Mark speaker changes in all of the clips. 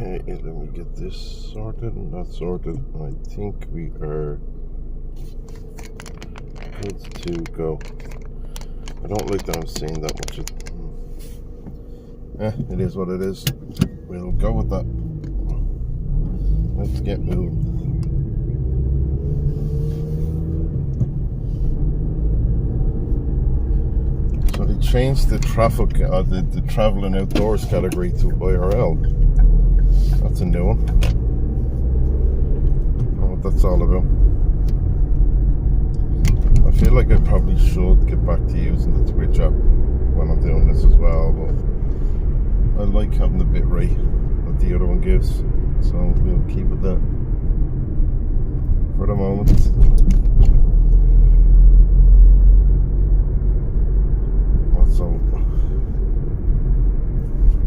Speaker 1: Okay, let me get this sorted and that sorted. I think we are good to go. I don't like that I'm saying that much. It is what it is. We'll go with that. Let's get moving. So they changed the traffic, the traveling outdoors category to IRL. That's a new one. I don't know what that's all about. I feel like I probably should get back to using the Twitch app when I'm doing this as well, but I like having the bit rate that the other one gives, so we'll keep it that for the moment. Also,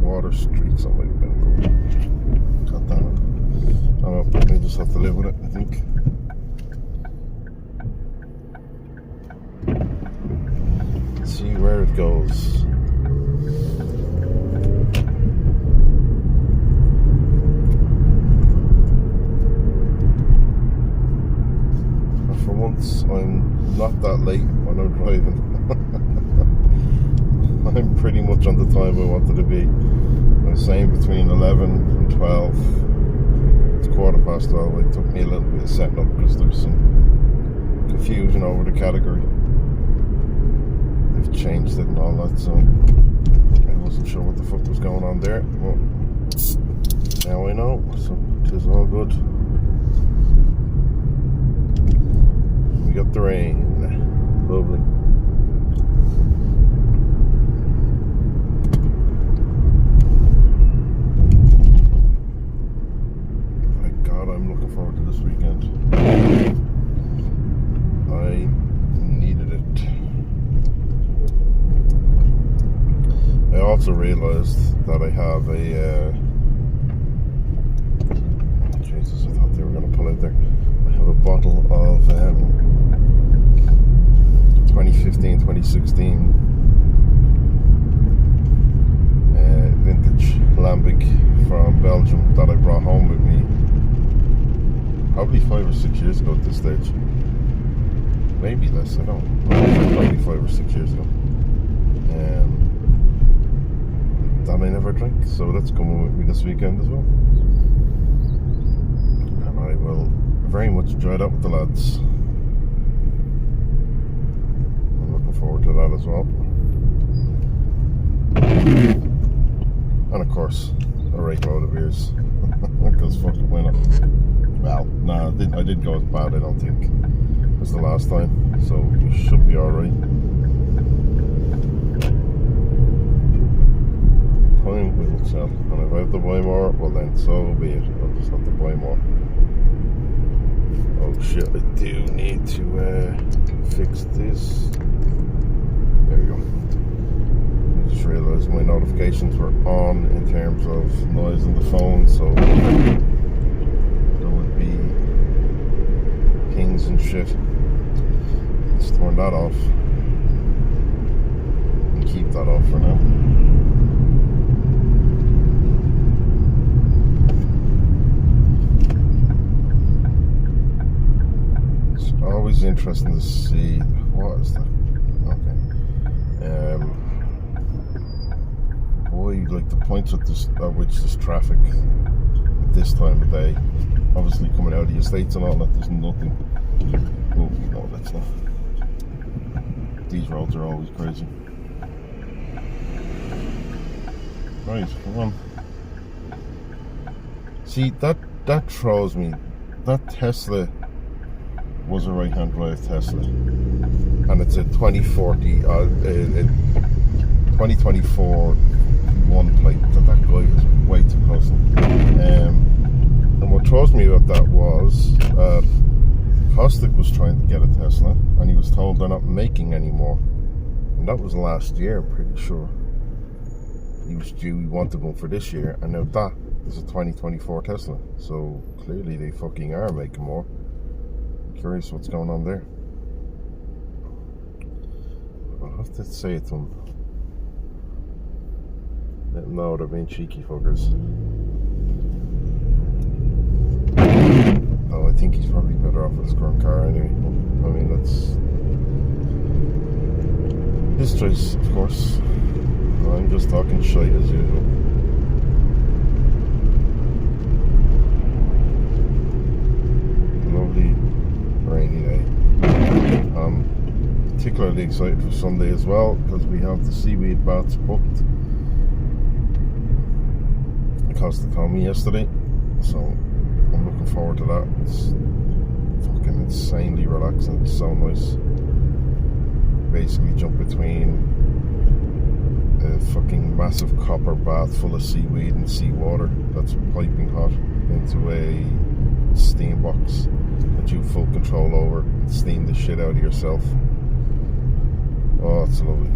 Speaker 1: water streaks on my window. God damn it. Oh, I just have to live with it, I think. Let's see where it goes. For once, I'm not that late when I'm driving. I'm pretty much on the time I wanted to be. I was saying between 11 and 12. It's 12:15. It took me a little bit of setting up because there was some confusion over the category. They've changed it and all that, so I wasn't sure what the fuck was going on there. Well, now I know, so it is all good. We got the rain. Lovely. Thank God I'm looking forward to this weekend. I needed it. I also realized that I have a Jesus, I thought they were going to pull out there. I have a bottle of 2015-2016 vintage lambic from Belgium that I brought home with me probably 5 or 6 years ago at this stage. Maybe less, I don't know. Probably 5 or 6 years ago. That I never drank, so that's coming with me this weekend as well. And I will very much enjoy that with the lads. I'm looking forward to that as well. And of course, a rake load of beers. Because fucking why not? Well, nah, I didn't go as bad, I don't think, as the last time. So we should be alright. Time will tell. And if I have to buy more, well then so be it. I'll just have to buy more. Oh shit, I do need to fix this. There we go. I just realised my notifications were on in terms of noise on the phone, so there would be pings and shit. Let's turn that off and keep that off for now. Always interesting to see what is that. Okay. Boy, like the points at which there's traffic at this time of day. Obviously, coming out of the estates and all that, there's nothing. Oh no, that's not. These roads are always crazy. Right, come on. See, that throws me. That Tesla was a right-hand drive Tesla, and it's a 2024 one plate that guy is way too close to. And what throws me about that was Kostik was trying to get a Tesla, and he was told they're not making anymore, and that was last year. I'm pretty sure he wanted one for this year, and now that is a 2024 Tesla. So clearly they fucking are making more. Curious what's going on there. I'll have to say it to them. Let them know they're being cheeky fuckers. I think he's probably better off with his current car anyway. I mean, that's his choice, of course. I'm just talking shite as usual. Lovely rainy day. I'm particularly excited for Sunday as well because we have the seaweed baths booked. It cost the Tommy yesterday, so I'm looking forward to that. It's fucking insanely relaxing. It's so nice. Basically jump between a fucking massive copper bath full of seaweed and seawater that's piping hot into a steam box that you have full control over and steam the shit out of yourself. Oh, it's lovely.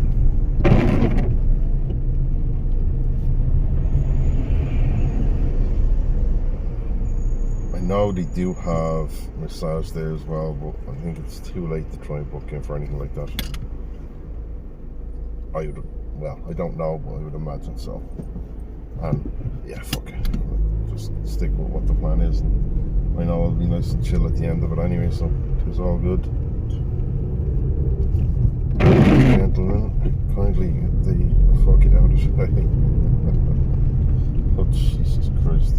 Speaker 1: I know they do have massage there as well, but I think it's too late to try and book in for anything like that. I don't know, but I would imagine so. And yeah, fuck it. Just stick with what the plan is. And I know it'll be nice and chill at the end of it anyway, so it's all good. Gentlemen, kindly get the fuck it out of today. Oh, Jesus Christ.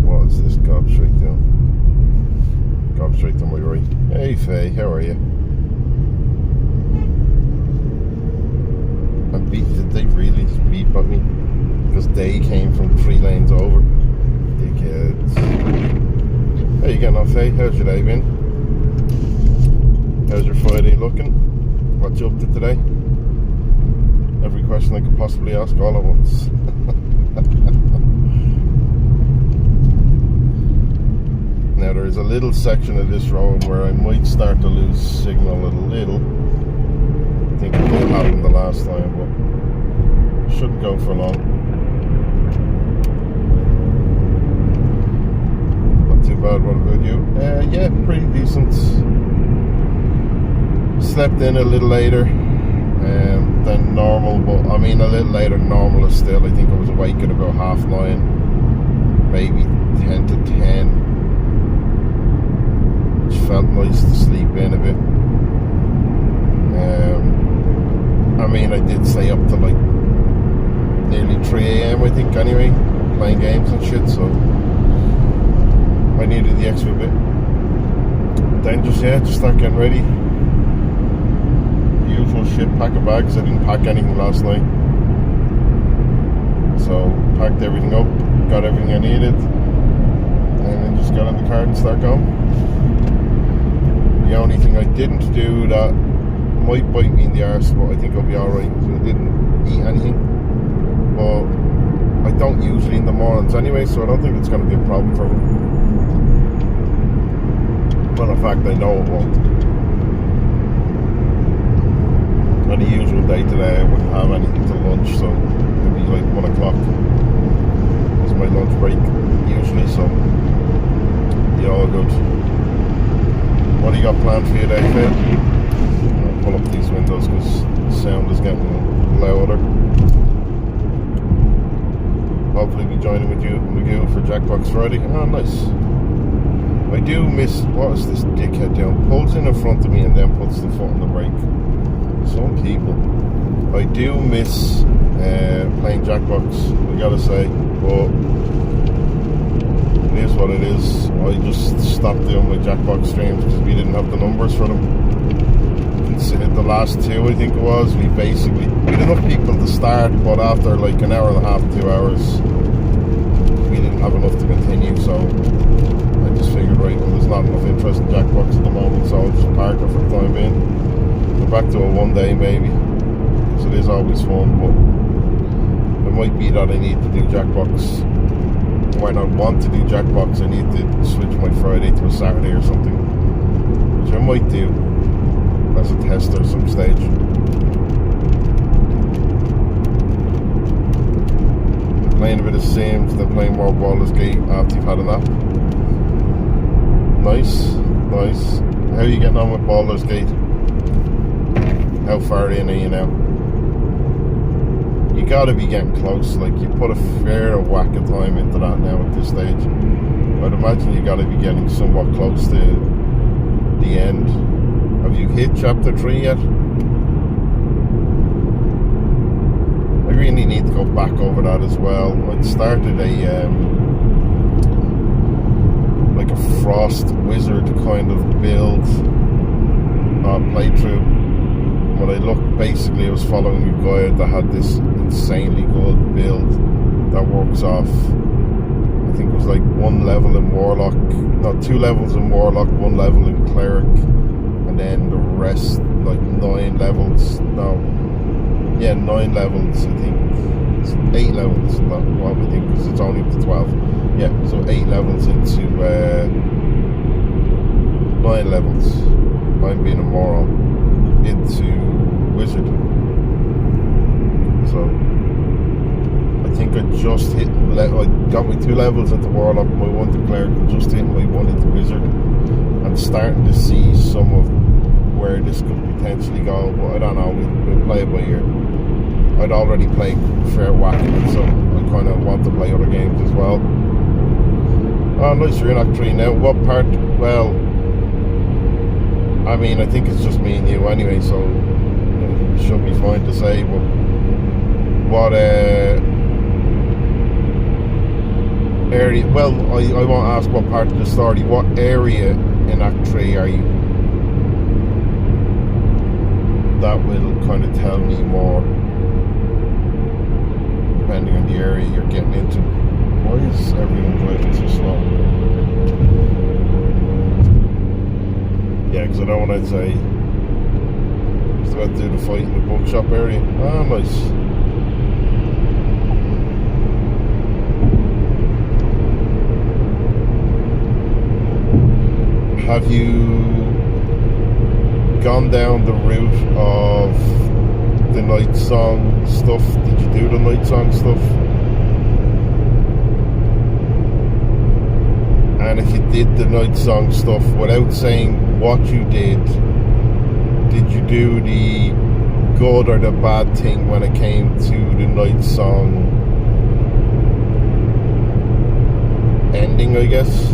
Speaker 1: What is this? Gob straight down. Gob straight to my right. Hey Faye, how are you? And did they really beep at me? Because they came from 3 lanes over. Dickheads. How you getting on, Faye? How's your day been? How's your Friday looking? What you up to today? Every question I could possibly ask all at once. Now there is a little section of this road where I might start to lose signal a little. I think it did happen the last time, but it shouldn't go for long. Too bad. What about you? Yeah, pretty decent. Slept in a little later than normal, but I mean a little later than normal is still. I think I was awake at about 9:30, maybe 10 to 10, which felt nice to sleep in a bit. I mean, I did stay up to like nearly 3 AM I think anyway, playing games and shit, so I needed the extra bit. Then just start getting ready. The usual shit, pack of bags. I didn't pack anything last night, so packed everything up, got everything I needed, and then just got in the car and start going. The only thing I didn't do that might bite me in the arse, but I think I'll be alright, so I didn't eat anything. But I don't usually in the mornings anyway, so I don't think it's going to be a problem for me. Well, in fact, I know it won't. On a usual day today, I wouldn't have anything to lunch, so it'll be like 1 o'clock. It's my lunch break usually, so yeah, all good. What do you got planned for your day, Phil? I'll pull up these windows because the sound is getting louder. Hopefully be joining with you for Jackbox Friday. Oh, nice. I do miss, what is this dickhead doing? Pulls in front of me and then puts the foot on the brake. Some people. I do miss playing Jackbox, I gotta say, but it is what it is. I just stopped doing my Jackbox streams because we didn't have the numbers for them. The last 2 I think it was, we had enough people to start, but after like an hour and a half, 2 hours, we didn't have enough to continue, so I just figured, right, well, there's not enough interest in Jackbox at the moment, so I'll just park it for the time being. Go back to it one day maybe, because it is always fun, but it might be that I need to do Jackbox. When I want to do Jackbox, I need to switch my Friday to a Saturday or something, which I might do as a tester at some stage. Playing a bit of Sims, then playing more Baldur's Gate after you've had a nap. Nice, nice. How are you getting on with Baldur's Gate? How far in are you now? You gotta be getting close. Like, you put a fair whack of time into that now at this stage. I'd imagine you gotta be getting somewhat close to the end. Have you hit chapter 3 yet? I really need to go back over that as well. I'd started a like a frost wizard kind of build playthrough. When I looked, basically I was following a guide that had this insanely good build that works off, I think it was like 1 level in Warlock, not 2 levels in Warlock, 1 level in Cleric, and then the rest, like 9 levels, 9 levels, I think. It's 8 levels, not what we think, because it's only up to 12. Yeah, so 8 levels into 9 levels. I'm being a moron. Into Wizard. So I think I just hit, I got my 2 levels into Warlock, my 1 to Cleric, just hit my 1 into Wizard. I'm starting to see some of where this could potentially go, but I don't know, we'll play it by ear. I'd already played fair whack in it, so I kind of want to play other games as well. Oh, nice, you're in Act 3 now. What part? Well, I mean, I think it's just me and you anyway, so it should be fine to say, but what area, well, I won't ask what part of the story, what area in Act 3 are you? That will kind of tell me more, depending on the area you're getting into. Why is everyone driving so slow? Yeah, because I don't want to say just about to do the fight in the bookshop area. Ah, nice. Have you gone down the route of the night song stuff? Did you do the night song stuff? And if you did the night song stuff, without saying what you did you do the good or the bad thing when it came to the night song ending, I guess?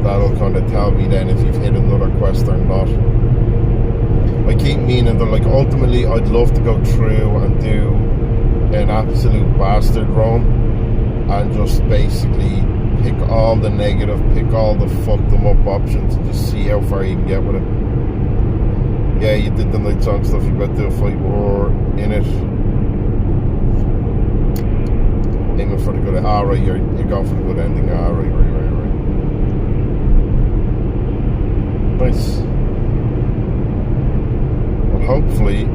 Speaker 1: That'll kind of tell me then if you've hit another quest or not. I keep meaning that, like, ultimately I'd love to go through and do an absolute bastard run and just basically pick all the negative, pick all the fuck them up options and just see how far you can get with it. Yeah, you did the night song stuff, you better do a fight war in it. Aiming for the good, right, you're going for the good ending, right. Nice. Hopefully,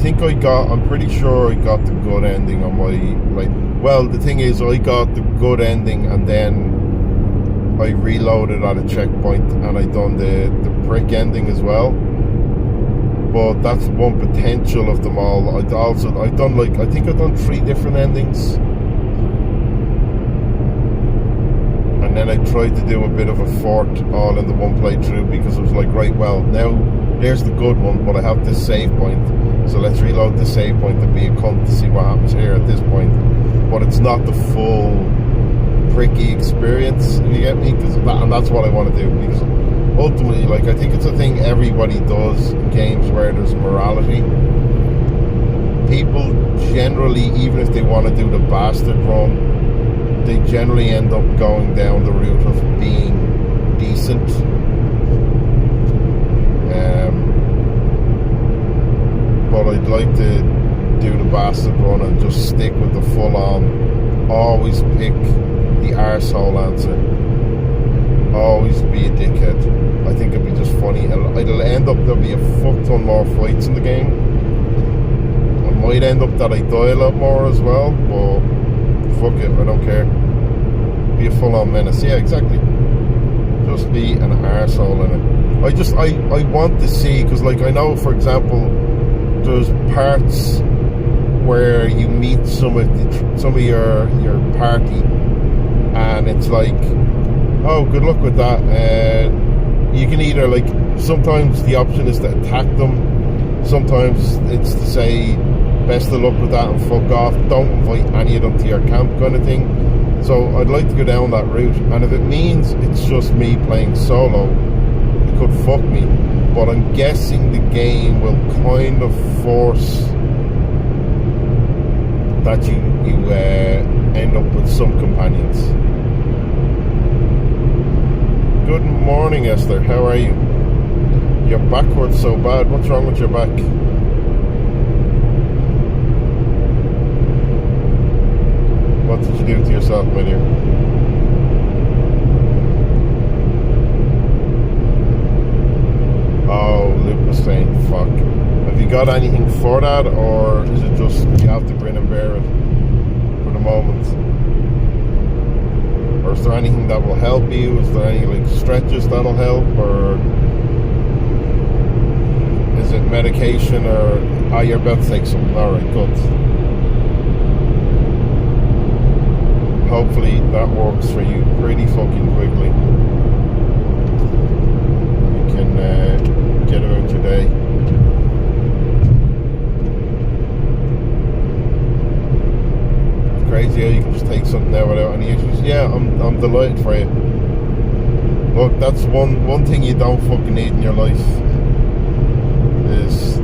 Speaker 1: I'm pretty sure I got the good ending on my, like, well, the thing is, I got the good ending and then I reloaded at a checkpoint and I done the prick ending as well. But that's one potential of them all. I've done, like, I think I've done 3 different endings. And then I tried to do a bit of a fort all in the one playthrough because I was like, right, well, now there's the good one, but I have this save point, so let's reload the save point and be a cunt to see what happens here at this point. But it's not the full pricky experience, you get me? And that's what I want to do, because ultimately, like, I think it's a thing everybody does in games where there's morality. People generally, even if they want to do the bastard run, they generally end up going down the route of being decent. But I'd like to do the bastard run and just stick with the full on, always pick the arsehole answer, always be a dickhead. I think it'd be just funny. It'll end up, there'll be a fuck ton more fights in the game. It might end up that I die a lot more as well, but fuck it, I don't care. Be a full-on menace. Yeah, exactly. Just be an arsehole in it. I want to see, because, like, I know, for example, there's parts where you meet some of your party and it's like, oh, good luck with that. You can either, like, sometimes the option is to attack them, sometimes it's to say best of luck with that and fuck off, don't invite any of them to your camp kind of thing. So I'd like to go down that route, and if it means it's just me playing solo, it could fuck me, but I'm guessing the game will kind of force that you end up with some companions. Good morning, Esther. How are you? Your back hurts so bad. What's wrong with your back? What did you do to yourself, my dear? Oh, lupus vein. Fuck. Have you got anything for that, or is it just you have to grin and bear it for the moment? Or is there anything that will help you? Is there any like stretches that'll help, or is it medication, or you're about to take something? Alright, good. Hopefully that works for you pretty fucking quickly. You can get about your day. It's crazy how you can just take something out without any issues. Yeah, I'm delighted for you. Look, that's one thing you don't fucking need in your life is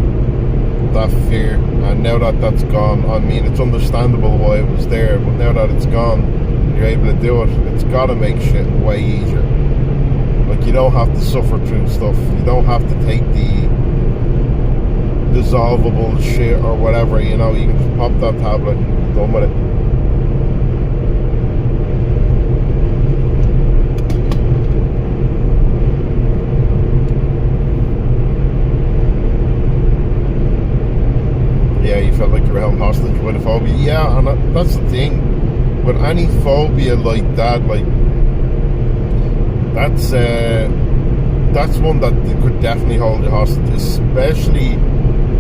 Speaker 1: that fear. And now that that's gone, I mean, it's understandable why it was there, but now that it's gone, you're able to do it, it's gotta make shit way easier. Like, you don't have to suffer through stuff, you don't have to take the dissolvable shit or whatever, you know, you can just pop that tablet and be done with it. Yeah, you felt like you were held hostage with a phobia. Yeah, and that's the thing. With any phobia like that, like, that's one that could definitely hold you hostage, especially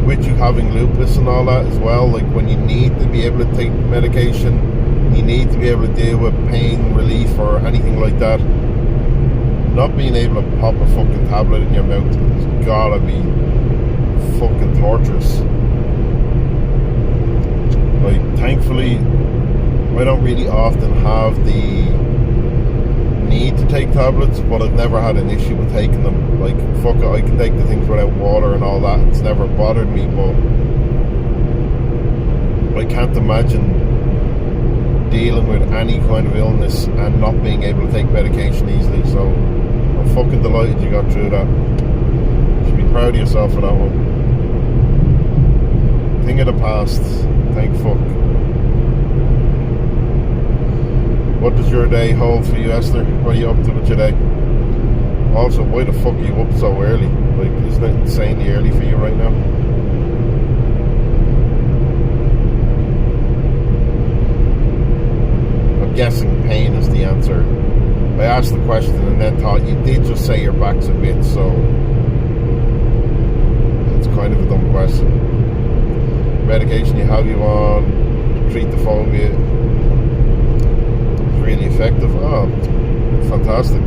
Speaker 1: with you having lupus and all that as well. Like, when you need to be able to take medication, you need to be able to deal with pain relief or anything like that. Not being able to pop a fucking tablet in your mouth has gotta be fucking torturous. Like, thankfully, I don't really often have the need to take tablets, but I've never had an issue with taking them. Like, fuck it, I can take the things without water and all that. It's never bothered me, but I can't imagine dealing with any kind of illness and not being able to take medication easily. So I'm fucking delighted you got through that. You should be proud of yourself for that one. Thing of the past, thank fuck. What does your day hold for you, Esther? What are you up to with your day? Also, why the fuck are you up so early? Like, isn't it insanely early for you right now? I'm guessing pain is the answer. I asked the question and then thought you did just say your back's a bit, so it's kind of a dumb question. Medication you have you on to treat the phobia is really effective. Oh, fantastic.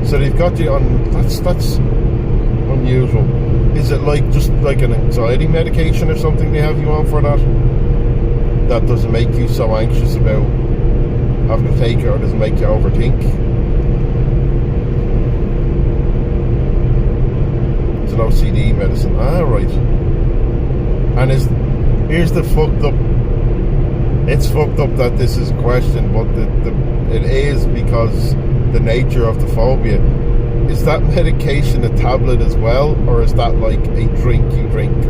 Speaker 1: So they've got you on, that's unusual. Is it like just like an anxiety medication or something they have you on for that? That doesn't make you so anxious about having to take it, or doesn't make you overthink? It's an OCD medicine. Ah, right. And here's the fucked up. It's fucked up that this is a question, but it is because the nature of the phobia. Is that medication a tablet as well, or is that like a drink you drink,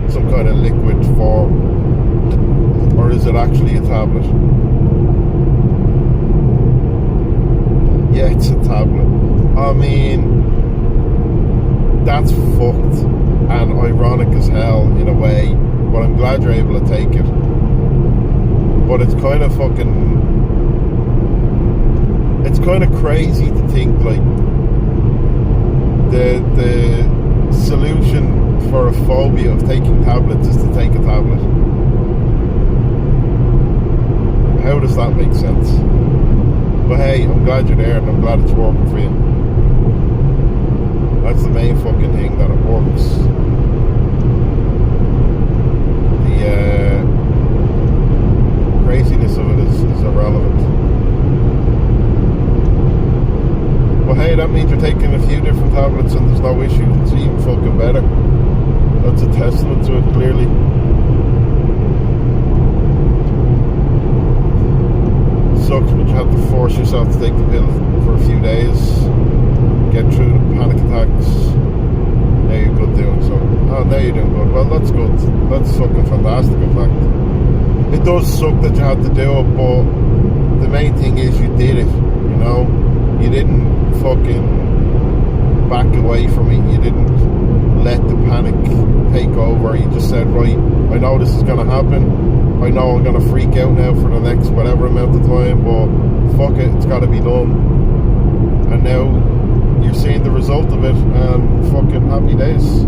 Speaker 1: some kind of liquid form, or is it actually a tablet? Yeah, it's a tablet. I mean, that's fucked and ironic as hell in a way, but I'm glad you're able to take it. But it's kind of fucking, it's kind of crazy to think like the solution for a phobia of taking tablets is to take a tablet. How does that make sense? But hey, I'm glad you're there and I'm glad it's working for you. That's the main fucking thing, that it works. The craziness of it is irrelevant. But hey, that means you're taking a few different tablets and there's no issue. It's even fucking better. That's a testament to it, clearly. Sucks, but you have to force yourself to take the pill for a few days, get through the panic attacks. Now you're good doing so. Oh, now you're doing good. Well, that's good. That's fucking fantastic, in fact. It does suck that you had to do it, but the main thing is you did it, you know? You didn't fucking back away from it. You didn't let the panic take over. You just said, right, I know this is going to happen. I know I'm going to freak out now for the next whatever amount of time, but fuck it, it's got to be done. And now you're seeing the result of it, and fucking happy days.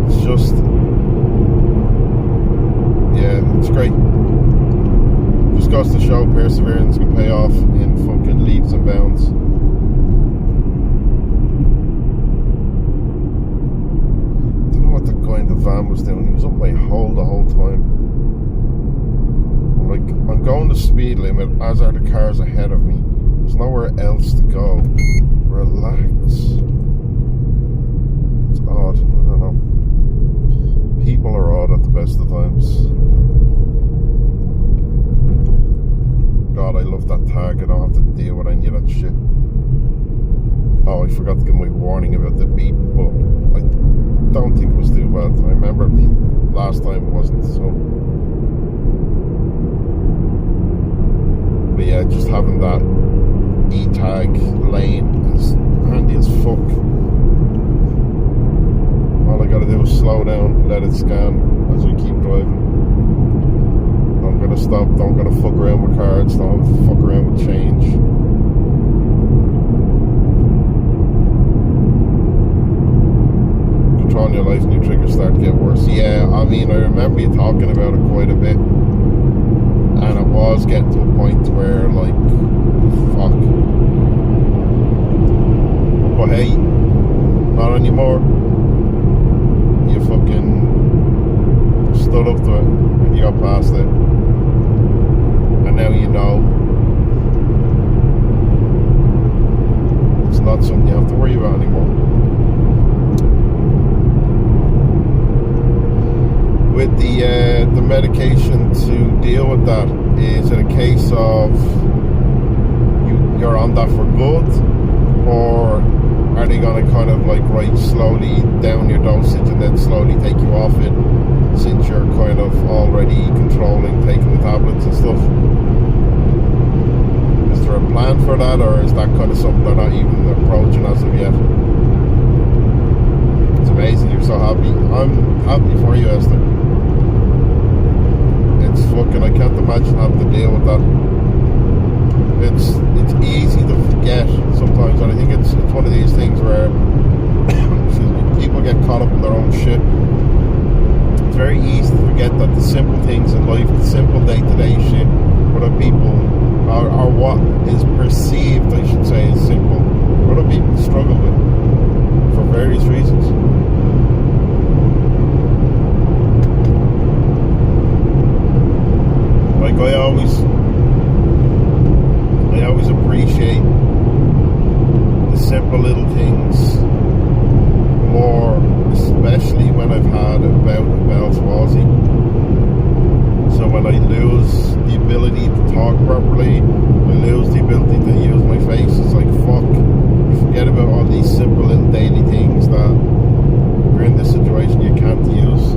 Speaker 1: It's just, yeah, it's great. Just goes to show perseverance can pay off in fucking leaps and bounds. The van was doing, he was up my hole the whole time. I'm going the speed limit, as are the cars ahead of me. There's nowhere else to go. Relax. It's odd, I don't know. People are odd at the best of times. God, I love that tag. I don't have to deal with any of that shit. Oh, I forgot to give my warning about the beep, but I don't think it was too bad. I remember last time it wasn't, so. But yeah, just having that E-tag lane is handy as fuck. All I gotta do is slow down, let it scan as we keep driving. Don't gotta stop, don't gotta fuck around with cards, don't fuck around with change. Controlling your life, new triggers start to get worse. Yeah, I mean, I remember you talking about it quite a bit, and it was getting to a point where, like, fuck. But hey, not anymore. You fucking stood up to it, and you got past it, and now you know it's not something you have to worry about anymore. With the medication to deal with that, is it a case of you're on that for good, or are they going to kind of like right slowly down your dosage and then slowly take you off it, since you're kind of already controlling taking the tablets and stuff? Is there a plan for that, or is that kind of something they're not even approaching as of yet? It's amazing you're so happy. I'm happy for you, Esther. It's fucking, I can't imagine having to deal with that. It's easy to forget sometimes, and I think it's one of these things where excuse me, people get caught up in their own shit. It's very easy to forget that the simple things in life, the simple day-to-day shit, what other people are what is perceived, I should say, as simple, what other people struggle with for various reasons. Like I always appreciate the simple little things more, especially when I've had a bout of Bell's palsy. So when I lose the ability to talk properly, I lose the ability to use my face, it's like fuck, you forget about all these simple little daily things that if you're in this situation you can't use.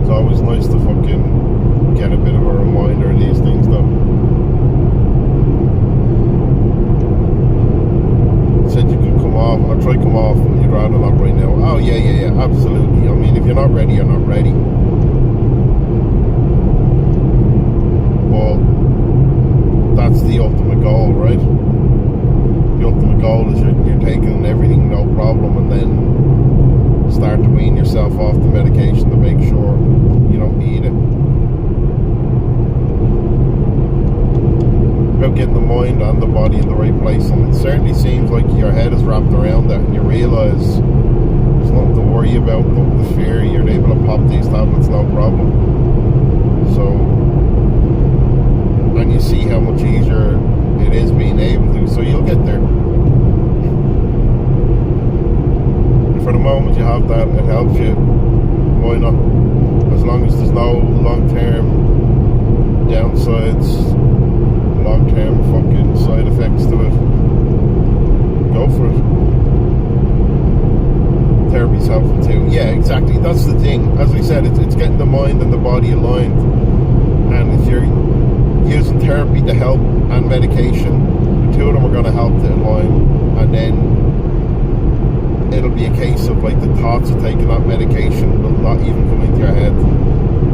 Speaker 1: It's always nice to fucking get a bit of a reminder of these things though. Said you could come off, I'll try come off, but you'd rather not right now. Oh yeah, absolutely. I mean, if you're not ready, you're not ready. But that's the ultimate goal, right? The ultimate goal is you're taking everything no problem, and then start to wean yourself yourself off the medication to make sure you don't need it. It's about getting the mind and the body in the right place, and it certainly seems like your head is wrapped around that, and you realise there's nothing to worry about, nothing to fear. You're able to pop these tablets, no problem. So, and you see how much easier it is being able to, so you'll get there. For the moment you have that, it helps you, why not? As long as there's no long-term downsides, long-term fucking side effects to it, go for it. Therapy's helpful too. Yeah, exactly, that's the thing. As I said, it's getting the mind and the body aligned, and if you're using therapy to help and medication, the two of them are going to help to align, and then it'll be a case of like the thoughts of taking that medication will not even come into your head.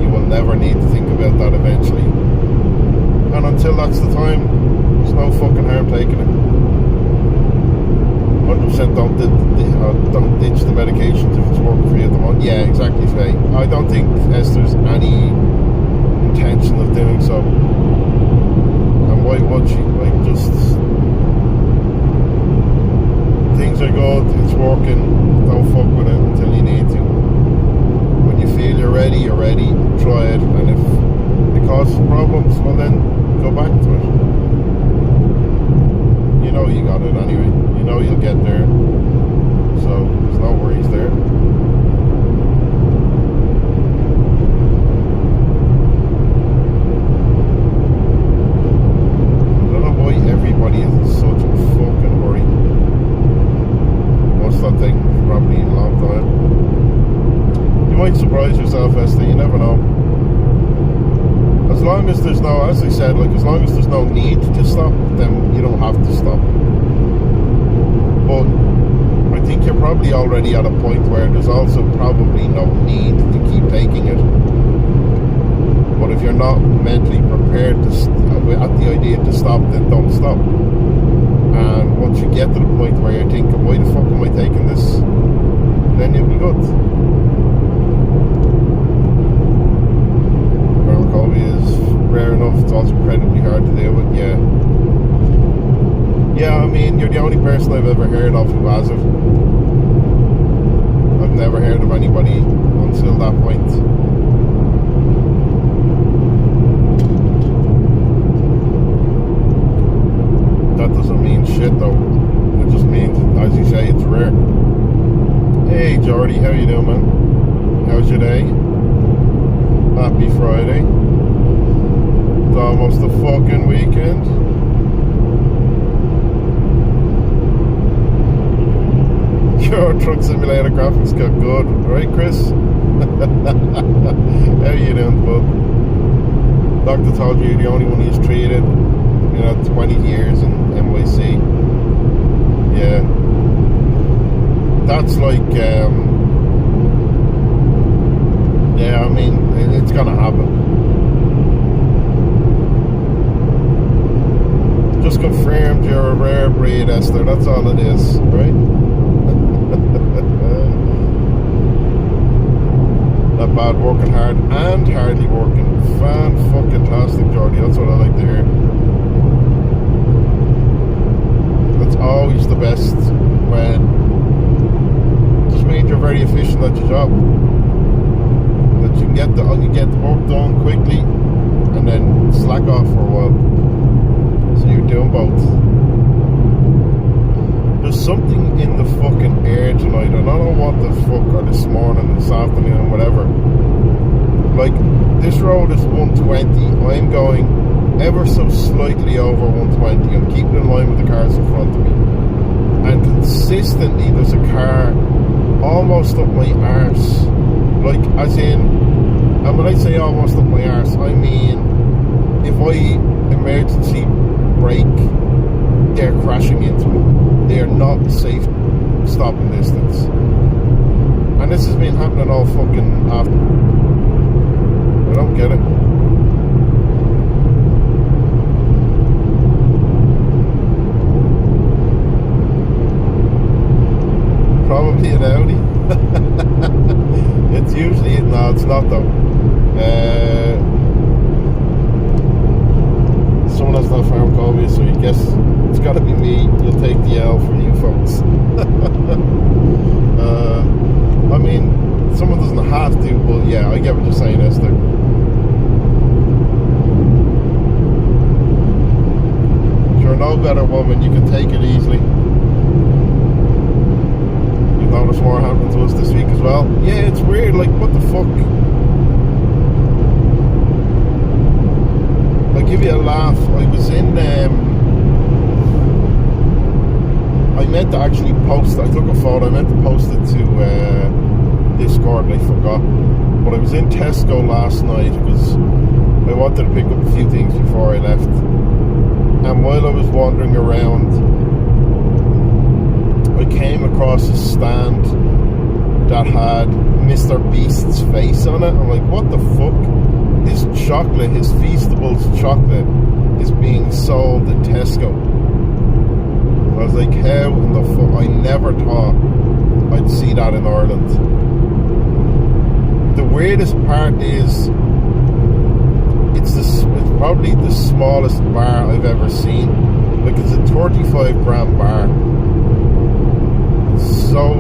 Speaker 1: You will never need to think about that eventually. And until that's the time, there's no fucking harm taking it. 100% don't ditch the medications if it's working for you at the moment. Yeah, exactly, Faye. I don't think Esther's any intention of doing so. And why would she? Like, just... things are good, it's working, don't fuck with it until you need to. When you feel you're ready, try it, and if it causes problems, well then, go back to it. You know you got it anyway, you know you'll get there, so there's no worries there. I don't know why everybody is in such a fucking hurry. That thing probably a long time. You might surprise yourself, Esther, you never know. As long as there's no, as I said, like as long as there's no need to stop, then you don't have to stop. But I think you're probably already at a point where there's also probably no need to keep taking it. But if you're not mentally prepared to at the idea to stop, then don't stop. And once you get to the point where you're thinking, why the fuck am I taking this? Then you'll be good. Pharmacopoeia is rare enough, it's also incredibly hard to deal with, yeah. Yeah, I mean, you're the only person I've ever heard of who has it. I've never heard of anybody until that point. That doesn't mean shit though. It just means, as you say, it's rare. Hey Jordy, how you doing, man? How's your day? Happy Friday. It's almost the fucking weekend. Your Truck Simulator graphics got good, right, Chris? How you doing, bud? Doctor told you you're the only one he's treated. 20 years in NYC. Yeah. That's like, yeah, I mean, it's gonna happen. Just confirmed you're a rare breed, Esther. That's all it is, right? Not bad, working hard and hardly working. Fan-fucking-tastic, Jordy. That's what I like to hear. That's always the best when just means you're very efficient at your job. That you get the work done quickly and then slack off for a while. So you're doing both. There's something in the fucking air tonight. I don't know what the fuck, or this morning, this afternoon, whatever. Like, this road is 120. I'm going ever so slightly over 120. I'm keeping in line with the cars in front of me. And consistently there's a car almost up my arse. Like, as in, and when I say almost up my arse, I mean, if I emergency brake, they're crashing into me. They are not safe stopping distance. And this has been happening all fucking after. I don't get it. Probably an Audi. it's not though. Someone has that pharmacopoeia, so you guess it's got to be me. You'll take the L for you folks. I mean, someone doesn't have to, but yeah, I get what you're saying, Esther. You're no better woman, you can take it easily. You've noticed more happening to us this week as well. Yeah, it's weird, like, what the fuck? I'll give you a laugh. I was in, I meant to actually post, I took a photo, I meant to post it to Discord and I forgot. But I was in Tesco last night because I wanted to pick up a few things before I left. And while I was wandering around, I came across a stand that had Mr. Beast's face on it. I'm like, what the fuck? His chocolate, his Feastables chocolate is being sold at Tesco. I was like, how in the fuck? I never thought I'd see that in Ireland. The weirdest part is it's probably the smallest bar I've ever seen. Like, it's a 35-gram bar. It's so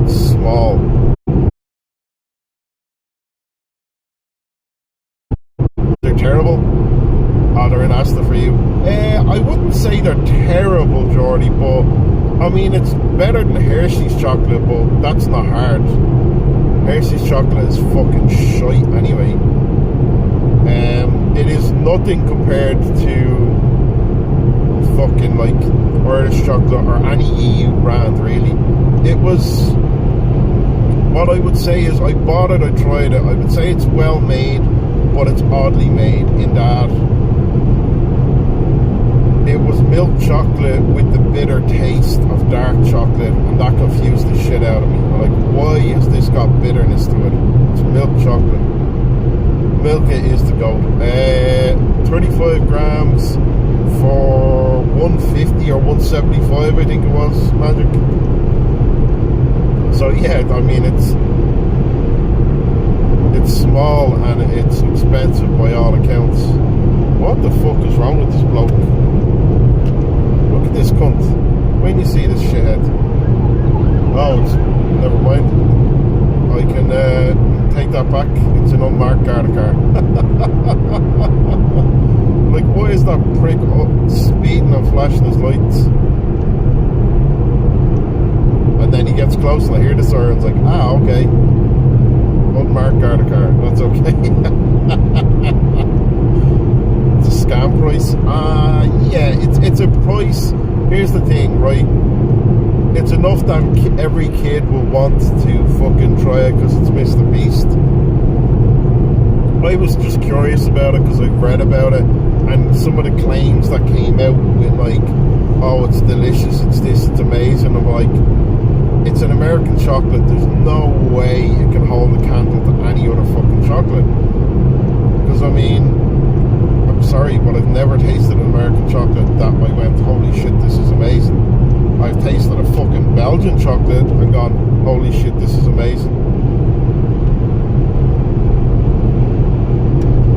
Speaker 1: small. They're terrible. Oh, they're in Asda for you. I wouldn't say they're terrible, Jordy, but I mean, it's better than Hershey's chocolate, but that's not hard. Hershey's chocolate is fucking shite anyway. It is nothing compared to fucking like Irish chocolate or any EU brand really. It was, what I would say is, I bought it, I tried it. I would say it's well made, but it's oddly made in that it was milk chocolate with the bitter taste of dark chocolate, and that confused the shit out of me. I'm like, why has this got bitterness to it? It's milk chocolate. Milk it is the goat. 35 grams for 150 or 175, I think it was, Magic. So yeah, I mean, it's small and it's expensive by all accounts. What the fuck is wrong with this bloke? Look at this cunt. When you see this shithead. Oh, never mind. I can take that back. It's an unmarked Garda car. Like, why is that prick speeding and flashing his lights? And then he gets close and I hear the sirens, like, ah, okay. Unmarked Garda car. That's okay. It's a scam price. Yeah, it's a price. Here's the thing, right? It's enough that every kid will want to fucking try it because it's Mr. Beast. I was just curious about it because I've read about it, and some of the claims that came out with like, oh, it's delicious, it's this, it's amazing. I'm like, it's an American chocolate. There's no way it can hold a candle to any other fucking chocolate. Because I mean, I'm sorry, but I've never tasted an American chocolate that I went, holy shit, this is amazing. I've tasted a fucking Belgian chocolate and gone, holy shit, this is amazing.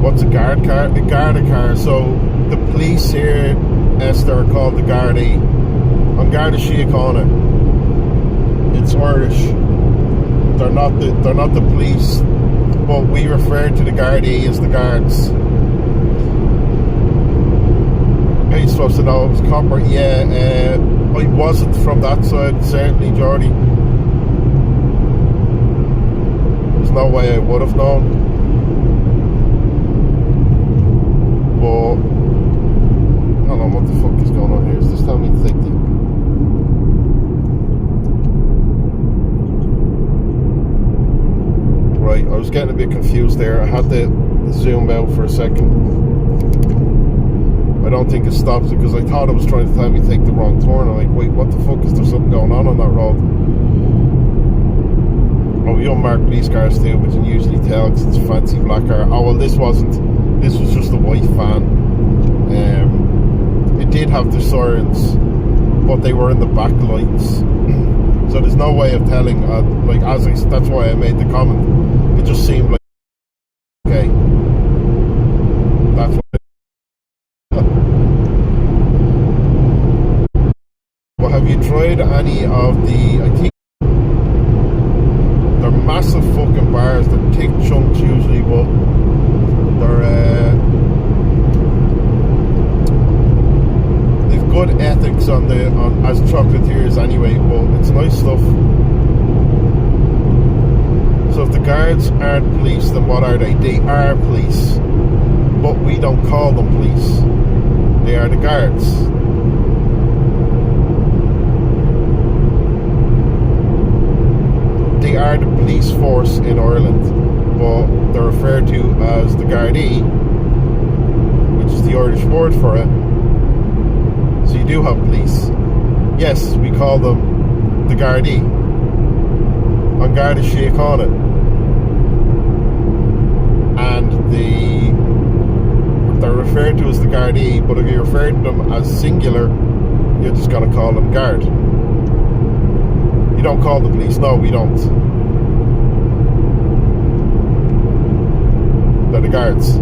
Speaker 1: What's a guard car? A Garda car. So the police here, Esther, are called the Gardaí. On Garda Síochána. It's Irish. They're not the police, but we refer to the Gardaí as the guards. How are you supposed to know it was copper? Yeah, I wasn't from that side, certainly, Jordy. There's no way I would have known. But, hold on, what the fuck is going on here? Is this telling me to take the... Right, I was getting a bit confused there. I had to zoom out for a second. I don't think it stops it because I thought it was trying to tell me to take the wrong turn. I'm like, wait, what the fuck? Is there something going on that road? Oh, we unmarked police cars too, but you can usually tell because it's a fancy black car. Oh, well, this wasn't. This was just a white van. It did have the sirens, but they were in the back lights. So there's no way of telling. Like, that's why I made the comment. It just seemed like, okay, that's what it is. Well, have you tried any of the, I think they're massive fucking bars, they're thick chunks usually, but they're, they've good ethics on as chocolatiers anyway, but it's nice stuff. So if the guards aren't police, then what are they? They are police, but we don't call them police. They are the guards. They are the police force in Ireland, but they're referred to as the Gardaí, which is the Irish word for it. So you do have police. Yes, we call them the Gardaí. An Garda Síochána. And they're referred to as the Gardaí, but if you refer to them as singular, you're just going to call them guard. You don't call the police. No, we don't. They're the guards.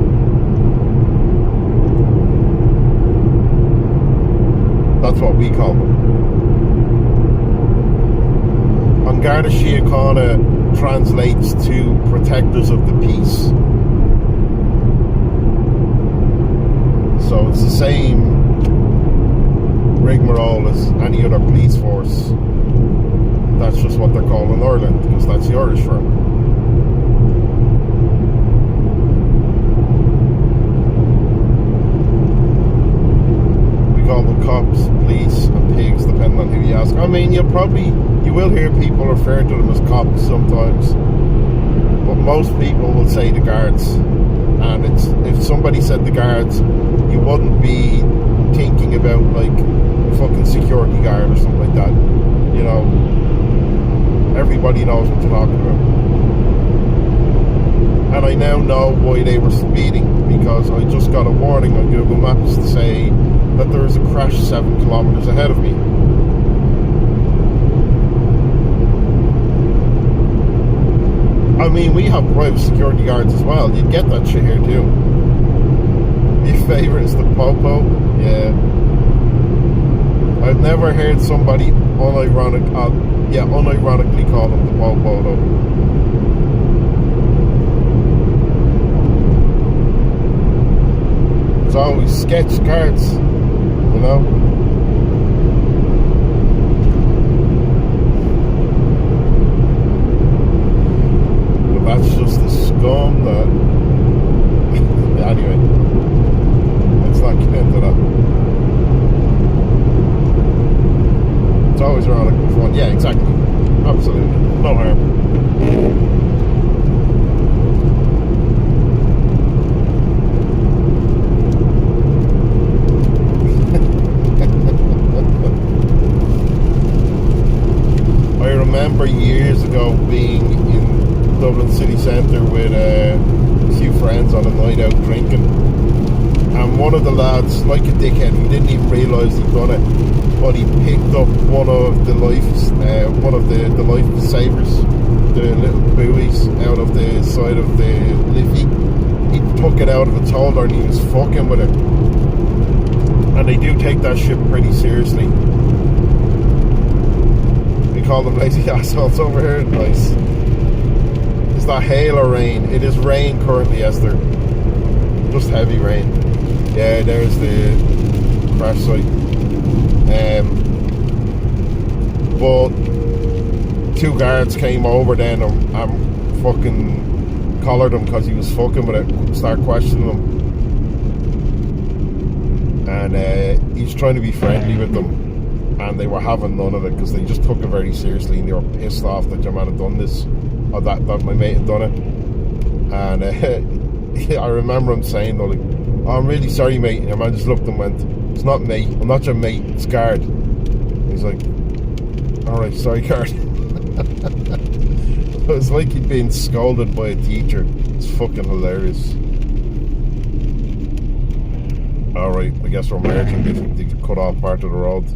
Speaker 1: That's what we call them. An Garda Síochána translates to protectors of the peace. So it's the same rigmarole as any other police force. That's just what they're called in Ireland, because that's the Irish for it. We call them cops, police, and pigs, depending on who you ask. I mean, you will hear people refer to them as cops sometimes, but most people will say the guards. And if somebody said the guards, you wouldn't be thinking about like a fucking security guard or something like that. You know, everybody knows what you're talking about. And I now know why they were speeding, because I just got a warning on Google Maps to say that there is a crash 7 kilometers ahead of me. I mean, we have private security guards as well. You'd get that shit here too. Your favourite is the Popo? Yeah. I've never heard somebody unironically call them the Popo though. It's always sketch cards, you know? That's just the scum that... Anyway, let's not get into that. It's always ironic with fun. Yeah, exactly. Absolutely. No harm. I remember years ago being in Dublin city centre with a few friends on a night out drinking, and one of the lads, like a dickhead, he didn't even realise he'd done it, but he picked up one of the life savers, the little buoys out of the side of the liffey. He took it out of its holder and he was fucking with it, and they do take that shit pretty seriously. We call them lazy assholes over here. Nice. Is that hail or rain? It is rain currently, Esther. Just heavy rain. Yeah, there's the crash site. But 2 guards came over then and fucking collared him because he was fucking with it. Start questioning him. And he's trying to be friendly with them. And they were having none of it because they just took it very seriously and they were pissed off that your man had done this. Or that my mate had done it. And I remember him saying though, like, oh, I'm really sorry mate, and your man just looked and went, it's not mate, I'm not your mate, it's guard. And he's like, alright, sorry guard. It was like he'd been scolded by a teacher. It's fucking hilarious. Alright, I guess we're merging. They cut off part of the road.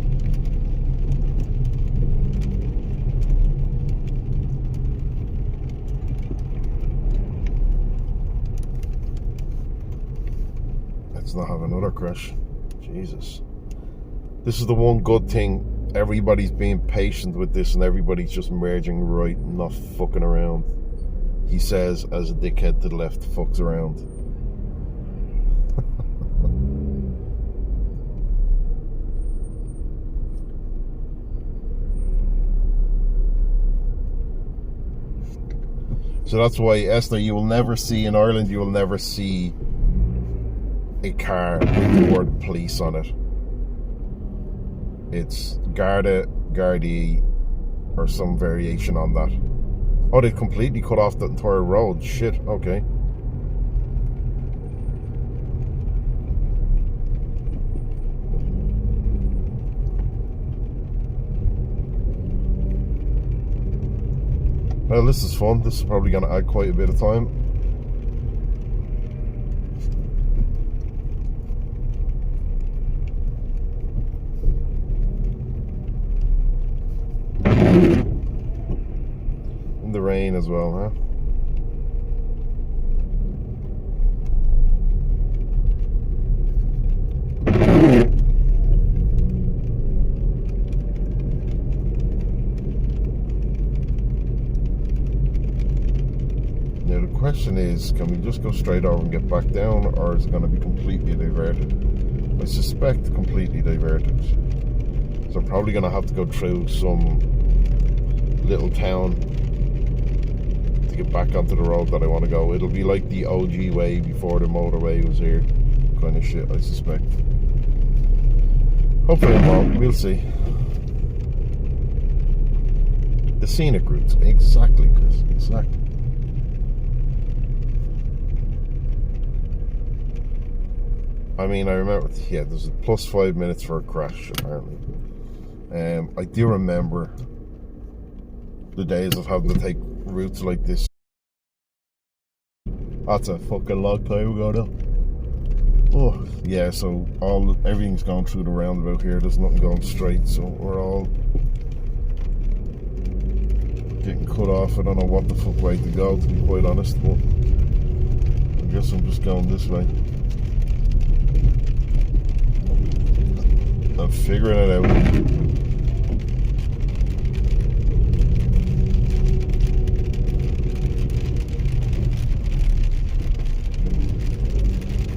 Speaker 1: Let's not have another crash. Jesus. This is the one good thing. Everybody's being patient with this and everybody's just merging right and not fucking around. He says as a dickhead to the left fucks around. So that's why, Esther, you will never see, in Ireland, you will never see a car with the word police on it. It's Garda, Gardaí, or some variation on that. Oh, they completely cut off the entire road. Shit, okay. Well, this is fun. This is probably going to add quite a bit of time. In the rain as well, huh? Now the question is, can we just go straight over and get back down, or is it going to be completely diverted? I suspect completely diverted. So I'm probably going to have to go through some little town to get back onto the road that I want to go. It'll be like the OG way before the motorway was here, kind of shit, I suspect. Hopefully I'm wrong, we'll see. The scenic routes, exactly, Chris, exactly. I mean, I remember, yeah, there's a plus 5 minutes for a crash, apparently. I do remember the days of having to take routes like this. That's a fucking long time ago now. Oh, yeah, so everything's going through the roundabout here. There's nothing going straight, so we're all getting cut off. I don't know what the fuck way to go, to be quite honest, but I guess I'm just going this way. I'm figuring it out.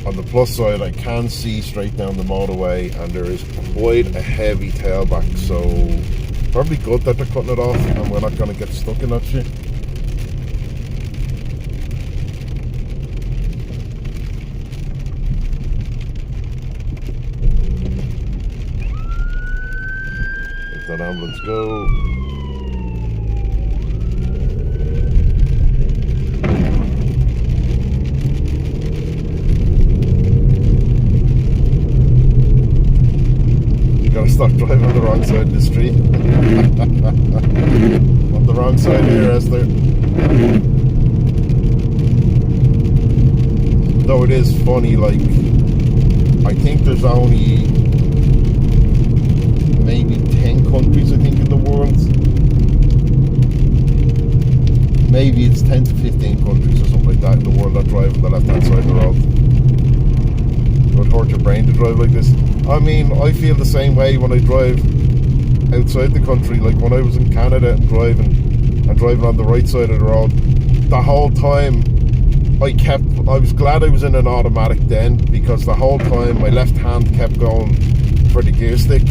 Speaker 1: On the plus side, I can see straight down the motorway, and there is quite a heavy tailback, so probably good that they're cutting it off and we're not going to get stuck in that shit. Let that ambulance go. Gotta stop driving on the wrong side of the street. On the wrong side here, Esther. Though it is funny, like, I think there's only maybe 10 countries, I think, in the world. Maybe it's 10 to 15 countries or something like that in the world that drive on the left-hand side of the road. It would hurt your brain to drive like this. I mean, I feel the same way when I drive outside the country. Like when I was in Canada and driving on the right side of the road, the whole time I was glad I was in an automatic then, because the whole time my left hand kept going for the gear stick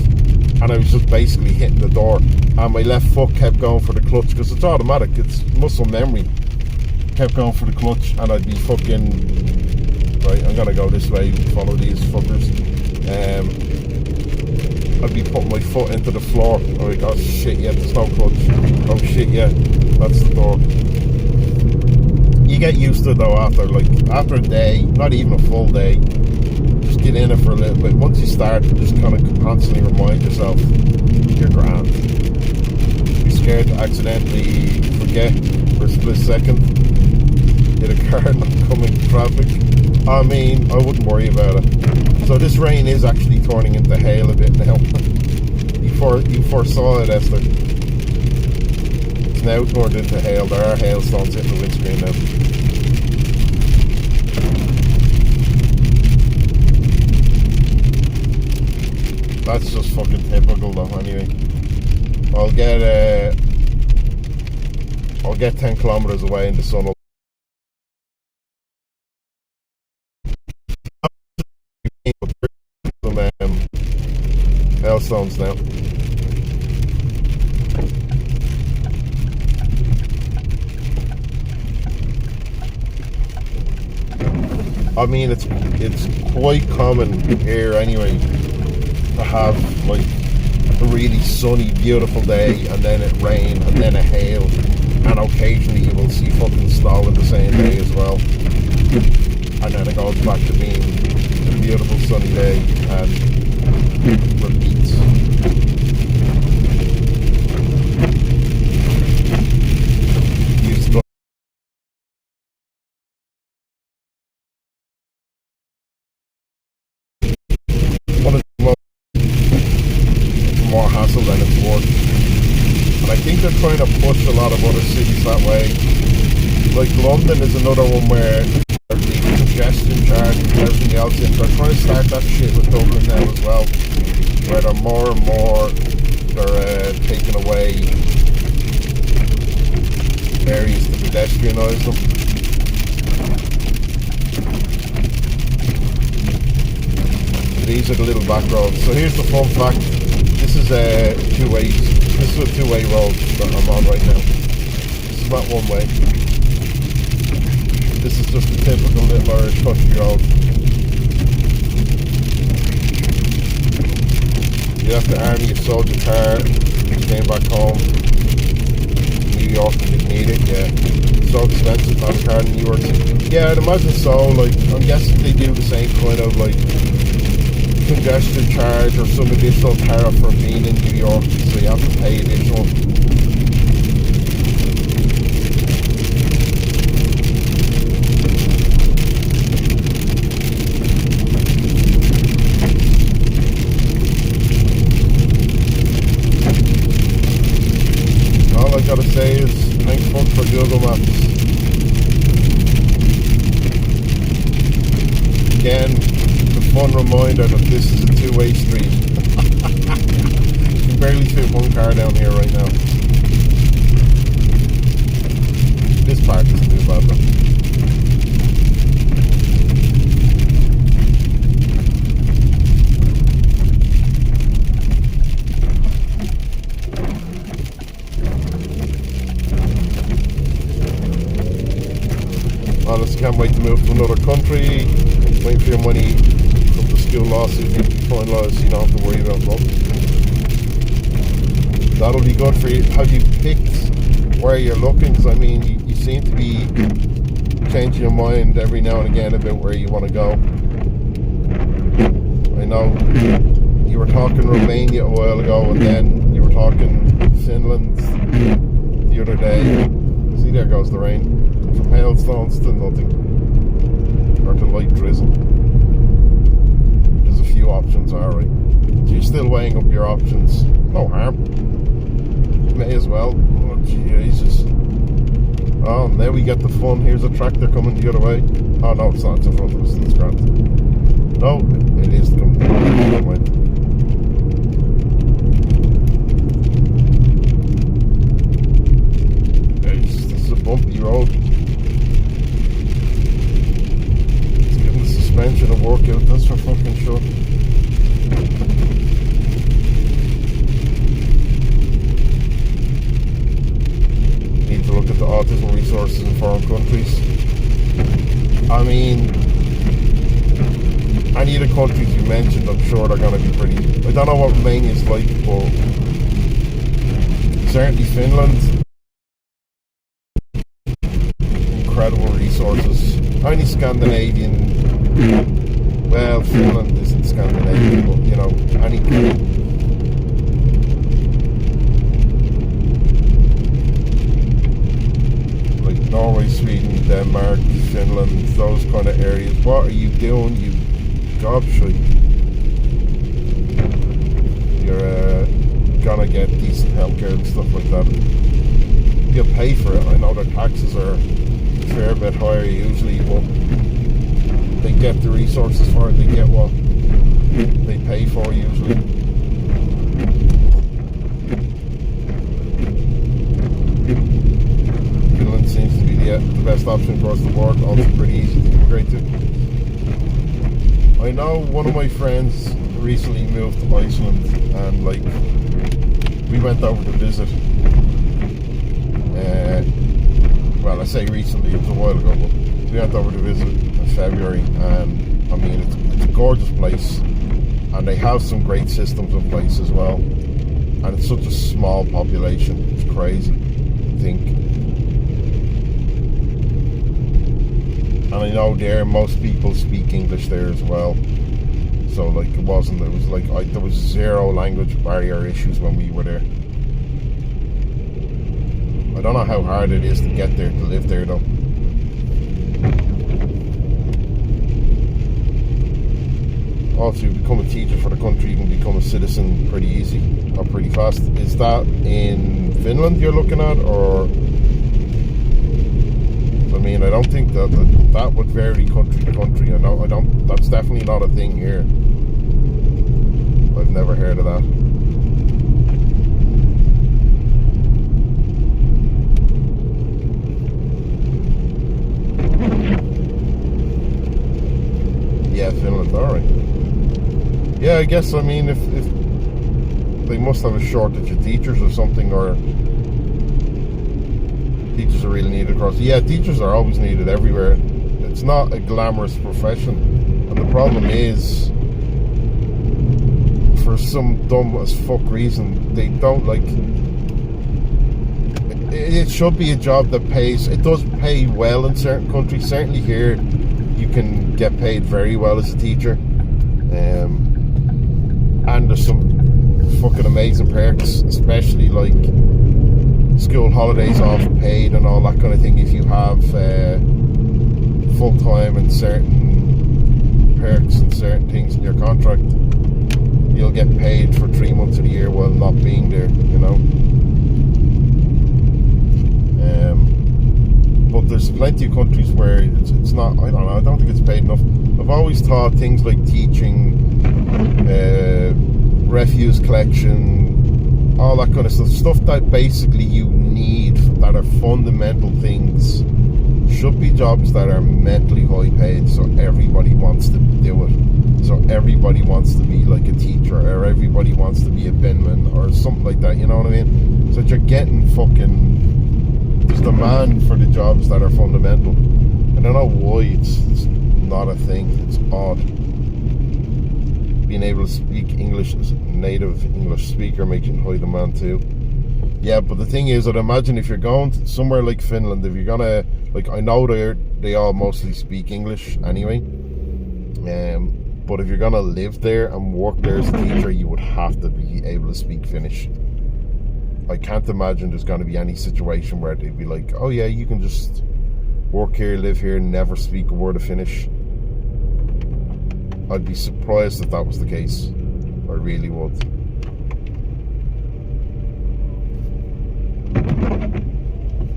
Speaker 1: and I was just basically hitting the door, and my left foot kept going for the clutch because it's automatic, it's muscle memory. Kept going for the clutch and I'd be fucking, right, I'm gonna go this way, follow these fuckers. I'd be putting my foot into the floor. Oh my god, shit, yeah, there's no clutch. Oh shit, yeah, that's the door. You get used to it though after a day, not even a full day. Just get in it for a little bit. Once you start, you just kind of constantly remind yourself you're grand. Be scared to accidentally forget for a split second. Hit a car not coming traffic. I mean, I wouldn't worry about it. So this rain is actually turning into hail a bit now. You foresaw it, Esther. It's now turned into hail. There are hailstones hitting the windscreen now. That's just fucking typical though. Anyway, I'll get 10 kilometers away and the sun will some hailstones now. I mean, it's quite common here anyway to have like a really sunny, beautiful day, and then it rain, and then a hail, and occasionally you will see fucking snow in the same day as well. And then it goes back to being a beautiful sunny day and repeats. More hassle than it's worth. And I think they're trying to push a lot of other cities that way. Like London is another one where the congestion charge and everything else in. They're trying to start that shit with Dublin now as well, where they're more and more taking away areas to pedestrianise them. These are the little back roads. So here's the fun fact. This is a two-way road that I'm on right now. This is not one way. This is just a typical little Irish country road. You have to army a soldier car when you came back home. New York and didn't need it, yeah. So expensive to have a car in New York. Yeah, I'd imagine so. Like, I'm guessing they do the same kind of like congestion charge or some additional tariff for being in New York, so you have to pay additional. All I gotta say is thanks much for Google Maps. Again, fun reminder that this is a two-way street. You can barely fit one car down here right now. This part isn't too bad though. Honestly, can't wait to move to another country. Wait for your money from the school lawsuit to be finalised, so you don't have to worry about that. That'll be good for you. Have you picked where you're looking? Because I mean, you seem to be changing your mind every now and again about where you want to go. I know you were talking Romania a while ago, and then you were talking Finland the other day. See, there goes the rain. From hailstones to nothing, or to light drizzle. There's a few options, alright. So you're still weighing up your options. No harm. May as well. Oh Jesus. Oh, now we get the fun. Here's a tractor coming the other way. Oh no, it's not. It's in front of us. It's grand. No, it is coming the other way. Never mind. This is a bumpy road. Suspension of workout, that's for fucking sure. Need to look at the autism resources in foreign countries. I mean, any of the countries you mentioned, I'm sure they're going to be pretty. I don't know what Romania is like, but certainly Finland. Incredible resources. Any Scandinavian. Well, Finland isn't Scandinavian, but you know, any like Norway, Sweden, Denmark, Finland, those kind of areas. What are you doing, you gobshite? You're gonna get decent healthcare and stuff like that. You'll pay for it. I know their taxes are a fair bit higher usually, but they get the resources for it. They get what they pay for usually. yeah, the best option across the board. Also pretty easy to immigrate to. I know one of my friends recently moved to Iceland, and like we went over to visit. Well, I say recently, it was a while ago, but we went over to visit in February, and I mean it's a gorgeous place, and they have some great systems in place as well, and it's such a small population. It's crazy to think. And I know there most people speak English there as well, so like there was zero language barrier issues when we were there. I don't know how hard it is to get there, to live there though. Also, you become a teacher for the country, you can become a citizen pretty easy or pretty fast. Is that in Finland you're looking at, or? I mean, I don't think that would vary country to country. I don't. That's definitely not a thing here. I've never heard of that. Yeah, Finland. All right. Yeah, I guess. I mean, if they must have a shortage of teachers or something, or teachers are really needed across. Yeah, teachers are always needed everywhere. It's not a glamorous profession, and the problem is, for some dumb as fuck reason, they don't like. It should be a job that pays. It does pay well in certain countries. Certainly here, you can get paid very well as a teacher, and there's some fucking amazing perks, especially like school holidays off paid and all that kind of thing. If you have full time and certain perks and certain things in your contract, you'll get paid for 3 months of the year while not being there, you know. But there's plenty of countries where it's not. I don't know. I don't think it's paid enough. I've always thought things like teaching, refuse collection, all that kind of stuff that basically you need, that are fundamental things, should be jobs that are mentally high paid, so everybody wants to do it. So everybody wants to be like a teacher, or everybody wants to be a binman or something like that, you know what I mean? So that you're getting fucking, there's demand for the jobs that are fundamental. I don't know why it's not a thing. It's odd. Being able to speak English as a native English speaker makes you in high demand too. Yeah, but the thing is, I'd imagine if you're going to somewhere like Finland, if you're gonna, like, I know they all mostly speak English anyway, but if you're gonna live there and work there as a teacher, you would have to be able to speak Finnish. I can't imagine there's going to be any situation where they'd be like, oh yeah, you can just work here, live here, never speak a word of Finnish. I'd be surprised if that was the case. I really would.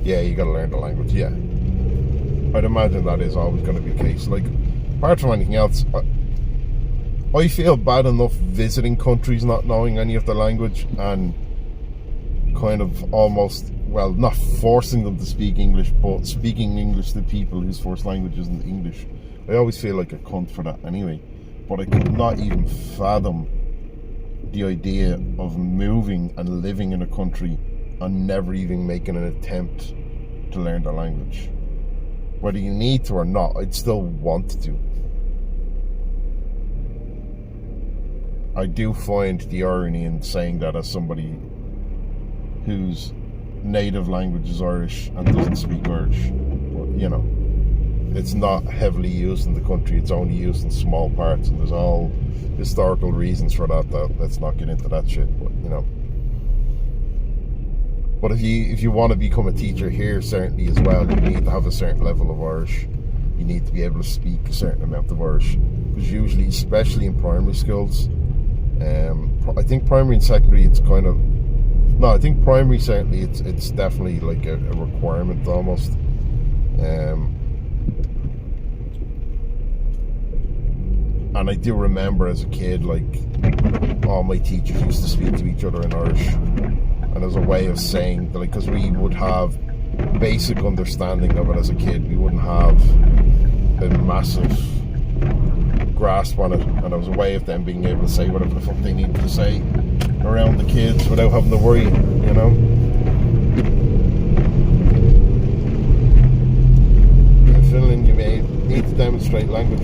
Speaker 1: Yeah, you gotta learn the language, yeah. I'd imagine that is always going to be the case. Like, apart from anything else, I feel bad enough visiting countries not knowing any of the language and kind of almost, well, not forcing them to speak English, but speaking English to people whose first language isn't English. I always feel like a cunt for that anyway. But I could not even fathom the idea of moving and living in a country and never even making an attempt to learn the language. Whether you need to or not, I'd still want to. I do find the irony in saying that as somebody whose native language is Irish and doesn't speak Irish. But, you know, it's not heavily used in the country. It's only used in small parts, and there's all historical reasons for that. Let's not get into that shit. But, you know. But if you want to become a teacher here, certainly as well, you need to have a certain level of Irish. You need to be able to speak a certain amount of Irish, because usually, especially in primary schools, I think primary and secondary, it's kind of, no, I think primary certainly it's definitely like a requirement almost. And I do remember as a kid, like, all my teachers used to speak to each other in Irish. And as a way of saying, like, because we would have basic understanding of it as a kid. We wouldn't have a massive grasp on it, and it was a way of them being able to say whatever the fuck they needed to say around the kids without having to worry, you know. In Finland, you may need to demonstrate language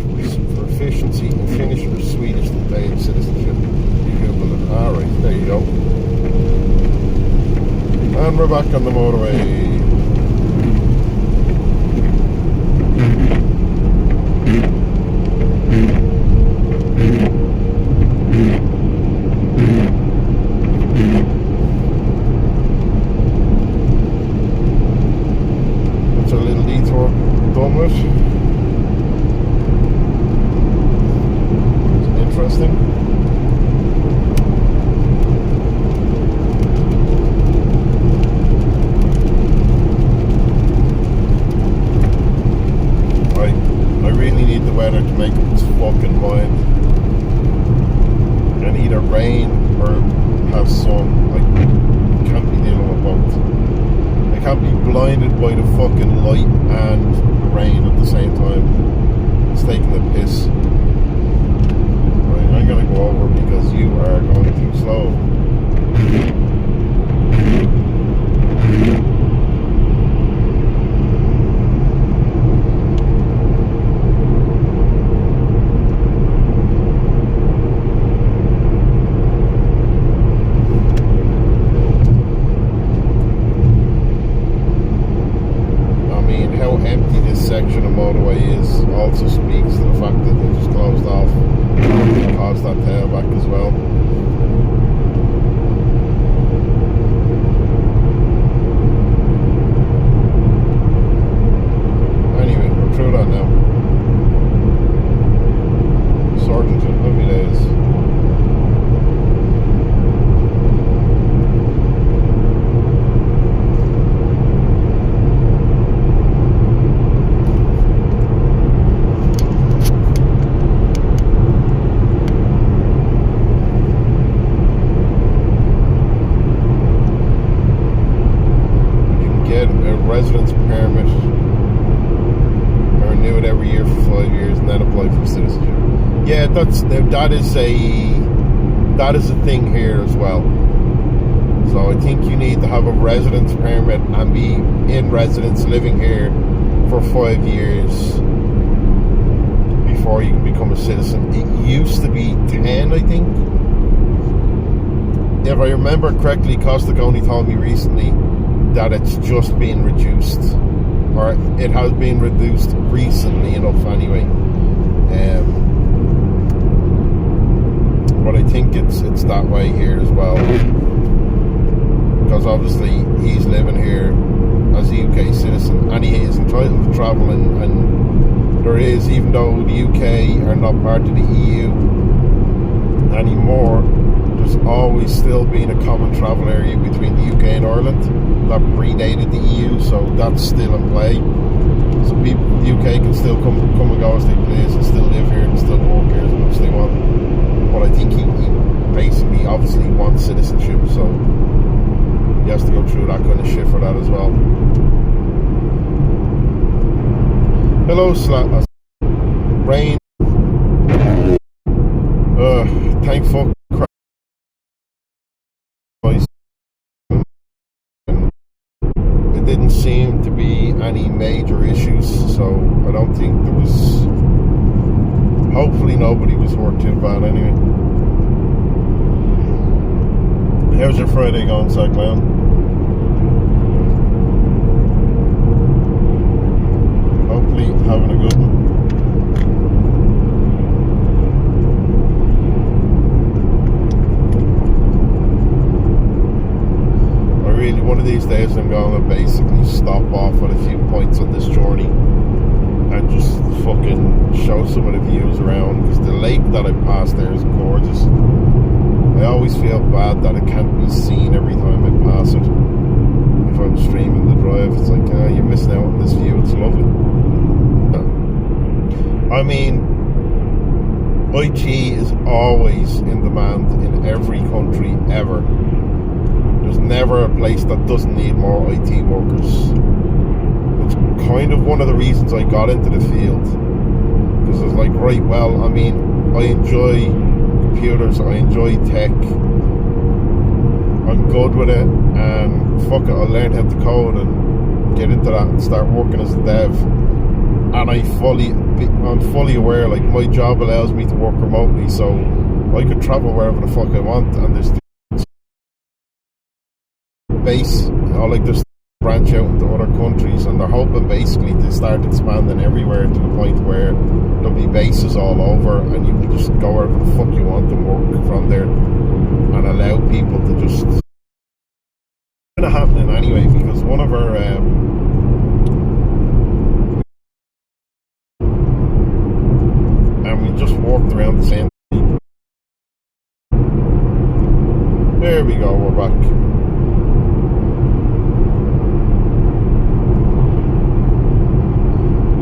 Speaker 1: proficiency in Finnish or Swedish to obtain citizenship. You Google it. Alright, there you go. And we're back on the motorway. That's our little detour done with. It's interesting. I really need the weather to make up its fucking mind. And either rain or have sun. I can't be dealing with both. I can't be blinded by the fucking light and the rain at the same time. It's taking the piss. Right, I'm gonna go over because you are going too slow. Empty this section of motorway is also speaks to the fact that they just closed off and caused that tailback as well. Anyway, we're through that now. Sorted. Happy days. Residence permit, renew it every year for 5 years, and then apply for citizenship. Yeah, that is a thing here as well. So I think you need to have a residence permit and be in residence, living here for 5 years before you can become a citizen. It used to be 10, I think. If I remember correctly, Costa only told me recently that it's just been reduced, or it has been reduced recently enough anyway. But I think it's that way here as well, because obviously he's living here as a UK citizen and he is entitled to travel, and there is, even though the UK are not part of the EU anymore, there's always still been a common travel area between the UK and Ireland that predated the EU, so that's still in play. So people from the UK can still come and go as they please, and still live here and still work here as much as they want. But I think he basically obviously wants citizenship, so he has to go through that kind of shit for that as well. Hello, rain. Thank fuck. It didn't seem to be any major issues, so I don't think there was. Hopefully, nobody was hurt too bad anyway. How's your Friday going, Cyclone? Hopefully, having a good one. One of these days I'm going to basically stop off at a few points on this journey and just fucking show some of the views around, because the lake that I passed there is gorgeous. I always feel bad that it can't be seen every time I pass it. If I'm streaming the drive, it's like, you're missing out on this view, it's lovely. I mean, IG is always in demand in every country ever. there's never a place that doesn't need more IT workers. It's kind of one of the reasons I got into the field, because I was like, right, well, I mean, I enjoy computers, I enjoy tech, I'm good with it, and fuck it, I'll learn how to code and get into that and start working as a dev. And I'm fully aware, like, my job allows me to work remotely, so I could travel wherever the fuck I want, and there's base, like, there's branch out into other countries, and they're hoping basically to start expanding everywhere to the point where there'll be bases all over, and you can just go wherever the fuck you want and work from there, and allow people to just... It's kind of happening anyway, because one of our and we just walked around the same. There we go, we're back.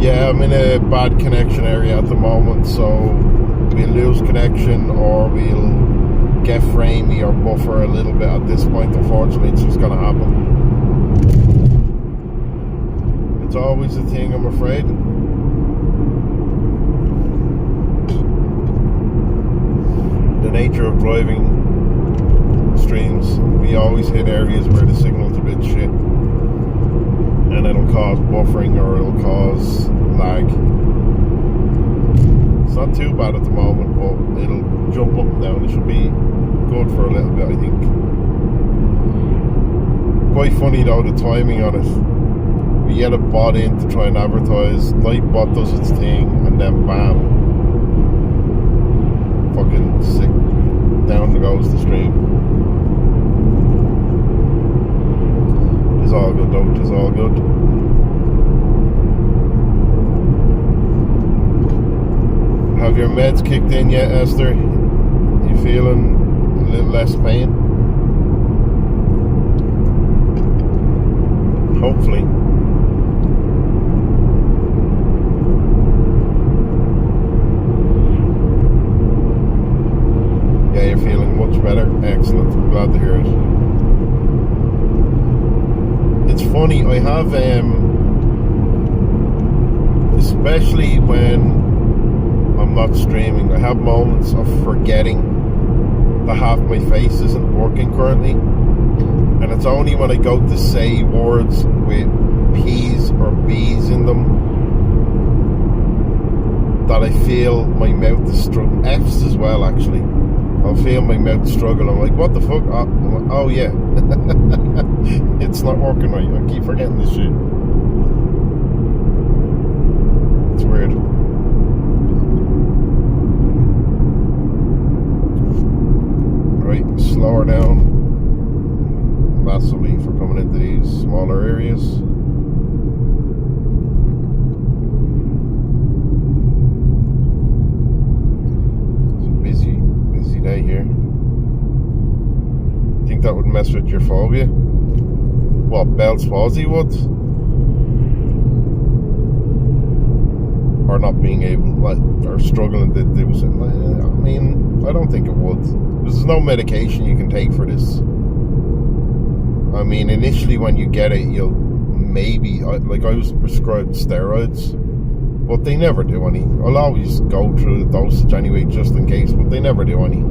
Speaker 1: Yeah, I'm in a bad connection area at the moment, so we'll lose connection or we'll get framey or buffer a little bit at this point. Unfortunately, it's just gonna happen. It's always a thing, I'm afraid. The nature of driving streams, we always hit areas where the signal's a bit shit, and it'll cause buffering or it'll cause lag. It's not too bad at the moment, but it'll jump up and down. It should be good for a little bit, I think. Quite funny though, the timing on it. We get a bot in to try and advertise, Nightbot does its thing, and then bam, fucking sick, down goes the stream. It's all good though, it's all good. Have your meds kicked in yet, Esther? You feeling a little less pain? Hopefully. Yeah, you're feeling much better. Excellent. I'm glad to hear it. It's funny, I have, especially when I'm not streaming, I have moments of forgetting that half my face isn't working currently, and it's only when I go to say words with P's or B's in them that I feel my mouth is struggling. F's as well, actually. I'll feel my mouth struggle. I'm like, what the fuck? Oh yeah. It's not working right. I keep forgetting this shit. It's weird. Right, slow her down massively for coming into these smaller areas. It's a busy day here. Think that would mess with your phobia? What, Bell's palsy would? Or not being able, like, or struggling to do something? I mean, I don't think it would. There's no medication you can take for this. I mean, initially when you get it, you'll maybe, like, I was prescribed steroids, but they never do any. I'll always go through the dosage anyway, just in case, but they never do any.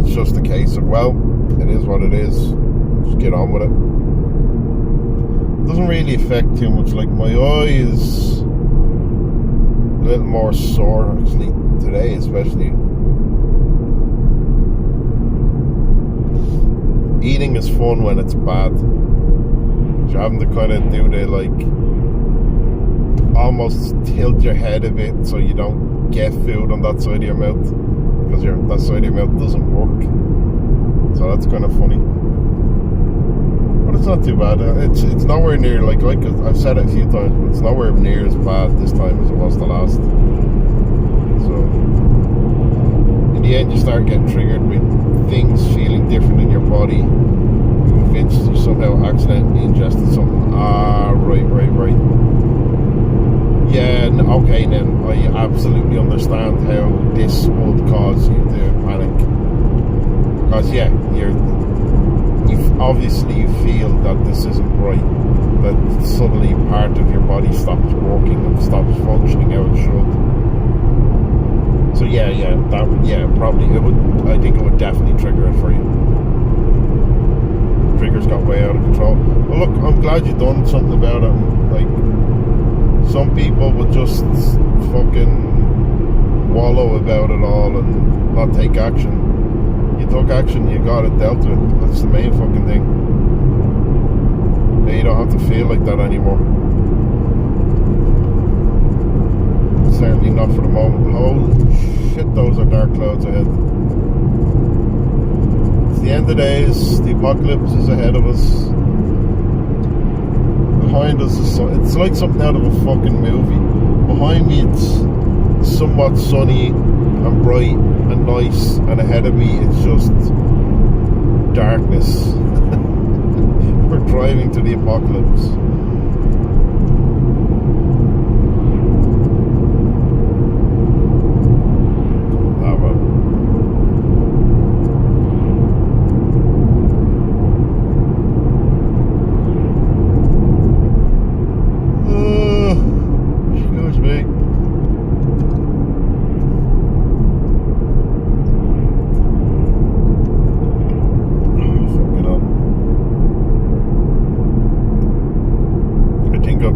Speaker 1: It's just a case of, well, it is what it is. Just get on with it. It doesn't really affect too much. Like, my eye is a little more sore, actually, today especially. Eating is fun when it's bad. You're having to kind of do the, like, almost tilt your head a bit so you don't get food on that side of your mouth, because that side of your mouth doesn't work. So that's kind of funny. But it's not too bad. It's nowhere near, like I've said it a few times, but it's nowhere near as bad this time as it was the last. So in the end, you start getting triggered with things feeling different in your body. You're convinced you somehow accidentally ingested something. Ah, right. Yeah, okay, then I absolutely understand how this would cause you to panic. Because yeah, you obviously feel that this isn't right, that suddenly part of your body stops working and stops functioning how it should. So probably it would. I think it would definitely trigger it for you. Triggers got way out of control. Well, look, I'm glad you done something about it. Like, some people would just fucking wallow about it all and not take action. You took action, you got it dealt with. That's the main fucking thing. Now you don't have to feel like that anymore. Certainly not for the moment. Holy shit, those are dark clouds ahead. It's the end of days. The apocalypse is ahead of us. Behind us is it's like something out of a fucking movie. Behind me it's somewhat sunny and bright and nice, and ahead of me it's just darkness. We're driving to the apocalypse.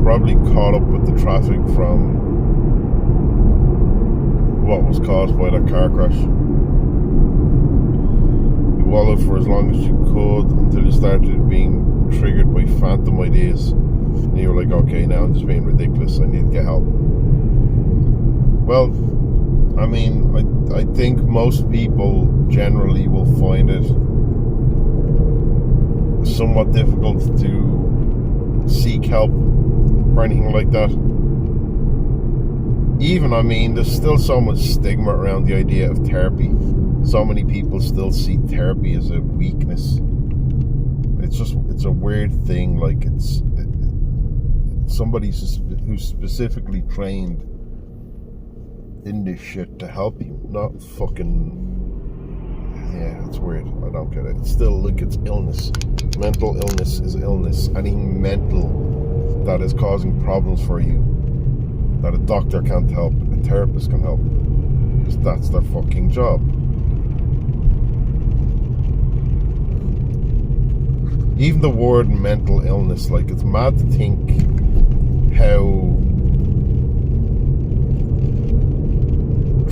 Speaker 1: Probably caught up with the traffic from what was caused by that car crash. You wallowed for as long as you could until you started being triggered by phantom ideas, and you were like, okay, now I'm just being ridiculous, I need to get help. Well, I mean, I think most people generally will find it somewhat difficult to seek help or anything like that. Even, I mean, there's still so much stigma around the idea of therapy. So many people still see therapy as a weakness. It's a weird thing. Like, it's somebody who's specifically trained in this shit to help you, not fucking. Yeah, it's weird. I don't get it. It's still, look, it's illness. Mental illness is illness. Anything mental that is causing problems for you, that a doctor can't help, a therapist can help, because that's their fucking job. Even the word mental illness, like, it's mad to think how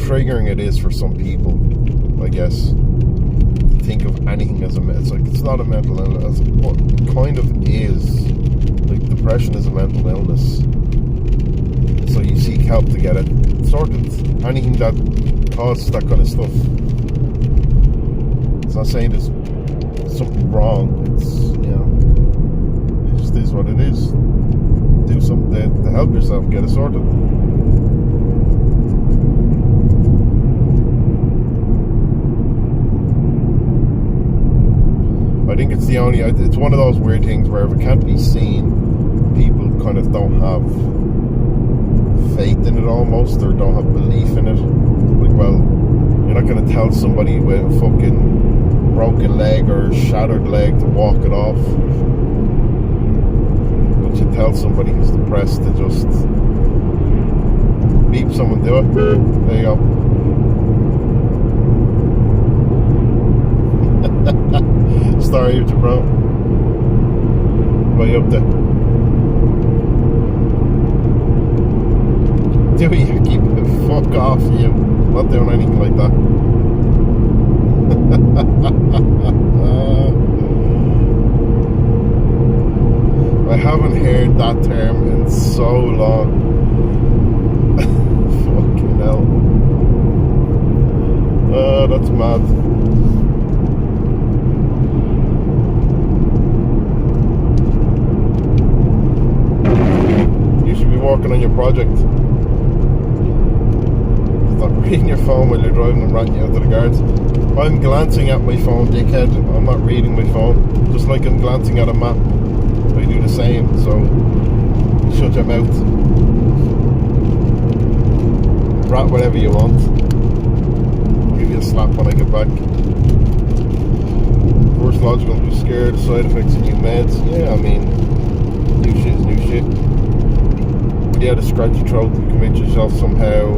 Speaker 1: triggering it is for some people, I guess, to think of anything as it's like, it's not a mental illness, but it kind of is. Like, depression is a mental illness, so you seek help to get it sorted. Anything that causes that kind of stuff. It's not saying there's something wrong. It's, you know, it just is what it is. Do something to help yourself get it sorted. I think it's it's one of those weird things where if it can't be seen, people kind of don't have faith in it almost, or don't have belief in it. Like, well, you're not going to tell somebody with a fucking broken leg or shattered leg to walk it off. But you tell somebody who's depressed to just beep someone, do it. There you go. Sorry, you bro. Way up there. Do you keep the fuck off you? Not doing anything like that. I haven't heard that term in so long. Fucking hell. That's mad. Working on your project. Stop reading your phone while you're driving and ranting out to the guards. I'm glancing at my phone, dickhead. I'm not reading my phone. Just like I'm glancing at a map. I do the same, so shut your mouth. Rat whatever you want. Give you a slap when I get back. First logical to be scared. Side effects of new meds. Yeah, I mean, new shit is new shit. But yeah, to scratch your throat and convince yourself somehow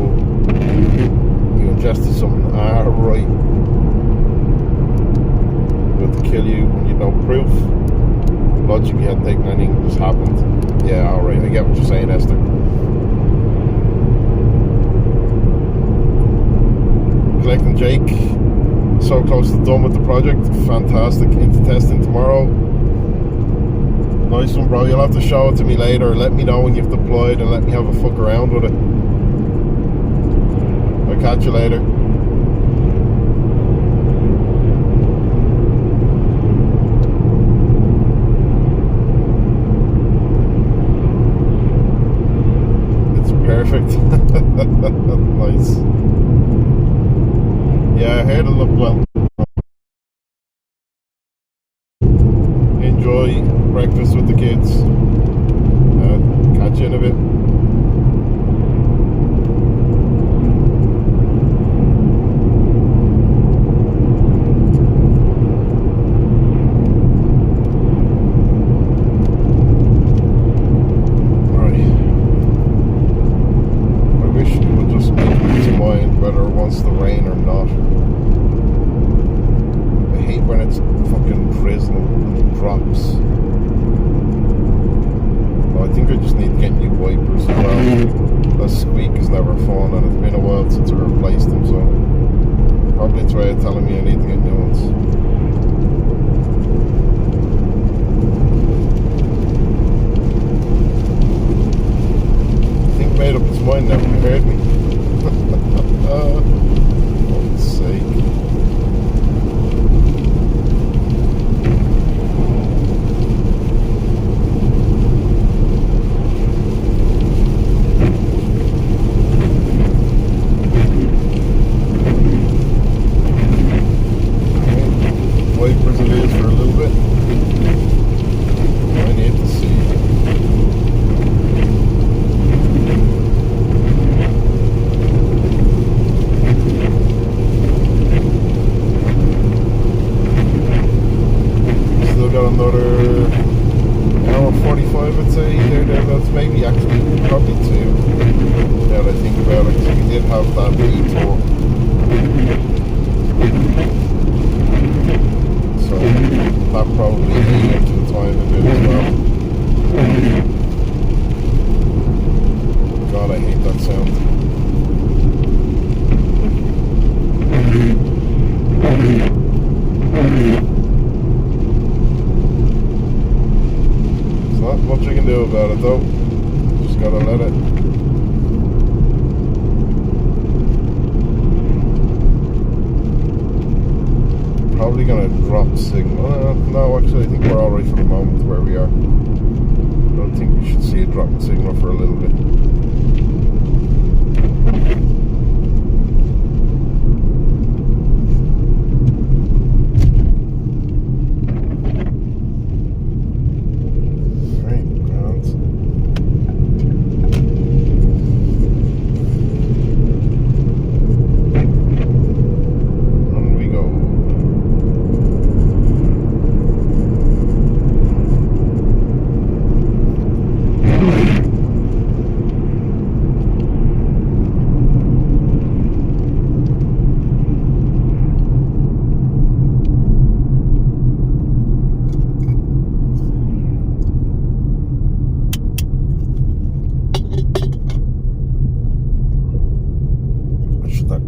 Speaker 1: you ingested something. Right. About to kill you when you know proof. Logically, you hadn't taken anything, it just happened. Yeah, alright, I get what you're saying, Esther. Collecting Jake. So close to done with the project. Fantastic. Into testing tomorrow. Nice one, bro. You'll have to show it to me later. Let me know when you've deployed and let me have a fuck around with it. I'll catch you later. Perfect. Nice. Yeah, I heard it looked well. Enjoy breakfast with the kids. Catch you in a bit. Wants the rain or not. I hate when it's fucking drizzling and it drops. Well, I think I just need to get new wipers as well. That squeak is never fun and it's been a while since I replaced them, so probably it's way of telling me I need to get new ones. I think made up his mind now, he heard me. For fuck's sake. Wipers it is for a little bit. I need to see. Another hour 45, I'd say, thereabouts, maybe actually, probably 2, now that I think about it, because we did have that detour, so that probably ate into the time a bit as well. God, I hate that sound. Not much you can do about it though. Just gotta let it. Probably gonna drop signal. No, actually, I think we're alright for the moment where we are. I don't think we should see a drop in signal for a little bit.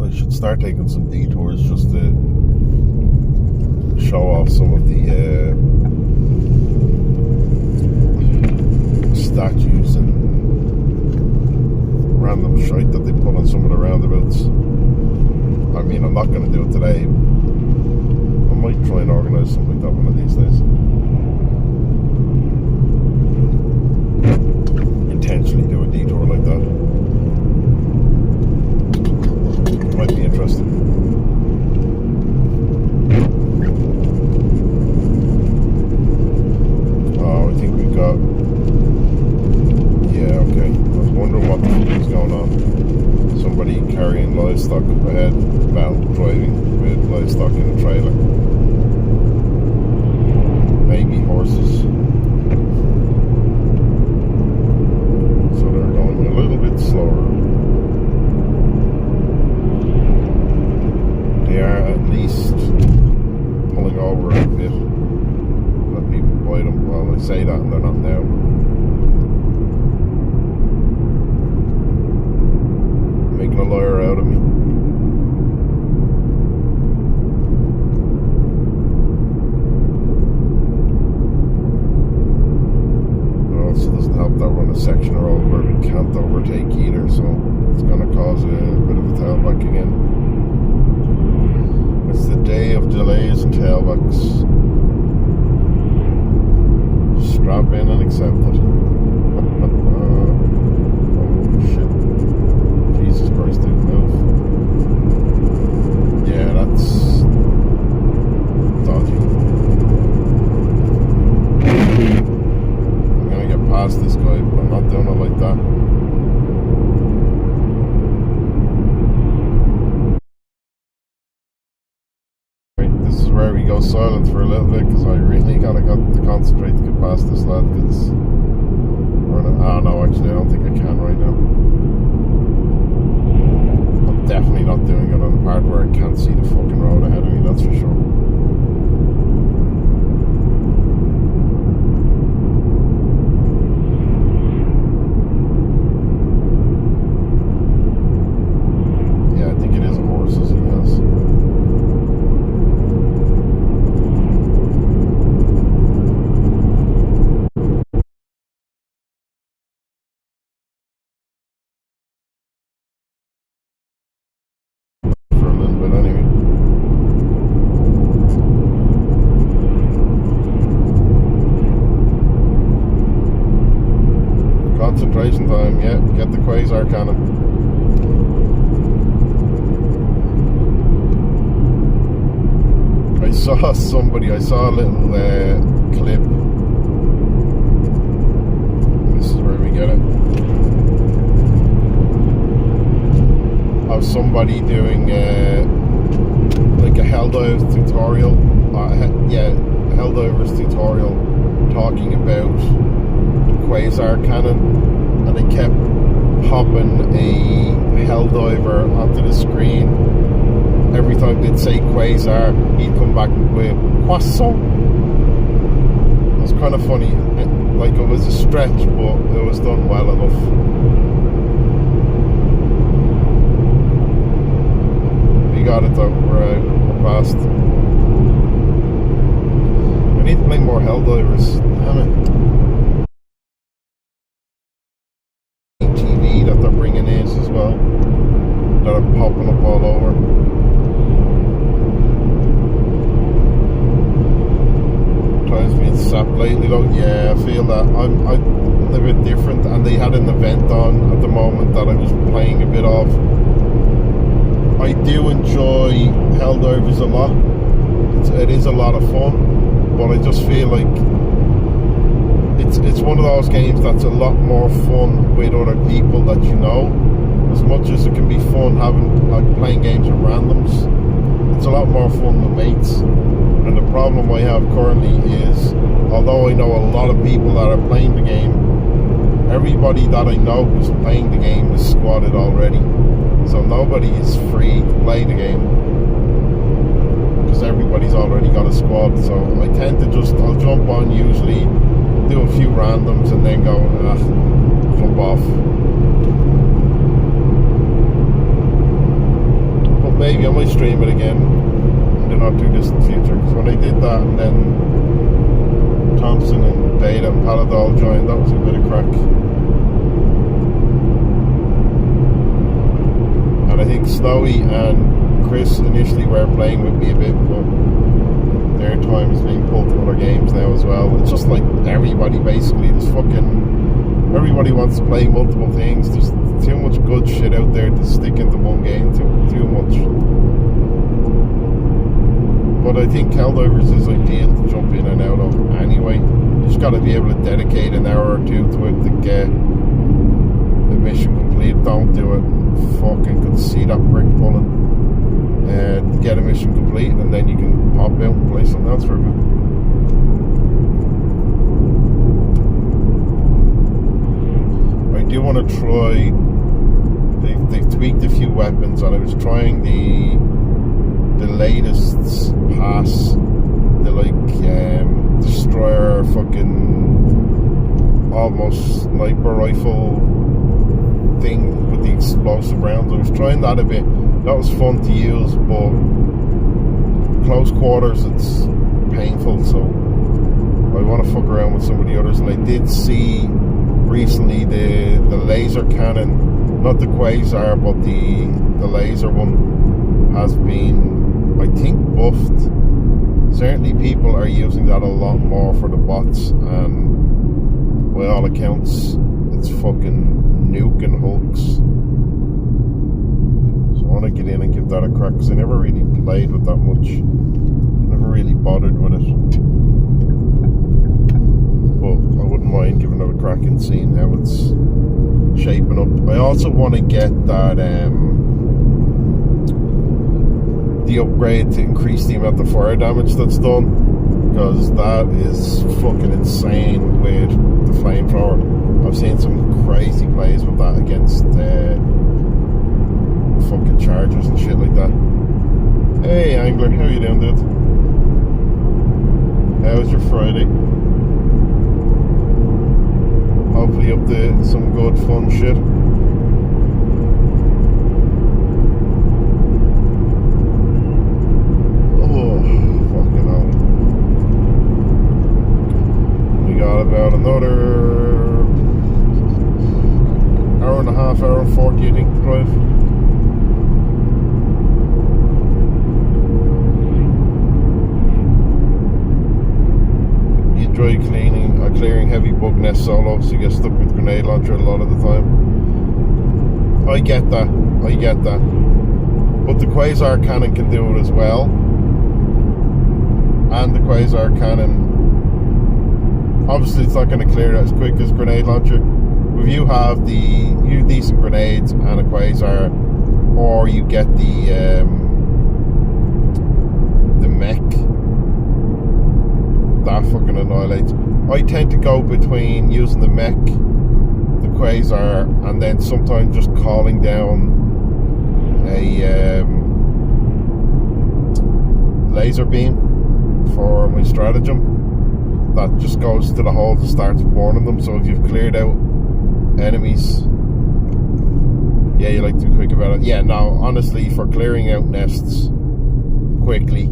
Speaker 1: I should start taking some detours just to show off some of the statues and random shite that they put on some of the roundabouts. I mean, I'm not going to do it today. I might try and organise something like that one of these days. Intentionally do a detour like that. Might be interesting. Oh, I think we've got... Yeah, okay. I was wondering what the fuck was going on. Somebody carried livestock up ahead. Well, driving with livestock in a trailer. Maybe horses. So they're going a little bit slower. They are at least pulling over a bit. Let people bite them. Well, I say that and they're not now. Making a liar out of me. It also doesn't help that we're on a section of road where we can't overtake either, so it's going to cause a bit of a tailback again. It's the day of delays and tailbacks. Strap in and accept it. Oh shit. Jesus Christ, didn't move. Yeah, that's dodgy. I'm gonna get past this guy, but I'm not doing it like that. This is where we go silent for a little bit because I really got to concentrate to get past this lad because no, actually I don't think I can right now. I'm definitely not doing it on the part where I can't see the fucking road ahead of me, that's for sure. Yeah, I think it is horses, yes. Concentration time, yeah, get the quasar cannon. I saw a little clip. This is where we get it. Of somebody doing like a Helldive tutorial. Helldivers tutorial talking about quasar cannon, and they kept popping a Helldiver onto the screen. Every time they'd say quasar, he'd come back with croissant. It was kind of funny. Like, it was a stretch, but it was done well enough. We got it though, we're past. I need to play more Helldivers. Damn it. That they're bringing in as well, that are popping up all over. Times being sapped lately though, yeah, I feel that I'm a bit different, and they had an event on at the moment that I was playing a bit of. I do enjoy Helldivers a lot. It is a lot of fun, but I just feel like it's one of those games that's a lot more fun with other people that you know. As much as it can be fun playing games with randoms, it's a lot more fun with mates. And the problem I have currently is, although I know a lot of people that are playing the game, everybody that I know who's playing the game is squadded already. So nobody is free to play the game because everybody's already got a squad. So I tend to I'll jump on usually, do a few randoms and then go, jump off. But maybe I might stream it again in the not too distant future, because when I did that and then Thompson and Data and Paladol joined, that was a bit of crack. And I think Snowy and Chris initially were playing with me a bit, but their time is being pulled to other games now as well. It's just like everybody basically, everybody wants to play multiple things. There's too much good shit out there to stick into one game, too much. But I think Helldivers is ideal to jump in and out of anyway. You just got to be able to dedicate an hour or two to it to get the mission complete. complete, don't do it. Fucking could see that brick pulling. To get a mission complete, and then you can pop out and play something else for a bit. I do want to try. They've tweaked a few weapons, and I was trying the latest pass, the destroyer fucking almost sniper rifle thing with the explosive rounds. I was trying that a bit. That was fun to use, but close quarters it's painful, so I want to fuck around with some of the others. And I did see recently the laser cannon, not the quasar, but the laser one has been, I think, buffed. Certainly people are using that a lot more for the bots, and by all accounts it's fucking nuking hulks. I want to get in and give that a crack, because I never really played with that much. Never really bothered with it. But I wouldn't mind giving it a crack and seeing how it's shaping up. I also want to get that the upgrade to increase the amount of fire damage that's done, because that is fucking insane with the flamethrower. I've seen some crazy plays with that against fucking chargers and shit like that. Hey Angler, how you doing, dude? How's your Friday? Hopefully up to some good fun shit. Oh, fucking hell. We got about another hour and a half, hour and 40 I think to drive. Enjoy clearing heavy bug nest solo, so you get stuck with grenade launcher a lot of the time. I get that. But the quasar cannon can do it as well. And the quasar cannon, obviously it's not going to clear it as quick as grenade launcher. If you have you decent grenades and a quasar, or you get the mech, that fucking annihilates. I tend to go between using the mech, the quasar, and then sometimes just calling down a laser beam for my stratagem that just goes to the holes and starts burning them. So if you've cleared out enemies, yeah, you like to be quick about it. Yeah, no, honestly, for clearing out nests quickly,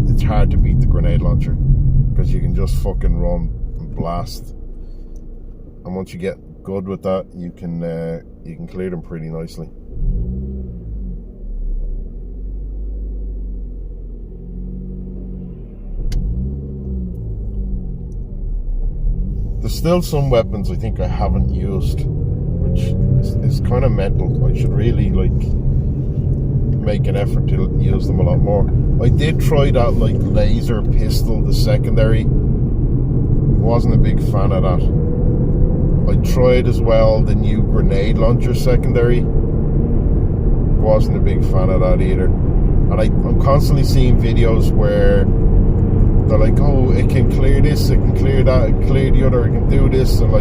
Speaker 1: it's hard to beat the grenade launcher, because you can just fucking run and blast, and once you get good with that, you can clear them pretty nicely. There's still some weapons I think I haven't used, which is kind of mental. I should really make an effort to use them a lot more. I did try that laser pistol, the secondary. Wasn't a big fan of that. I tried as well the new grenade launcher secondary. Wasn't a big fan of that either. And I'm constantly seeing videos where they're like, oh, it can clear this, it can clear that, it can clear the other, it can do this. And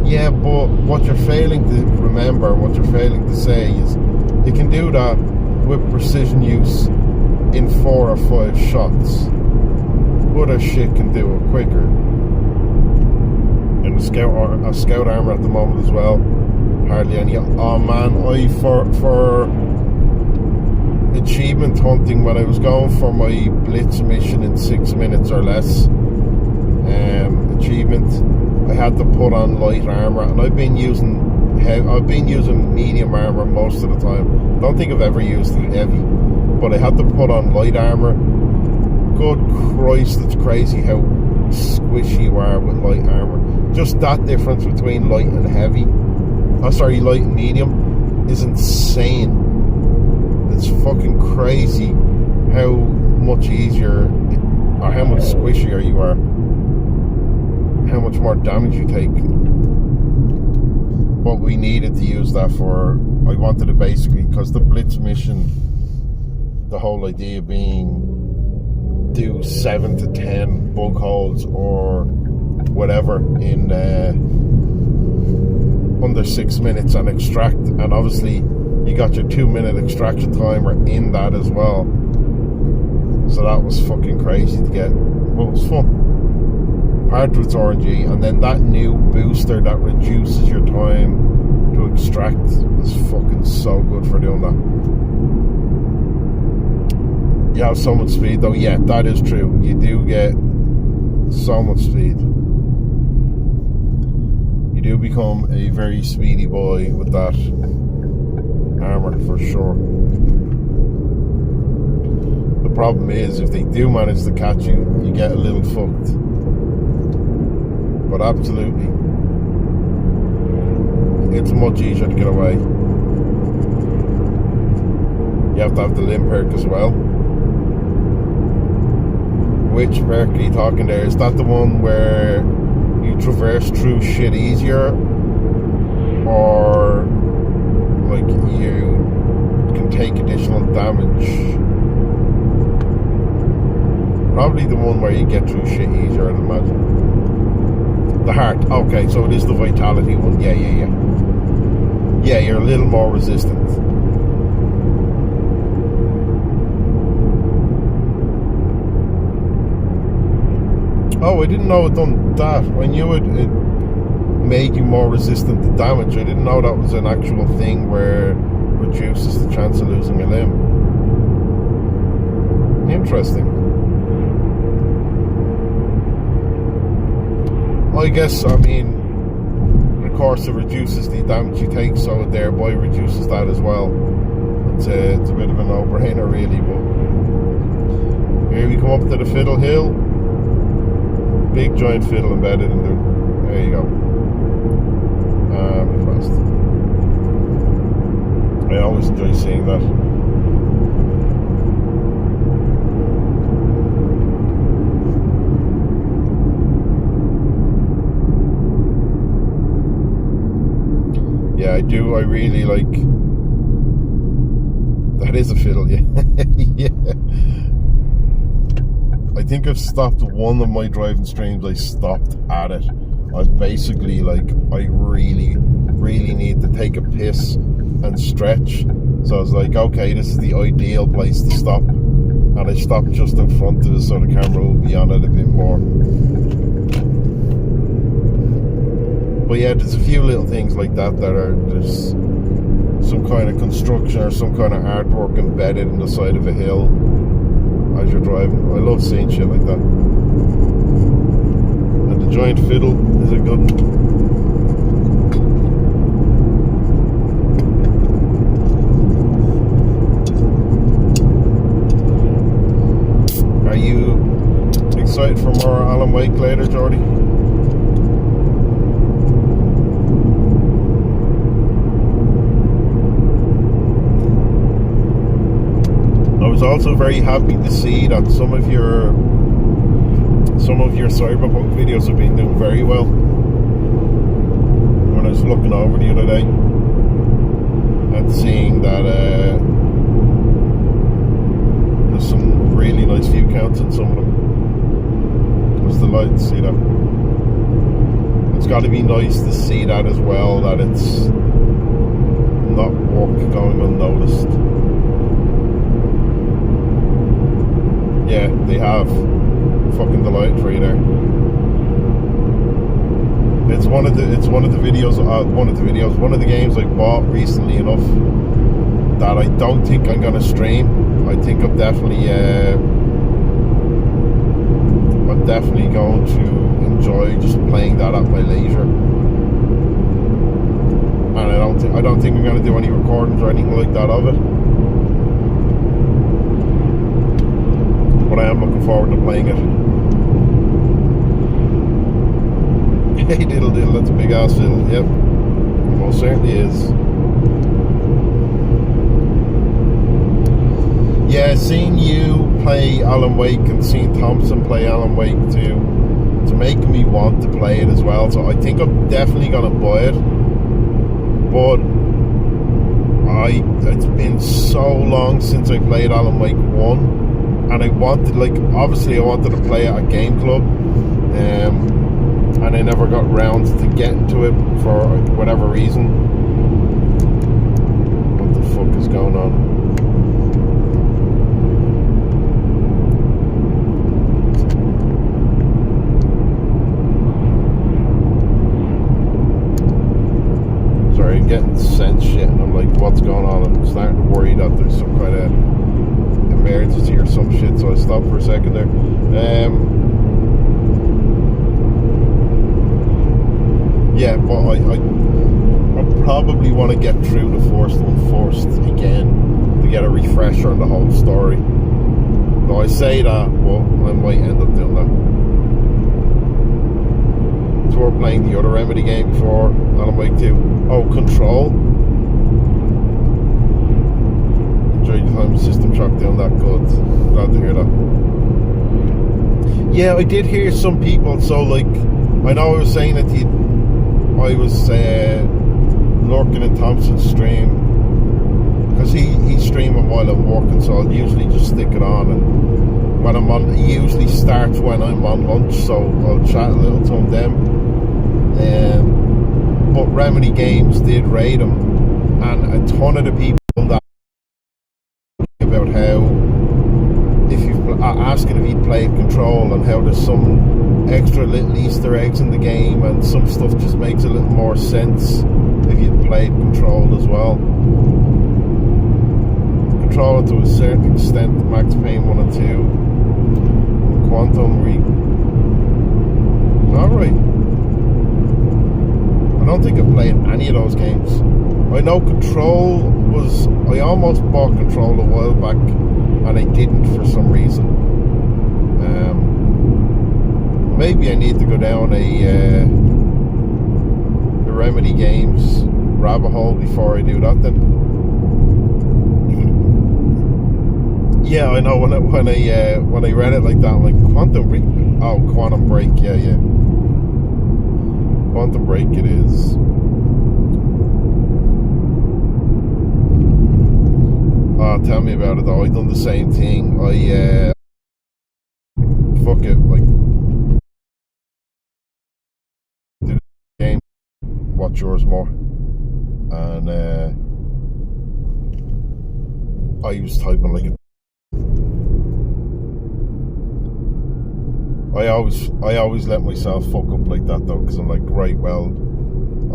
Speaker 1: yeah, but what you're failing to remember, what you're failing to say is it can do that with precision use in 4 or 5 shots. Other shit can do it quicker. And a scout armor at the moment as well, hardly any. Oh man, for achievement hunting, when I was going for my blitz mission in 6 minutes or less achievement, I had to put on light armor, and I've been using medium armor most of the time. Don't think I've ever used heavy, but I had to put on light armor. Good Christ, it's crazy how squishy you are with light armor. Just that difference between light and heavy, light and medium, is insane. It's fucking crazy how much easier, or how much squishier you are, how much more damage you take. what we needed to use that for, I wanted to basically, because the Blitz mission, the whole idea being do 7 to 10 bug holes or whatever in under 6 minutes and extract, and obviously you got your 2-minute extraction timer in that as well, so that was fucking crazy to get, but it was fun. Part of it's RNG, and then that new booster that reduces your time to extract is fucking so good for doing that. You have so much speed though. Yeah, that is true. You do get so much speed. You do become a very speedy boy with that armor for sure. The problem is if they do manage to catch you, you get a little fucked. But absolutely, it's much easier to get away. You have to have the limb perk as well. Which perk are you talking there? Is that the one where you traverse through shit easier, or like you can take additional damage? Probably the one where you get through shit easier, I'd imagine. The heart, okay, so it is the vitality one. Yeah, you're a little more resistant. Oh, I didn't know it done that. I knew it made you more resistant to damage. I didn't know that was an actual thing where it reduces the chance of losing a limb. Interesting. I guess, I mean, of course it reduces the damage you take, so it thereby reduces that as well. It's a bit of a no-brainer really, but here we come up to the Fiddle Hill. Big giant fiddle embedded in there. There you go. Fast. I always enjoy seeing that. Yeah, I do. I really like. That is a fiddle, yeah. Yeah. I think I've stopped one of my driving streams. I stopped at it. I was basically like, I really need to take a piss and stretch. So I was like, okay, this is the ideal place to stop. And I stopped just in front of it so the camera will be on it a bit more. But yeah, there's a few little things like that there's some kind of construction or some kind of artwork embedded in the side of a hill as you're driving. I love seeing shit like that. And the giant fiddle is a good one. Are you excited for more Alan Wake later, Jordy? I was also very happy to see that some of your Cyberpunk videos have been doing very well. When I was looking over the other day and seeing that there's some really nice view counts in some of them. I was delighted to see that. It's got to be nice to see that as well, that it's not work going unnoticed. Yeah, they have. Fucking delighted for you there. It's one of the games I bought recently enough that I don't think I'm gonna stream. I think I'm definitely going to enjoy just playing that at my leisure. And I don't think I'm gonna do any recordings or anything like that of it. But I am looking forward to playing it. Hey diddle diddle, that's a big ass fiddle. Yep, it most certainly is. Yeah, seeing you play Alan Wake and seeing Thompson play Alan Wake too, it's making me want to play it as well. So I think I'm definitely gonna buy it. but it's been so long since I played Alan Wake 1, and I wanted, obviously I wanted to play at a game club, and I never got round to getting to it for whatever reason. What the fuck is going on? Sorry, I'm getting sent shit and I'm like, what's going on? I'm starting to worry that there's some kind of emergency or some shit, so I stopped for a second there. Yeah, but I probably want to get through the first one first again to get a refresher on the whole story. Though I say that, but I might end up doing that. So we're playing the other Remedy game before Alan Wake 2. Oh, Control. Enjoyed the time System Shock down that good. Glad to hear that. Yeah, I did hear some people, so I know I was saying that I was lurking in Thompson's stream because he's streaming while I'm working, so I'll usually just stick it on, and when I'm on, it usually starts when I'm on lunch, so I'll chat a little to him then. But Remedy Games did raid him, and a ton of the people that about how if you asking if he played Control and how there's some extra little Easter eggs in the game and some stuff just makes a little more sense if you played Control as well. Control to a certain extent, Max Payne 1 and 2, Quantum Re. Alright. I don't think I've played any of those games. I know Control was... I almost bought Control a while back and I didn't for some reason. Maybe I need to go down the Remedy Games rabbit hole before I do that then. Yeah, I know when I read it like that, I'm like, Quantum Break, yeah. Quantum Break it is. Tell me about it though. I done the same thing. Fuck it, do the game, watch yours more, and I was typing like a. I always let myself fuck up like that though, because I'm like, right, well,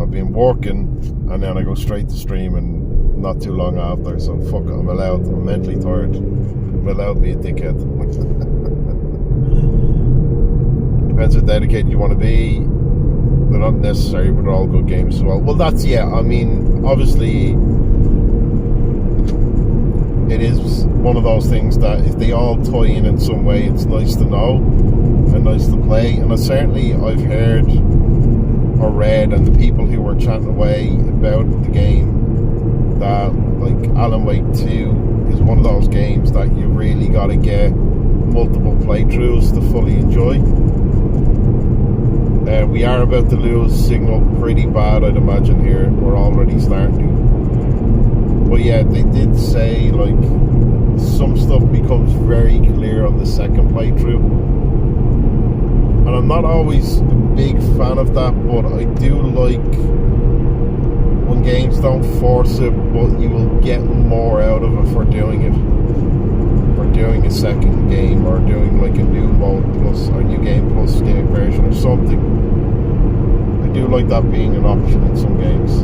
Speaker 1: I've been working and then I go straight to stream and not too long after, so fuck it, I'm mentally tired. I'm allowed to be a dickhead. Depends how dedicated you want to be. They're not necessary, but they're all good games as well. Well, that's, yeah, I mean, obviously it is one of those things that if they all tie in some way, it's nice to know and nice to play. And I've heard or read, and the people who were chatting away about the game, that like Alan Wake 2 is one of those games that you really got to get multiple playthroughs to fully enjoy. We are about to lose signal pretty bad, I'd imagine. Here we're already starting to, but yeah, they did say like some stuff becomes very clear on the second playthrough, and I'm not always a big fan of that, but I do like when games don't force it, but you will get more out of it for doing it, for doing a second game, or doing like a new mode plus, or new game plus game version or something. I do like that being an option in some games.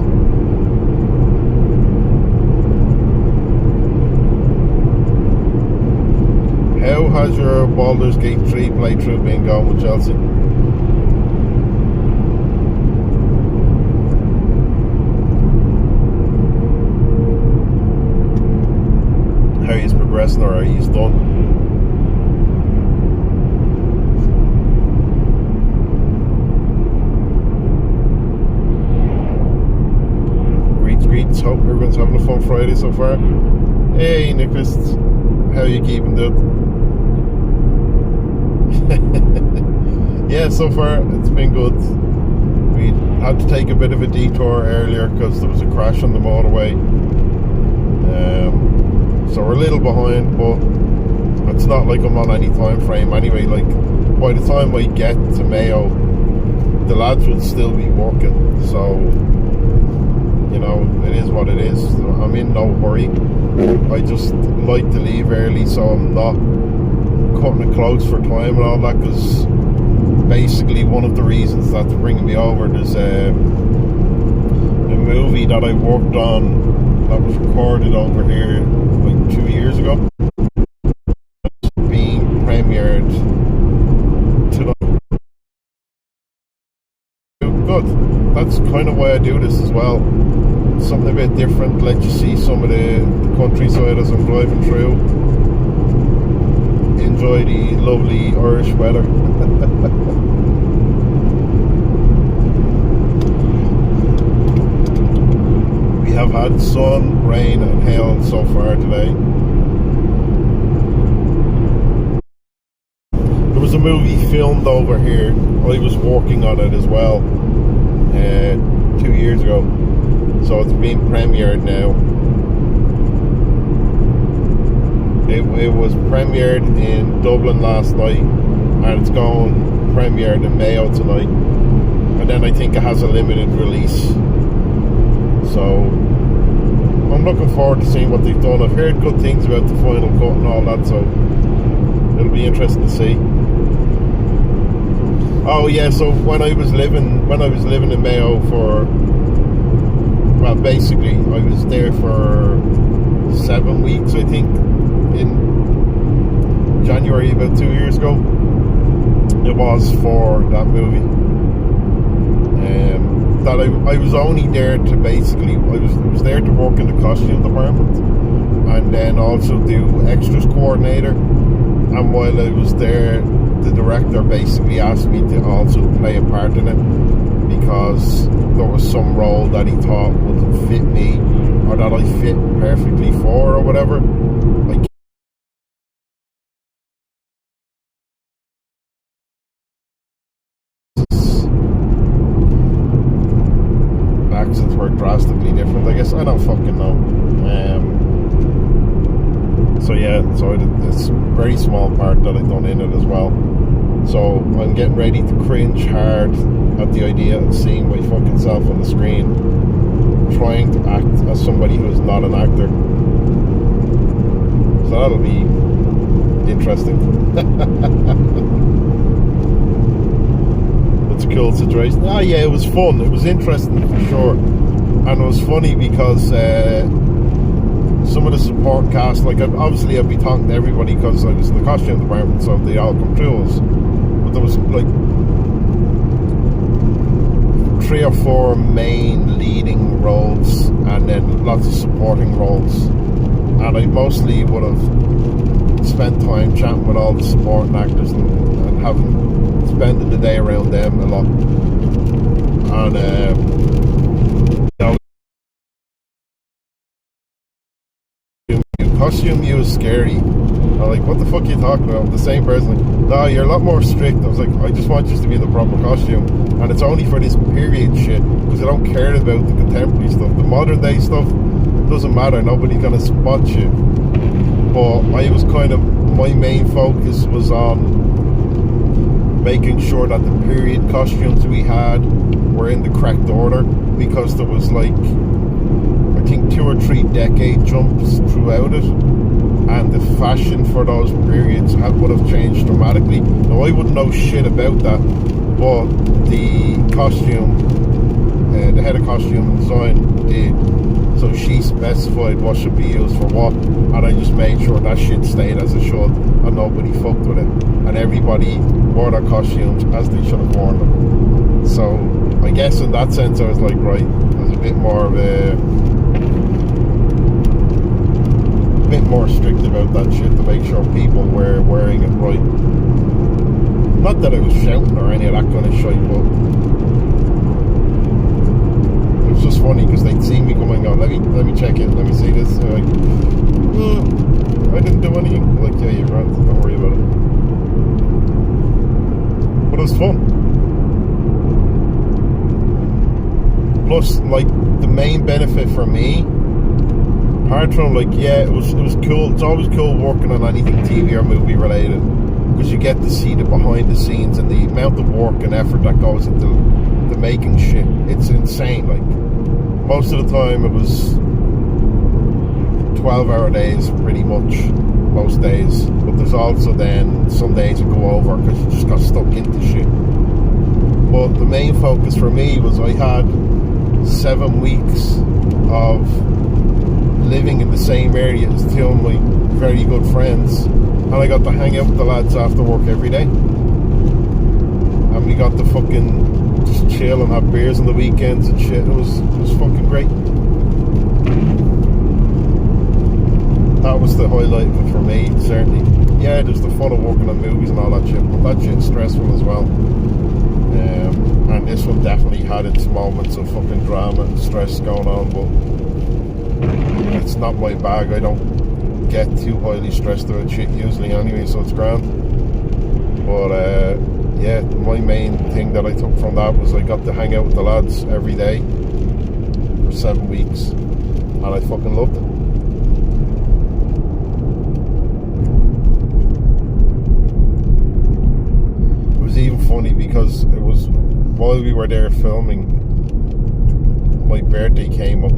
Speaker 1: How has your Baldur's Gate 3 playthrough been going with Chelsea? How he's progressing, or are you done? Greets. Hope everyone's having a fun Friday so far. Hey Nicholas, how are you keeping, dude? Yeah, so far it's been good. We had to take a bit of a detour earlier because there was a crash on the motorway. So we're a little behind, but it's not like I'm on any time frame anyway. Like, by the time I get to Mayo, the lads will still be working. So, you know, it is what it is. I'm in no hurry. I just like to leave early so I'm not cutting it close for time and all that, because basically one of the reasons that's bringing me over, there's a movie that I worked on that was recorded over here like 2 years ago. It's being premiered tonight. Good. That's kind of why I do this as well. Something a bit different, let you see some of the countryside as I'm driving through. Enjoy the lovely Irish weather. We have had sun, rain and hail so far today. There was a movie filmed over here. I was working on it as well 2 years ago. So it's being premiered now. It was premiered in Dublin last night, and it's going premiered in Mayo tonight. And then I think it has a limited release. So I'm looking forward to seeing what they've done. I've heard good things about the final cut and all that, so it'll be interesting to see. Oh yeah, so when I was living in Mayo for, well, basically I was there for 7 weeks, I think, in January about 2 years ago. It was for that movie. That I was only there to basically, I was there to work in the costume department and then also do extras coordinator. And while I was there, the director basically asked me to also play a part in it, because there was some role that he thought would fit me, or that I fit perfectly for, or whatever. Accents were drastically different, I guess. I don't fucking know. So yeah, so it's a very small part that I've done in it as well. So I'm getting ready to cringe hard at the idea of seeing my fucking self on the screen, trying to act as somebody who is not an actor. So that'll be interesting. It's a cool situation. Ah, yeah, it was fun. It was interesting for sure, and it was funny because some of the support cast, like obviously I'd be talking to everybody because I was in the costume department, so they all come through us. But there was like 3 or 4 main leading roles, and then lots of supporting roles. And I mostly would have spent time chatting with all the supporting actors and spending the day around them a lot. And costume you is scary. I'm like, what the fuck are you talking about? I'm the same person. Like, no, you're a lot more strict. I was like, I just want you to be in the proper costume, and it's only for this period shit, because I don't care about the contemporary stuff. The modern day stuff doesn't matter. Nobody's gonna spot you. But I was kind of, my main focus was on making sure that the period costumes we had were in the correct order, because there was like, I think 2 or 3 decade jumps throughout it, and the fashion for those periods would have changed dramatically. Now I wouldn't know shit about that, but the costume, the head of costume and design did. So she specified what should be used for what, and I just made sure that shit stayed as it should, and nobody fucked with it, and everybody wore their costumes as they should have worn them. So I guess in that sense I was like, right, there's a bit more of a bit more strict about that shit to make sure people were wearing it right. Not that I was shouting or any of that kind of shit, but it was just funny because they'd see me coming on, let me check it, let me see this. They're like, I didn't do anything. I'm like, yeah, you're right, don't worry about it. But it was fun. Plus, like, the main benefit for me, apart from, like, yeah, it was cool. It's always cool working on anything TV or movie related, because you get to see the behind the scenes and the amount of work and effort that goes into the making shit. It's insane. Like, most of the time it was 12-hour days, pretty much, most days. But there's also then some days that go over because you just got stuck into shit. But the main focus for me was I had 7 weeks of living in the same area as two of my very good friends, and I got to hang out with the lads after work every day, and we got to fucking just chill and have beers on the weekends and shit. It was fucking great. That was the highlight of it for me, certainly. Yeah, there's the fun of working on movies and all that shit, but that shit's stressful as well. And this one definitely had its moments of fucking drama and stress going on, but it's not my bag. I don't get too highly stressed about shit usually anyway, so it's grand. But yeah, my main thing that I took from that was I got to hang out with the lads every day for 7 weeks, and I fucking loved it. It was even funny because it was while we were there filming, my birthday came up,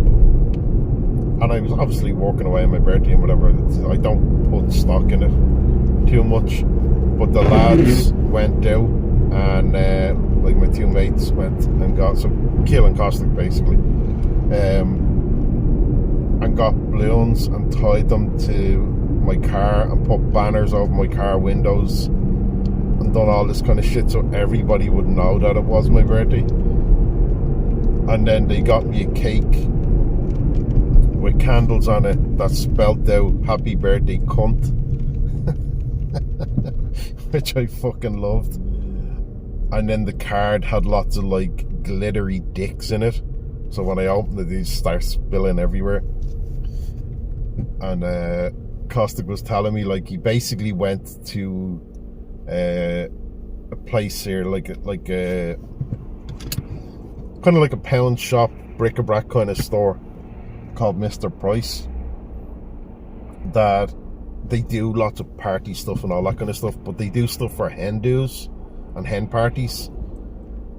Speaker 1: and I was obviously working away on my birthday and whatever. I don't put stock in it too much, but the lads went out, and like my two mates went and got some killing Caustic basically, and got balloons and tied them to my car and put banners over my car windows and done all this kind of shit so everybody would know that it was my birthday. And then they got me a cake with candles on it that spelled out "Happy Birthday, Cunt," which I fucking loved. And then the card had lots of like glittery dicks in it, so when I opened it, these start spilling everywhere. And Caustic was telling me, like, he basically went to a place here, like a kind of like a pound shop, bric-a-brac kind of store called Mr. Price, that they do lots of party stuff and all that kind of stuff, but they do stuff for hen do's and hen parties.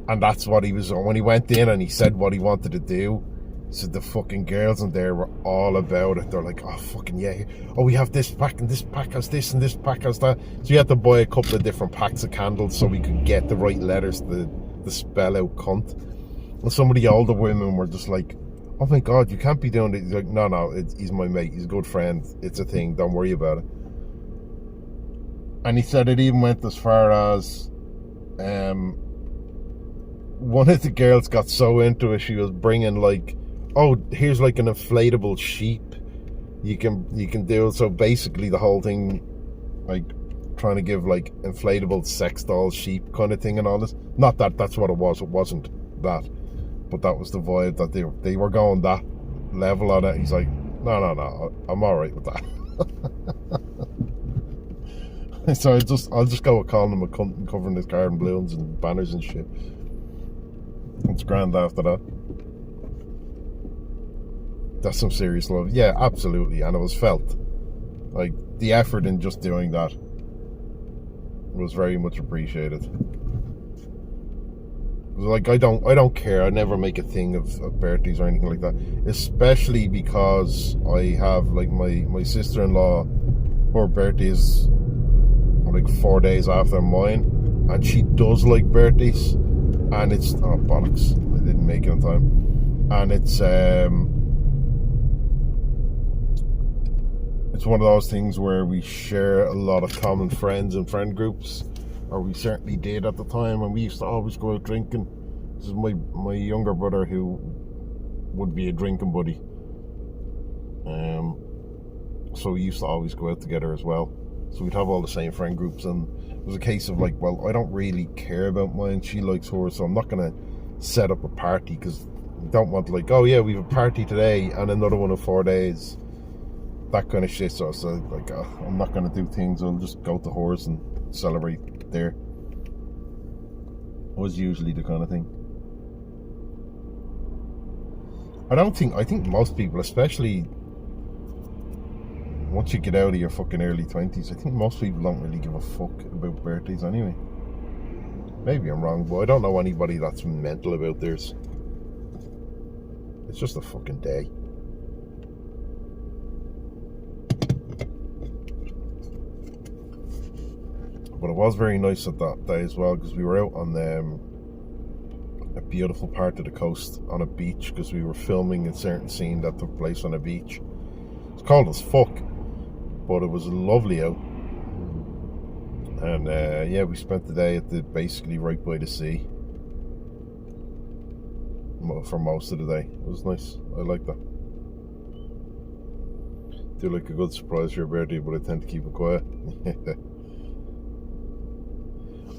Speaker 1: And that's what he was on when he went in, and he said what he wanted to do. So the fucking girls in there were all about it. They're like, oh fucking yeah, oh we have this pack, and this pack has this, and this pack has that. So you had to buy a couple of different packs of candles so we could get the right letters to spell out cunt. And some of the older women were just like, oh my god, you can't be doing it. He's like, no, he's my mate, he's a good friend, it's a thing, don't worry about it. And he said it even went as far as one of the girls got so into it, she was bringing like, oh, here's like an inflatable sheep you can do. So basically the whole thing, like trying to give like inflatable sex doll sheep kind of thing and all this. Not that that's what it was, it wasn't that, but that was the vibe that they were going that level on it. He's like, no, I'm all right with that. So I'll just go with calling him a cunt and covering his car in balloons and banners and shit. It's grand after that. That's some serious love. Yeah, absolutely. And it was felt. Like, the effort in just doing that was very much appreciated. Like, I don't care. I never make a thing of birthdays or anything like that. Especially because I have, like, my sister-in-law, her birthday is like 4 days after mine, and she does like birthdays, and it's oh bollocks, I didn't make it on time. And it's one of those things where we share a lot of common friends and friend groups, or we certainly did at the time, and we used to always go out drinking. This is my younger brother, who would be a drinking buddy, so we used to always go out together as well. So we'd have all the same friend groups, and it was a case of like, well, I don't really care about mine, she likes hers, so I'm not going to set up a party, because we don't want like, oh yeah, we have a party today and another one in 4 days, that kind of shit. So I said, like, I'm not going to do things, I'll just go to hers and celebrate there. Was usually the kind of thing. I think most people, especially once you get out of your fucking early 20s, I think most people don't really give a fuck about birthdays anyway. Maybe I'm wrong, but I don't know anybody that's mental about theirs. It's just a fucking day. But it was very nice at that day as well, because we were out on a beautiful part of the coast on a beach, because we were filming a certain scene that took place on a beach. It's cold as fuck, but it was lovely out. And yeah, we spent the day basically right by the sea for most of the day. It was nice. I like that. Do like a good surprise for your birthday, but I tend to keep it quiet.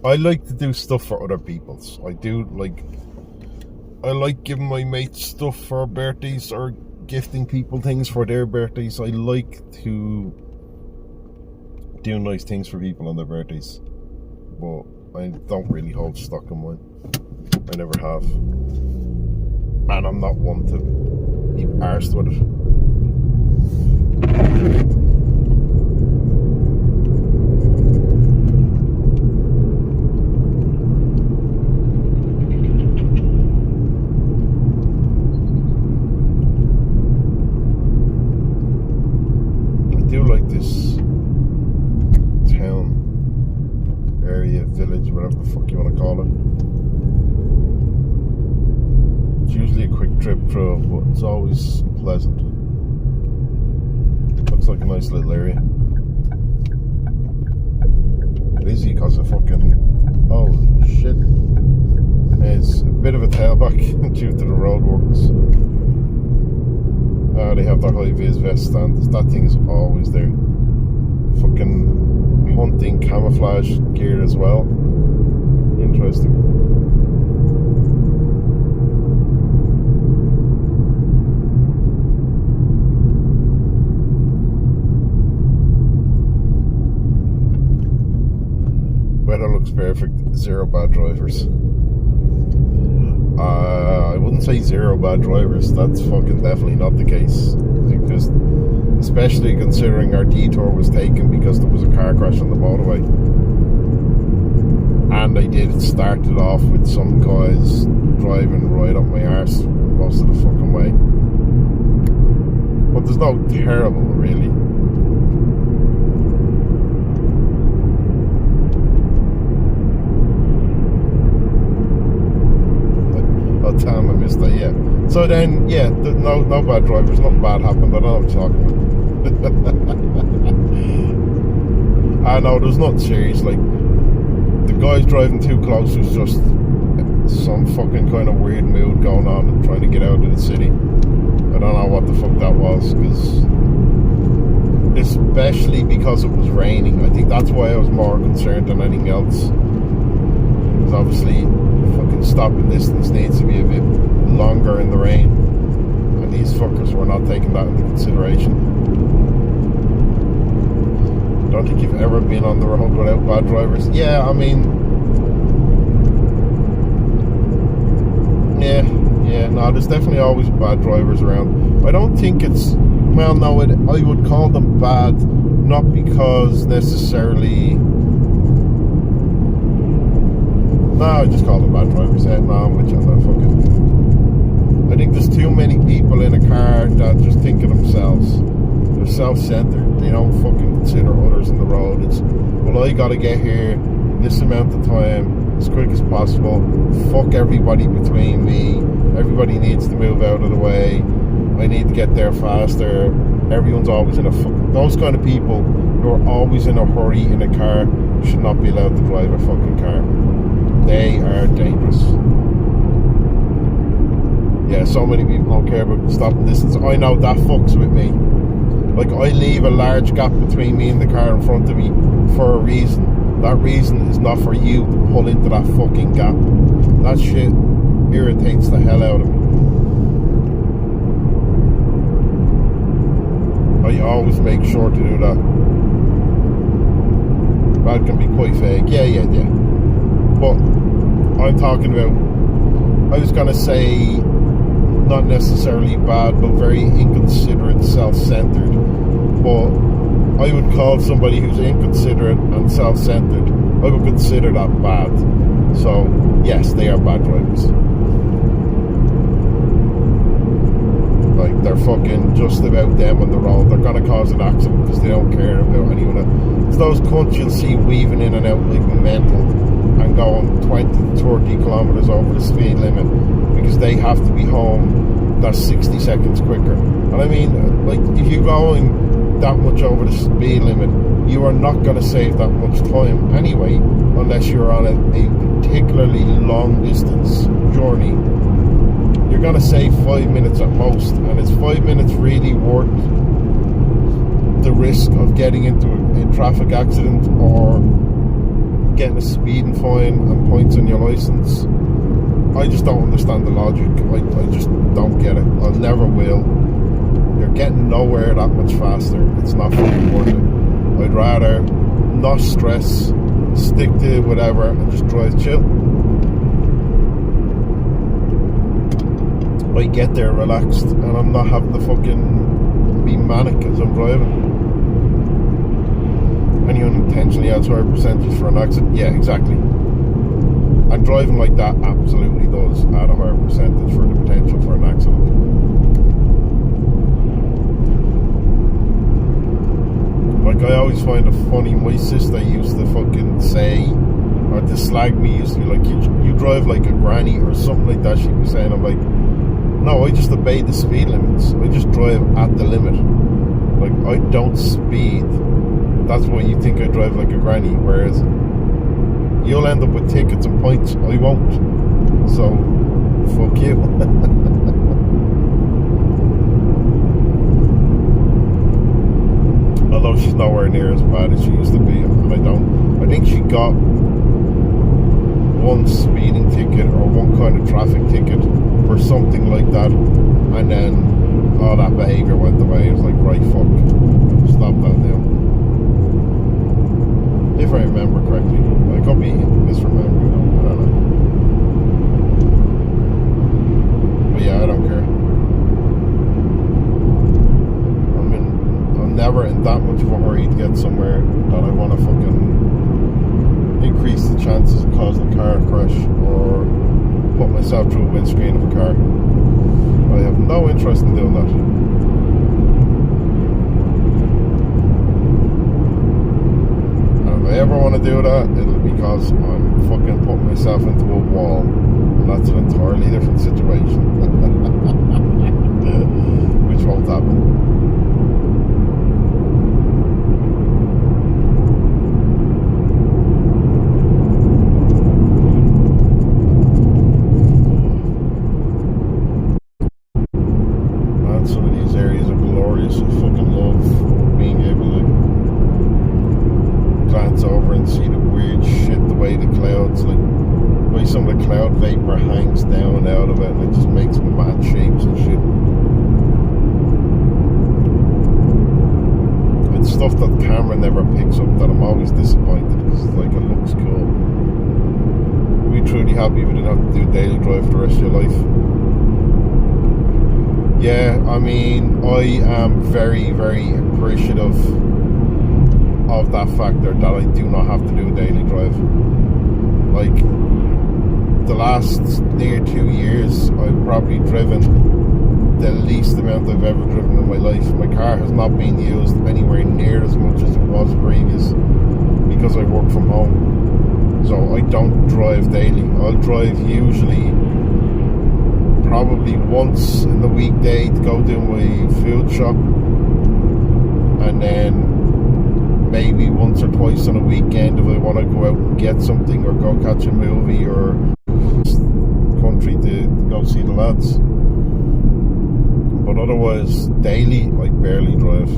Speaker 1: I like to do stuff for other people's. I like giving my mates stuff for birthdays, or gifting people things for their birthdays. I like to do nice things for people on their birthdays, but I don't really hold stock in mine. I never have, and I'm not one to be arsed with it. I do like this town, area, village, whatever the fuck you want to call it. It's usually a quick trip through, but it's always pleasant. Looks like a nice little area. Busy because of fucking, holy shit. It's a bit of a tailback due to the roadworks. They have their high vis vest stand. That thing is always there. Fucking hunting camouflage gear as well. Interesting. Weather looks perfect. Zero bad drivers. I wouldn't say zero bad drivers. That's fucking definitely not the case. Because, especially considering our detour was taken because there was a car crash on the motorway. And I did start it off with some guys driving right up my arse most of the fucking way. But there's no terrible, really. Oh damn, I missed that, yeah. So then, yeah, no bad drivers, nothing bad happened. I don't know what you're talking about. I know, there's nothing serious. Like, the guys driving too close was just some fucking kind of weird mood going on and trying to get out of the city. I don't know what the fuck that was, because especially because it was raining. I think that's why I was more concerned than anything else. Because obviously fucking stopping distance needs to be a bit longer in the rain, and these fuckers were not taking that into consideration. Don't think you've ever been on the road without bad drivers. Yeah, I mean, yeah, no, there's definitely always bad drivers around. I don't think it's, well, no, I would call them bad, not because necessarily, no, I just call them bad drivers. No, I'm with you on that fucking. I think there's too many people in a car that just think of themselves. They're self-centered. They don't fucking consider others in the road. It's, well, I gotta get here this amount of time, as quick as possible. Fuck everybody between me. Everybody needs to move out of the way. I need to get there faster. Everyone's always in a those kind of people who are always in a hurry in a car should not be allowed to drive a fucking car. They are dangerous. Yeah, so many people don't care about stopping distance. I know that fucks with me. Like, I leave a large gap between me and the car in front of me for a reason. That reason is not for you to pull into that fucking gap. That shit irritates the hell out of me. I always make sure to do that. That can be quite vague. Yeah. But I'm talking about, I was gonna say not necessarily bad, but very inconsiderate, self-centered. But I would call somebody who's inconsiderate and self-centered, I would consider that bad. So yes, they are bad drivers. Like, they're fucking just about them on the road. They're gonna cause an accident because they don't care about anyone else. It's those cunts you'll see weaving in and out like mental and going 20 to 30 kilometers over the speed limit because they have to be home that's 60 seconds quicker. And I mean, like, if you're going that much over the speed limit, you are not going to save that much time anyway, unless you're on a particularly long distance journey. You're going to save 5 minutes at most, and is 5 minutes really worth the risk of getting into a traffic accident or getting a speeding fine and points on your license? I just don't understand the logic. I just don't get it. I never will. You're getting nowhere that much faster. It's not fucking worth it. I'd rather not stress, stick to whatever, and just drive chill. I get there relaxed, and I'm not having to fucking be manic as I'm driving. Anyone intentionally adds higher percentage for an accident? Yeah, exactly. And driving like that absolutely does add a higher percentage for the potential for an accident. Like, I always find it funny, my sister used to fucking say, or to slag me, used to be like, you drive like a granny or something like that, she'd be saying. I'm like, no, I just obey the speed limits. I just drive at the limit. Like, I don't speed. That's why you think I drive like a granny, whereas you'll end up with tickets and points. I won't. So, fuck you. Although she's nowhere near as bad as she used to be, and I think she got one speeding ticket or one kind of traffic ticket for something like that, and then all that behaviour went away. It was like, right, fuck, stop that now. If I remember correctly. I could be misremembering, I don't know. But yeah, I don't care. I'm never in that much of a hurry to get somewhere that I want to fucking increase the chances of causing a car crash or put myself through a windscreen of a car. I have no interest in doing that. If I ever want to do that, it'll be because I'm fucking putting myself into a wall, and that's an entirely different situation. Which won't happen. Man, some of these areas are glorious. I fucking love being able to glance over and see the weird shit, the way the clouds, like, the way some of the cloud vapor hangs down out of it, and it just makes mad shapes and shit. It's stuff that the camera never picks up that I'm always disappointed, because it's like, it looks cool. We'd be truly happy if you didn't have to do daily drive for the rest of your life. Yeah, I mean, I am very, very appreciative of that factor that I do not have to do a daily drive. Like, the last near 2 years, I've probably driven the least amount I've ever driven in my life. My car has not been used anywhere near as much as it was previous because I work from home. So I don't drive daily. I'll drive usually probably once in the weekday to go do my food shop, and then maybe once or twice on a weekend if I want to go out and get something or go catch a movie or country to go see the lads. But otherwise, daily, I barely drive.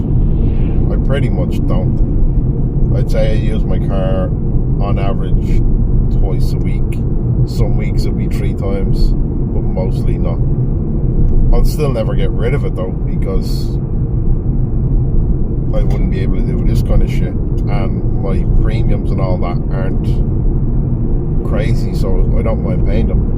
Speaker 1: I pretty much don't. I'd say I use my car on average twice a week. Some weeks it'll be 3 times, but mostly not. I'll still never get rid of it though, because I wouldn't be able to do this kind of shit, and my premiums and all that aren't crazy, so I don't mind paying them.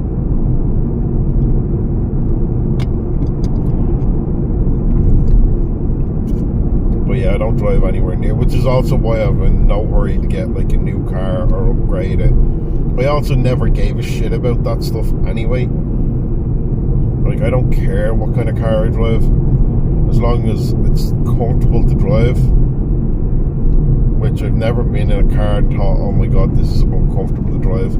Speaker 1: yeah, I don't drive anywhere near, which is also why I'm in no hurry to get like a new car or upgrade it. I also never gave a shit about that stuff anyway. Like, I don't care what kind of car I drive, as long as it's comfortable to drive. Which I've never been in a car and thought, oh my god, this is uncomfortable to drive.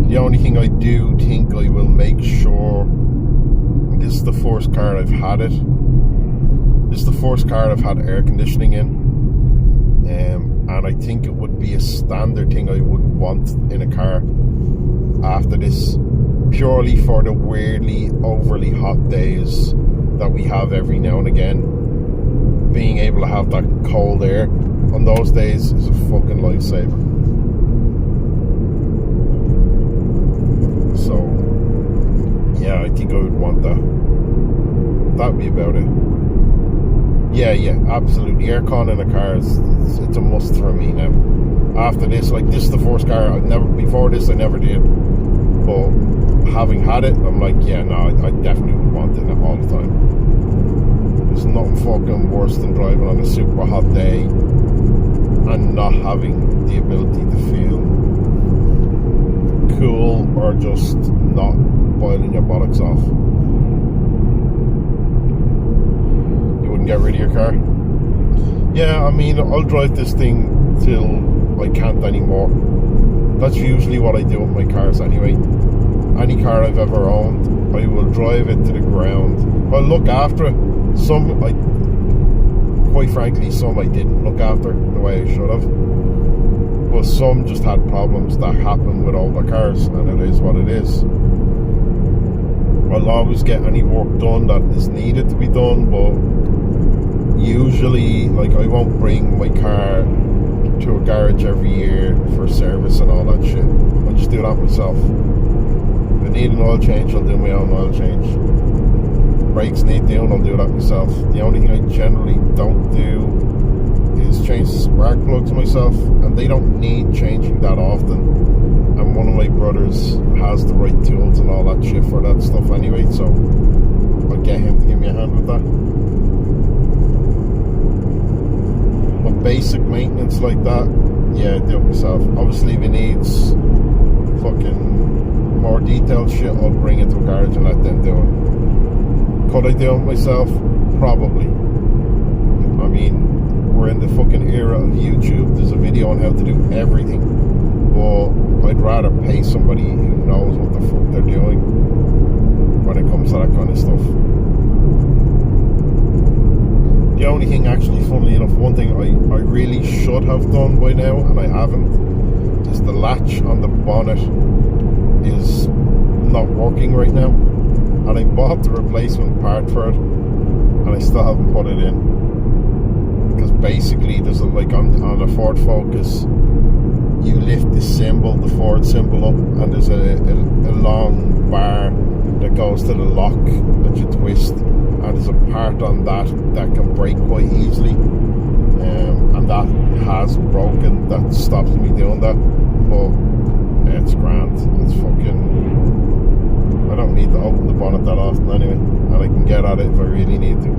Speaker 1: The only thing I do think I will make sure, and this is the first car I've had it. This is the first car I've had air conditioning in. And I think it would be a standard thing I would want in a car after this, purely for the weirdly overly hot days that we have every now and again. Being able to have that cold air on those days is a fucking lifesaver. So yeah, I think I would want that. That'd be about it. Yeah, absolutely. Aircon in a car it's a must for me now. After this, like, this is the first car before this I never did, but having had it, I'm like, yeah, no, I definitely would want it all the time. There's nothing fucking worse than driving on a super hot day and not having the ability to feel cool or just not boiling your bollocks off. You wouldn't get rid of your car? Yeah, I mean, I'll drive this thing till I can't anymore. That's usually what I do with my cars anyway. Any car I've ever owned, I will drive it to the ground. I'll look after it. Quite frankly, some I didn't look after the way I should have. But some just had problems that happen with older cars, and it is what it is. I'll always get any work done that is needed to be done, but usually, like, I won't bring my car to a garage every year for service and all that shit. I'll just do that myself. If I need an oil change, I'll do my own oil change. Brakes need doing, I'll do that myself. The only thing I generally don't do is change the spark plugs myself, and they don't need changing that often. And one of my brothers has the right tools and all that shit for that stuff anyway, so I'll get him to give me a hand with that. But basic maintenance like that, yeah, do it myself. Obviously, if it needs fucking more detailed shit, I'll bring it to a garage and let them do it. Could I do it myself? Probably. I mean, we're in the fucking era of YouTube. There's a video on how to do everything. But I'd rather pay somebody who knows what the fuck they're doing when it comes to that kind of stuff. The only thing, actually, funnily enough, one thing I really should have done by now, and I haven't, is the latch on the bonnet is not working right now. And I bought the replacement part for it, and I still haven't put it in. Because basically, there's like on a Ford Focus, you lift the symbol, the Ford symbol up, and there's a long bar that goes to the lock that you twist, and there's a part on that can break quite easily, and that has broken. That stops me doing that, but it's grand. It's fucking, I don't need to open the bonnet that often anyway, and I can get at it if I really need to.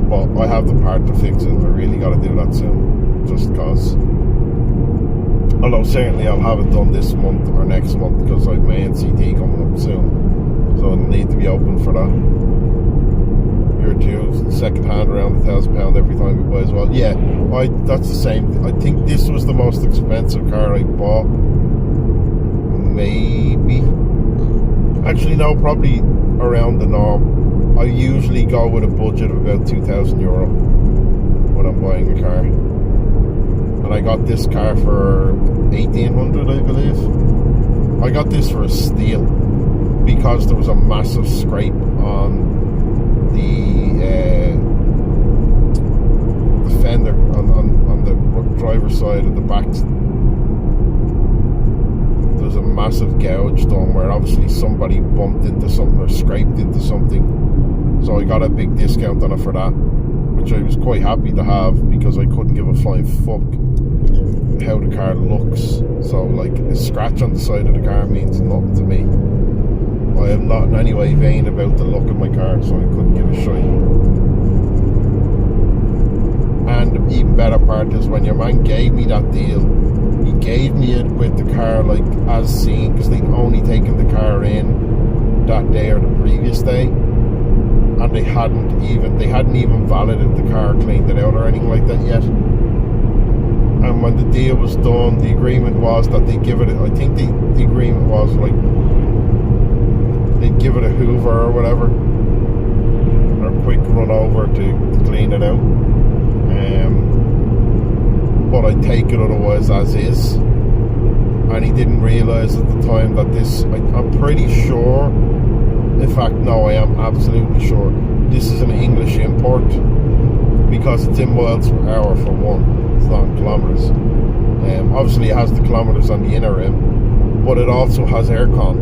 Speaker 1: But I have the part to fix it. I really got to do that soon, just cause. Although certainly I'll have it done this month or next month, because I've my NCT coming up soon, so I'll need to be open for that. Year two, second hand around £1,000 every time we buy as well. Yeah, that's the same. I think this was the most expensive car I bought. Maybe. Actually, no, probably around the norm. I usually go with a budget of about €2,000 when I'm buying a car. And I got this car for $1,800, I believe. I got this for a steal because there was a massive scrape on the fender on the driver's side of the back. There's a massive gouge done where obviously somebody bumped into something or scraped into something, so I got a big discount on it for that, which I was quite happy to have, because I couldn't give a flying fuck how the car looks. So like, a scratch on the side of the car means nothing to me. I have not in any way vain about the look of my car, so I couldn't give a shit. And the even better part is when your man gave me that deal, he gave me it with the car like as seen, because they'd only taken the car in that day or the previous day, and they hadn't even validated the car, cleaned it out or anything like that yet. And when the deal was done, the agreement was that they give it, I think the agreement was like they'd give it a hoover or whatever, or a quick run over to clean it out. But I'd take it otherwise as is. And he didn't realise at the time that this, I'm pretty sure, in fact no, I am absolutely sure, this is an English import, because it's in miles per hour for one, it's not in kilometres. Obviously it has the kilometres on the inner rim, but it also has aircon,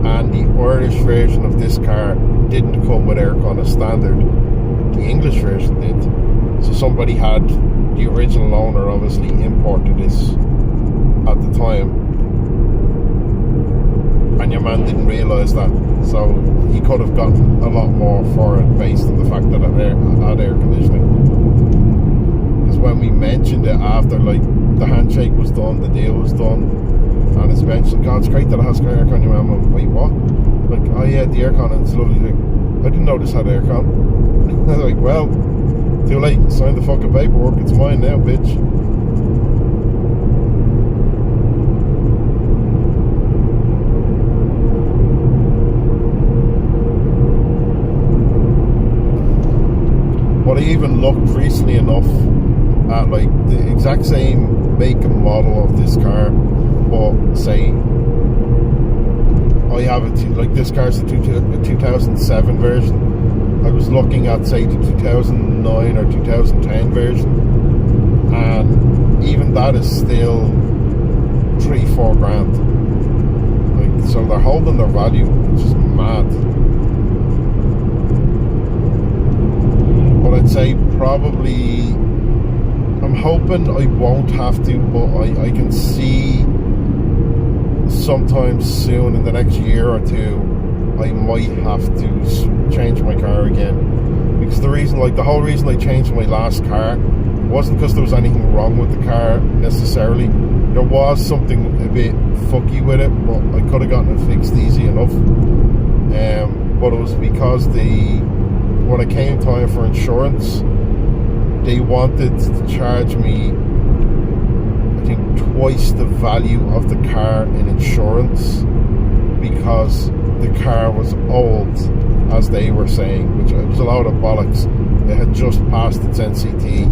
Speaker 1: and the Irish version of this car didn't come with aircon as standard, the English version did. So somebody had, the original owner obviously imported this at the time, and your man didn't realise that, so he could have gotten a lot more for it based on the fact that it had air conditioning. Because when we mentioned it after, like, the handshake was done, the deal was done, and it's mentioned, God, it's great that it has aircon. Your man went, wait, what? Like, oh yeah, the aircon, and it's lovely. Like, I didn't know this had aircon. I was like, well, too late, sign the fucking paperwork, it's mine now, bitch. But I even looked recently enough at like the exact same make and model of this car, but say I have it, like this car's a 2007 version. I was looking at say the 2009 or 2010 version, and even that is still 3-4 grand. Like, so they're holding their value, which is mad. But I'd say probably, I'm hoping I won't have to, but I can see sometime soon in the next year or two I might have to change my car again. Because the reason, like the whole reason I changed my last car wasn't because there was anything wrong with the car necessarily. There was something a bit fucky with it, but I could have gotten it fixed easy enough. But it was because when it came time for insurance, they wanted to charge me, I think, twice the value of the car in insurance, because the car was old, as they were saying, which was a load of bollocks. It had just passed its NCT,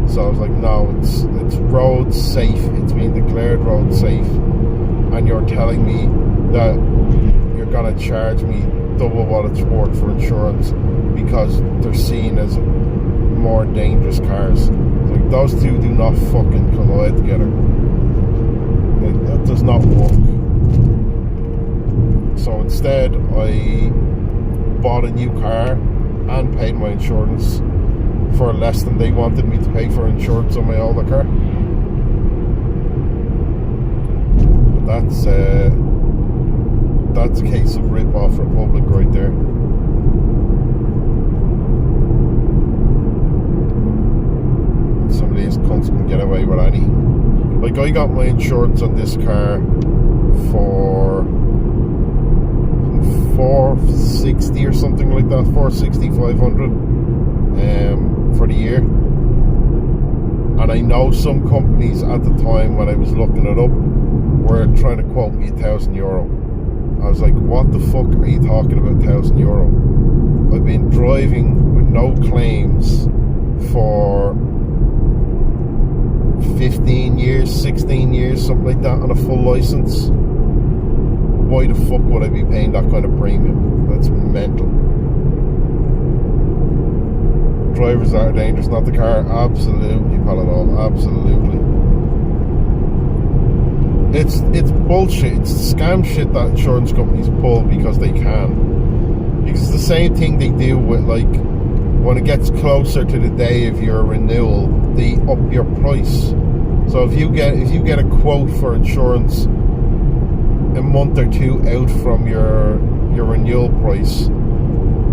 Speaker 1: so I was like, no, it's road safe, it's been declared road safe, and you're telling me that you're gonna charge me double what it's worth for insurance because they're seen as more dangerous cars. Like, those two do not fucking collide together. Like, that does not work. So instead I bought a new car and paid my insurance for less than they wanted me to pay for insurance on my older car. That's a case of rip-off Republic right there. Some of these cunts can get away with anything. Like, I got my insurance on this car for $460 or something like that, $460, $500 for the year. And I know some companies at the time when I was looking it up were trying to quote me €1,000. I was like, what the fuck are you talking about, €1,000? I've been driving with no claims for 15 years, 16 years, something like that, on a full license. Why the fuck would I be paying that kind of premium? That's mental. Drivers are dangerous, not the car. Absolutely, Paladol, absolutely. It's bullshit. It's scam shit that insurance companies pull because they can. Because it's the same thing they do with, like, when it gets closer to the day of your renewal, they up your price. So if you get a quote for insurance a month or two out from your renewal price,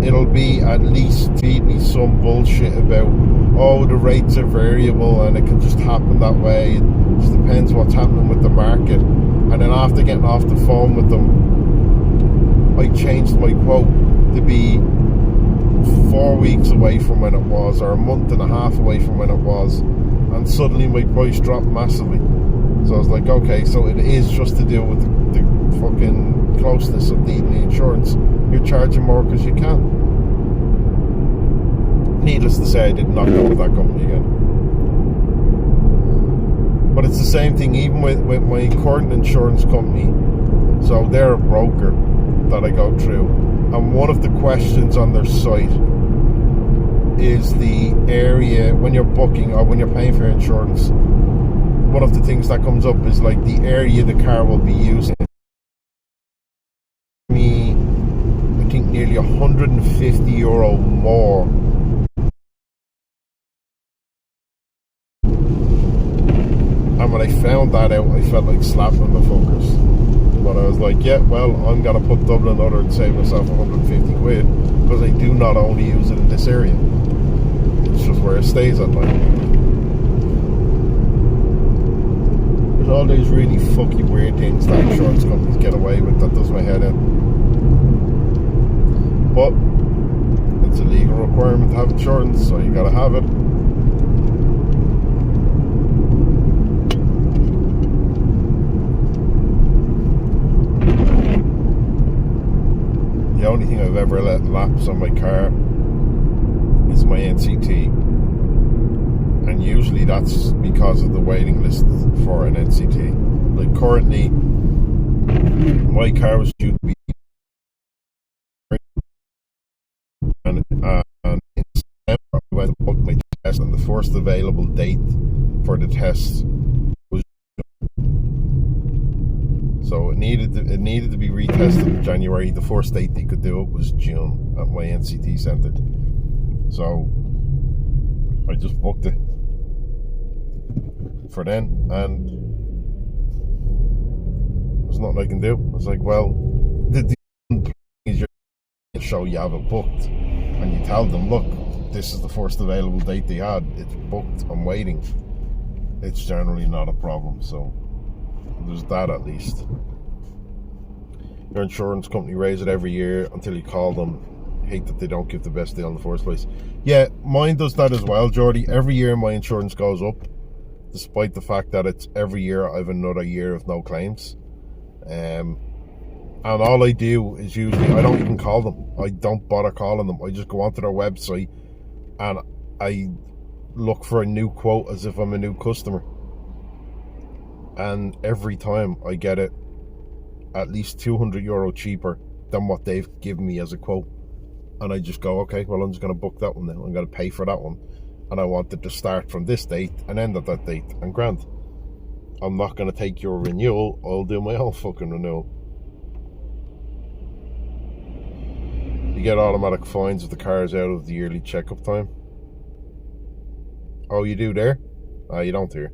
Speaker 1: it'll be at least feed me some bullshit about, oh, the rates are variable and it can just happen that way. It just depends what's happening with the market. And then after getting off the phone with them, I changed my quote to be 4 weeks away from when it was, or a month and a half away from when it was, and suddenly my price dropped massively. So I was like, okay, so it is just to deal with the fucking closeness of needing the insurance. You're charging more because you can. Needless to say, I did not go with that company again. But it's the same thing even with my current insurance company. So they're a broker that I go through, and one of the questions on their site is the area when you're booking or when you're paying for your insurance. One of the things that comes up is like the area the car will be using. I think nearly €150 more. And when I found that out, I felt like slapping the fuckers. But I was like, yeah, well, I'm going to put Dublin under and save myself 150 quid because I do not only use it in this area. It's just where it stays at night. There's all these really fucking weird things that insurance companies get away with that does my head in. But it's a legal requirement to have insurance, so you got to have it. The only thing I've ever let lapse on my car is my NCT, and usually that's because of the waiting list for an NCT. Like currently, my car was due to be and in September I went to book my test, and the first available date for the test was June. So it needed to be retested in January. The first date they could do it was June at my NCT centre. So I just booked it for then, and there's nothing I can do. I was like, well, the is your show you have it booked, and you tell them, look, this is the first available date they had, it's booked, I'm waiting. It's generally not a problem, so there's that at least. Your insurance company raise it every year until you call them. Hate that they don't give the best deal in the first place. Yeah, mine does that as well, Jordy. Every year my insurance goes up, despite the fact that it's every year I have another year of no claims. And all I do is usually, I don't even call them. I don't bother calling them. I just go onto their website and I look for a new quote as if I'm a new customer. And every time I get it at least €200 cheaper than what they've given me as a quote. And I just go, okay, well, I'm just going to book that one now. I'm going to pay for that one. And I want it to start from this date and end at that date. And grand. I'm not going to take your renewal. I'll do my own fucking renewal. You get automatic fines if the car is out of the yearly checkup time. Oh, you do there? You don't here.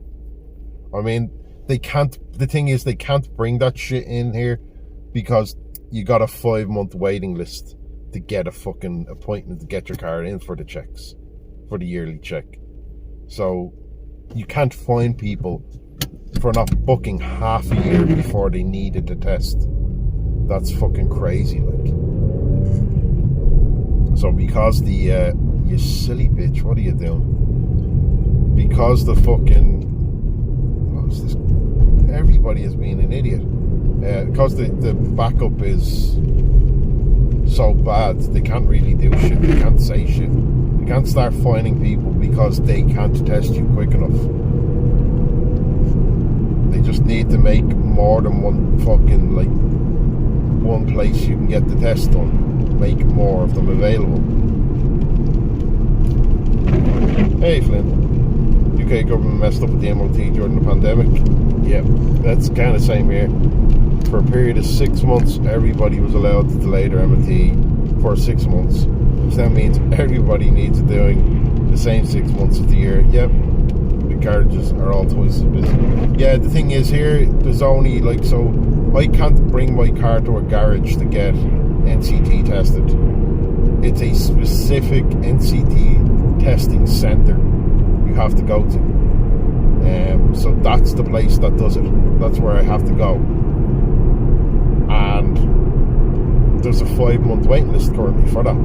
Speaker 1: I mean, they can't, the thing is, they can't bring that shit in here because you got a 5-month waiting list to get a fucking appointment to get your car in for the checks, for the yearly check. So you can't fine people for not booking half a year before they needed the test. That's fucking crazy, like. So because the you silly bitch, what are you doing? Because the fucking, what is this? Everybody is being an idiot. Because the backup is so bad, they can't really do shit. They can't say shit. They can't start fining people because they can't test you quick enough. They just need to make more than one fucking, like, one place you can get the test done. Make more of them available. Hey Flynn, UK government messed up with the MOT during the pandemic. Yeah, that's kind of same here. For a period of 6 months, everybody was allowed to delay their MOT for 6 months, which that means everybody needs it doing the same 6 months of the year. Yep, garages are all twice as busy. Yeah, the thing is here, there's only like, so I can't bring my car to a garage to get NCT tested. It's a specific NCT testing centre you have to go to. So that's the place that does it. That's where I have to go. And there's a 5-month waiting list currently for that.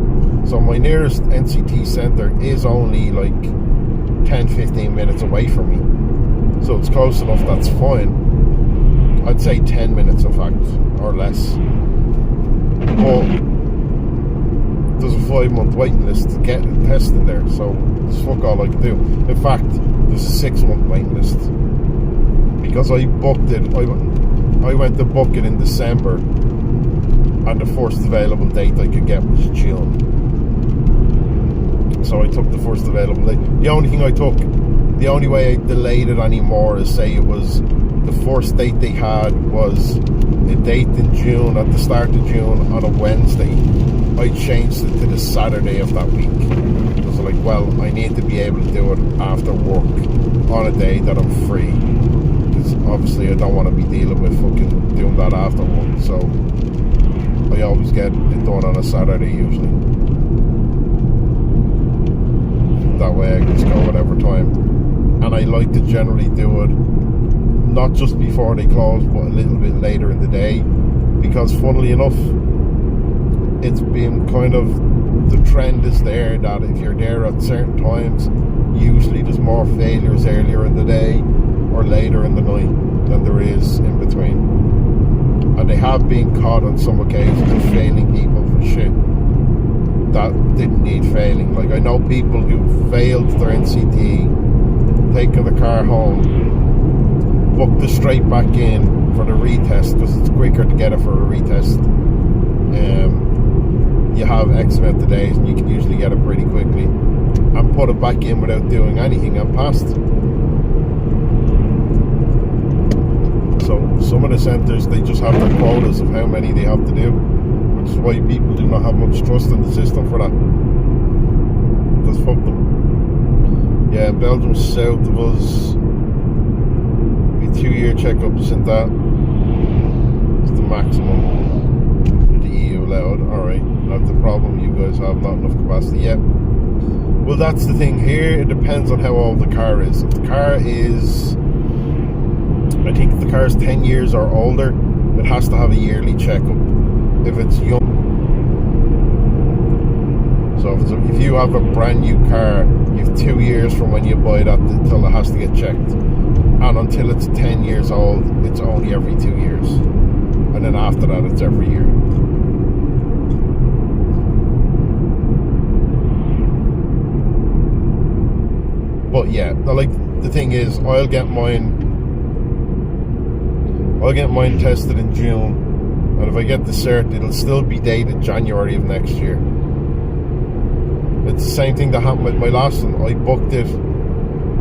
Speaker 1: So my nearest NCT centre is only like 10-15 minutes away from me. So it's close enough, that's fine. I'd say 10 minutes in fact, or less. But there's a 5-month waiting list to get tested there, so there's fuck all I can do. In fact, there's a 6-month waiting list. Because I booked it, I went to book it in December, and the first available date I could get was June. So I took the first available date. The only thing I took, the only way I delayed it anymore is, say it was the first date they had was a date in June, at the start of June, on a Wednesday. I changed it to the Saturday of that week. I was like, well, I need to be able to do it after work on a day that I'm free. Because obviously I don't want to be dealing with fucking doing that after work. So I always get it done on a Saturday usually. That way I can just go whatever time. And I like to generally do it not just before they close, but a little bit later in the day. Because funnily enough, it's been kind of, the trend is there that if you're there at certain times, usually there's more failures earlier in the day or later in the night than there is in between. And they have been caught on some occasions of failing people for shit that didn't need failing. Like, I know people who failed their NCT, taken the car home, booked it straight back in for the retest because it's quicker to get it for a retest. You have X amount of days and you can usually get it pretty quickly, and put it back in without doing anything and passed. So some of the centres, they just have their quotas of how many they have to do, which is why people do not have much trust in the system for that. Just fuck them. Yeah, Belgium south of us, be 2-year checkups and that is the maximum with the EU allowed. Alright, that's the problem, you guys have not enough capacity yet. Well, that's the thing here, it depends on how old the car is. If the car is, I think if the car is 10 years or older, it has to have a yearly checkup. If it's young, so if you have a brand new car, you have 2 years from when you buy that until it has to get checked. And until it's 10 years old, it's only every 2 years. And then after that, it's every year. But yeah, like, the thing is, I'll get mine tested in June, and if I get the cert, it'll still be dated January of next year. It's the same thing that happened with my last one. I booked it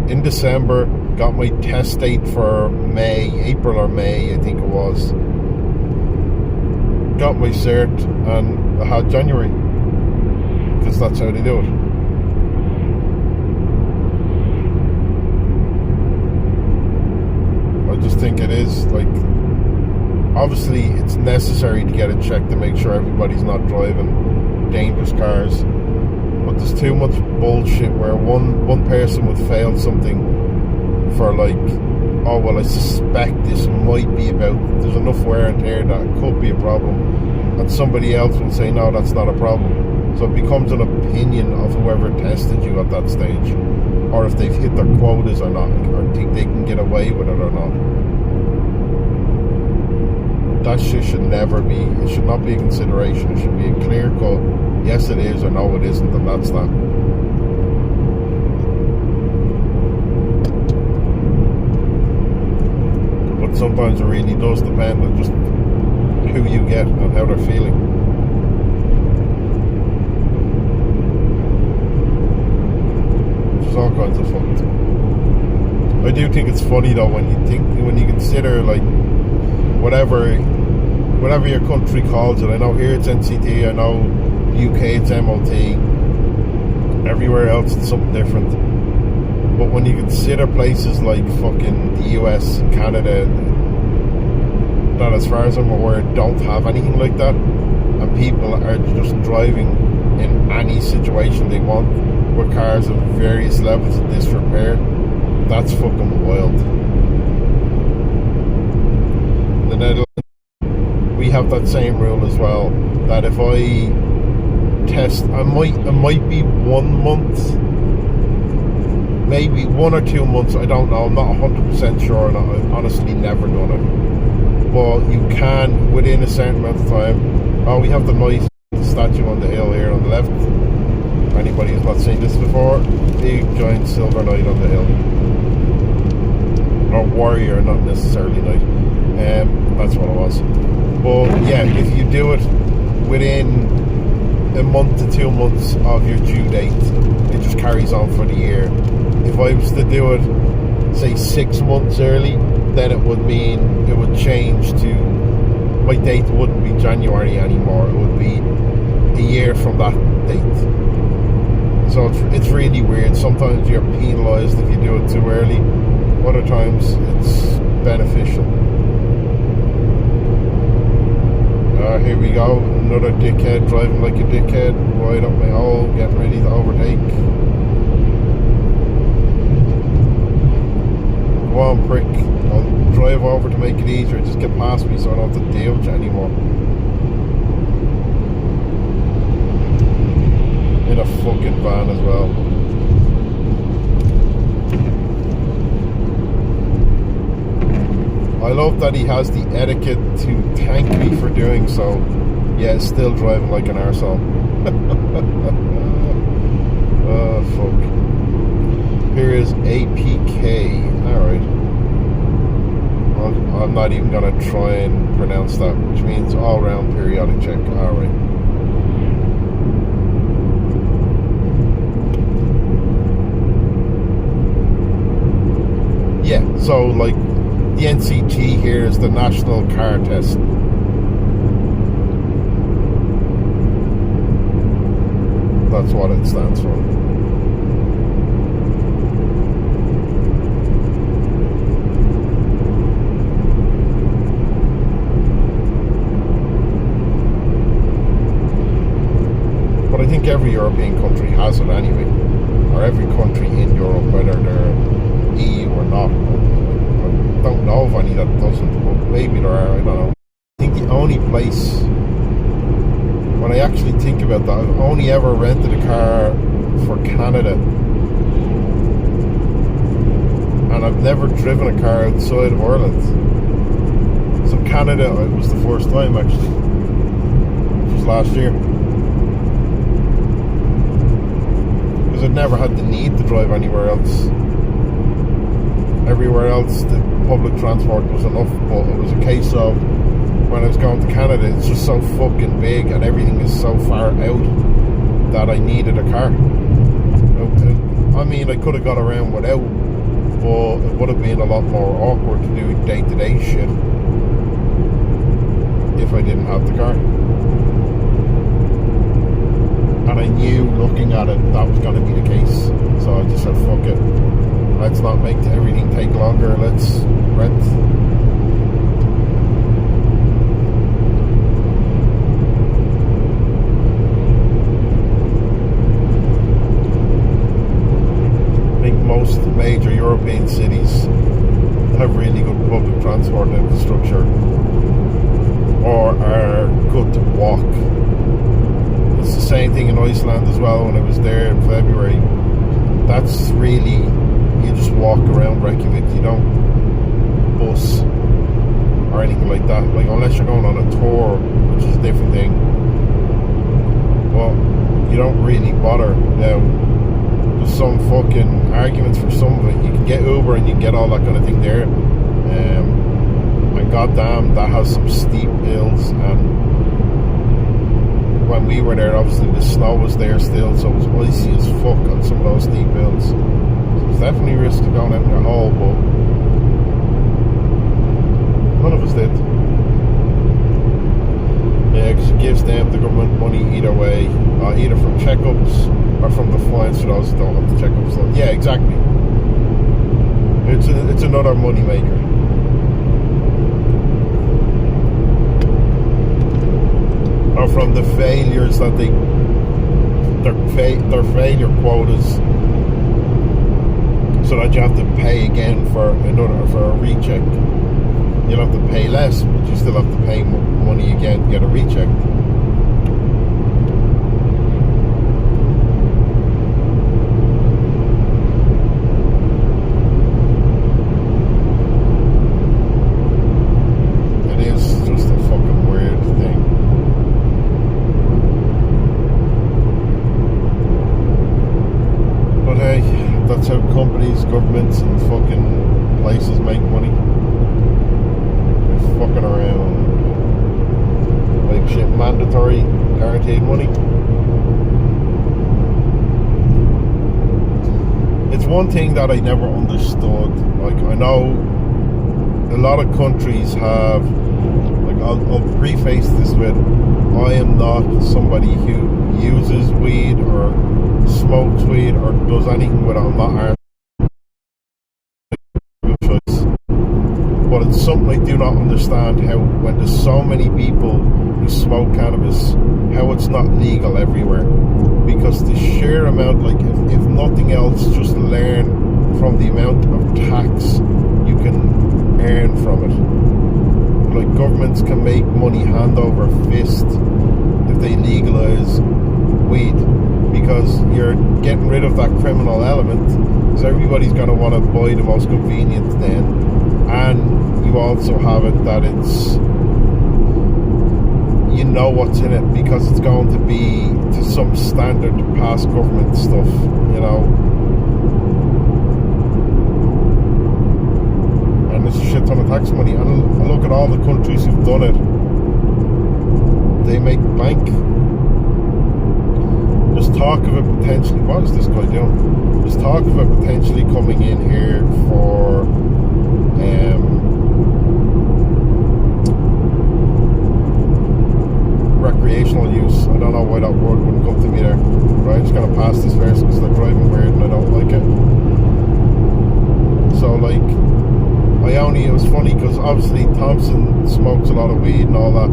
Speaker 1: in December, got my test date for April or May, I think it was. Got my cert, and I had January, because that's how they do it. I just think it is, like, obviously it's necessary to get it checked to make sure everybody's not driving dangerous cars, but there's too much bullshit where one person would fail something for, like, oh well, I suspect this might be about, there's enough wear and tear that it could be a problem, and somebody else will say no, that's not a problem. So it becomes an opinion of whoever tested you at that stage, or if they've hit their quotas or not, or think they can get away with it or not. That shit should never be, it should not be a consideration. It should be a clear cut, yes it is or no it isn't, and that's that. But sometimes it really does depend on just who you get and how they're feeling. Which is all kinds of fun. I do think it's funny though when you consider, like, whatever your country calls it. I know here it's NCT, I know UK it's MOT, everywhere else it's something different. But when you consider places like fucking the US and Canada, that as far as I'm aware don't have anything like that, and people are just driving in any situation they want with cars of various levels of disrepair, that's fucking wild. In the Netherlands, we have that same rule as well, that if I test, it might be 1 month, maybe 1 or 2 months, I don't know, I'm not 100% sure, and I've honestly never done it. But you can, within a certain amount of time. Oh, we have the nice statue on the hill here on the left. Anybody who's not seen this before, big giant silver knight on the hill. Or warrior, not necessarily knight. That's what it was. But yeah, if you do it within a month to 2 months of your due date, it just carries on for the year. If I was to do it, say 6 months early, then it would mean it would change to, my date wouldn't be January anymore, it would be a year from that date. So it's really weird. Sometimes you're penalised if you do it too early, other times it's beneficial. Here we go, another dickhead driving like a dickhead, right up my hole, getting ready to overtake. Go on, prick. I'll drive over to make it easier. Just get past me so I don't have to deal with you anymore. In a fucking van as well. I love that he has the etiquette to thank me for doing so, yet still driving like an arsehole. Oh, fuck. Here is APK. Alright. I'm not even going to try and pronounce that, which means all-round periodic check. Alright. Yeah, so like the NCT here is the National Car Test. That's what it stands for. But I think every European country has it anyway, or every country in Europe, whether they're EU or not. I don't know of any that doesn't, but maybe there are, I don't know. I think the only place, when I actually think about that, I've only ever rented a car for Canada, and I've never driven a car outside of Ireland. So Canada, it was the first time actually, which was last year. Because I'd never had the need to drive anywhere else. Everywhere else, the public transport was enough, but it was a case of when I was going to Canada, it's just so fucking big and everything is so far out that I needed a car. I mean, I could have got around without, but it would have been a lot more awkward to do day-to-day shit if I didn't have the car. And I knew, looking at it, that was going to be the case. So I just said, fuck it. Let's not make everything take longer. Let's rent. I think most major European cities have really good public transport infrastructure, or are good to walk. It's the same thing in Iceland as well. When I was there in February, that's really, you just walk around Reykjavik. You don't bus or anything like that. Like, unless you're going on a tour, which is a different thing. But you don't really bother. Now, there's some fucking arguments for some of it. You can get Uber and you can get all that kind of thing there. And goddamn, that has some steep hills. And when we were there, obviously the snow was there still, so it was icy as fuck on some of those steep hills. So it's definitely risk of going out in your hole, but none of us did. Yeah, because it gives them, the government, money either way, either from checkups or from the fines for those who don't have the checkups done. Yeah, exactly. It's another money maker. Or from the failures that their failure quotas, so that you have to pay again for a recheck. You'll have to pay less, but you still have to pay money again to get a recheck. That's how companies, governments and fucking places make money. They're fucking around. Like shit, mandatory, guaranteed money. It's one thing that I never understood. Like, I know a lot of countries have, like, I'll preface this with, I am not somebody who uses weed or smokes weed or does anything with it. I'm not choice. But it's something I do not understand, how when there's so many people who smoke cannabis, how it's not legal everywhere. Because the sheer amount, like, if nothing else, just learn from the amount of tax you can earn from it. Like, governments can make money hand over fist if they legalize weed, because you're getting rid of that criminal element, because everybody's going to want to buy the most convenient then, and you also have it that it's, you know what's in it, because it's going to be to some standard past government stuff, you know. And there's a shit ton of tax money, and look at all the countries who've done it. They make bank. There's talk of it potentially, what is this guy doing? There's talk of it potentially coming in here for recreational use. I don't know why that word wouldn't come to me there. But I'm just going to pass this verse because they're driving weird and I don't like it. So, like, it was funny because obviously Thompson smokes a lot of weed and all that.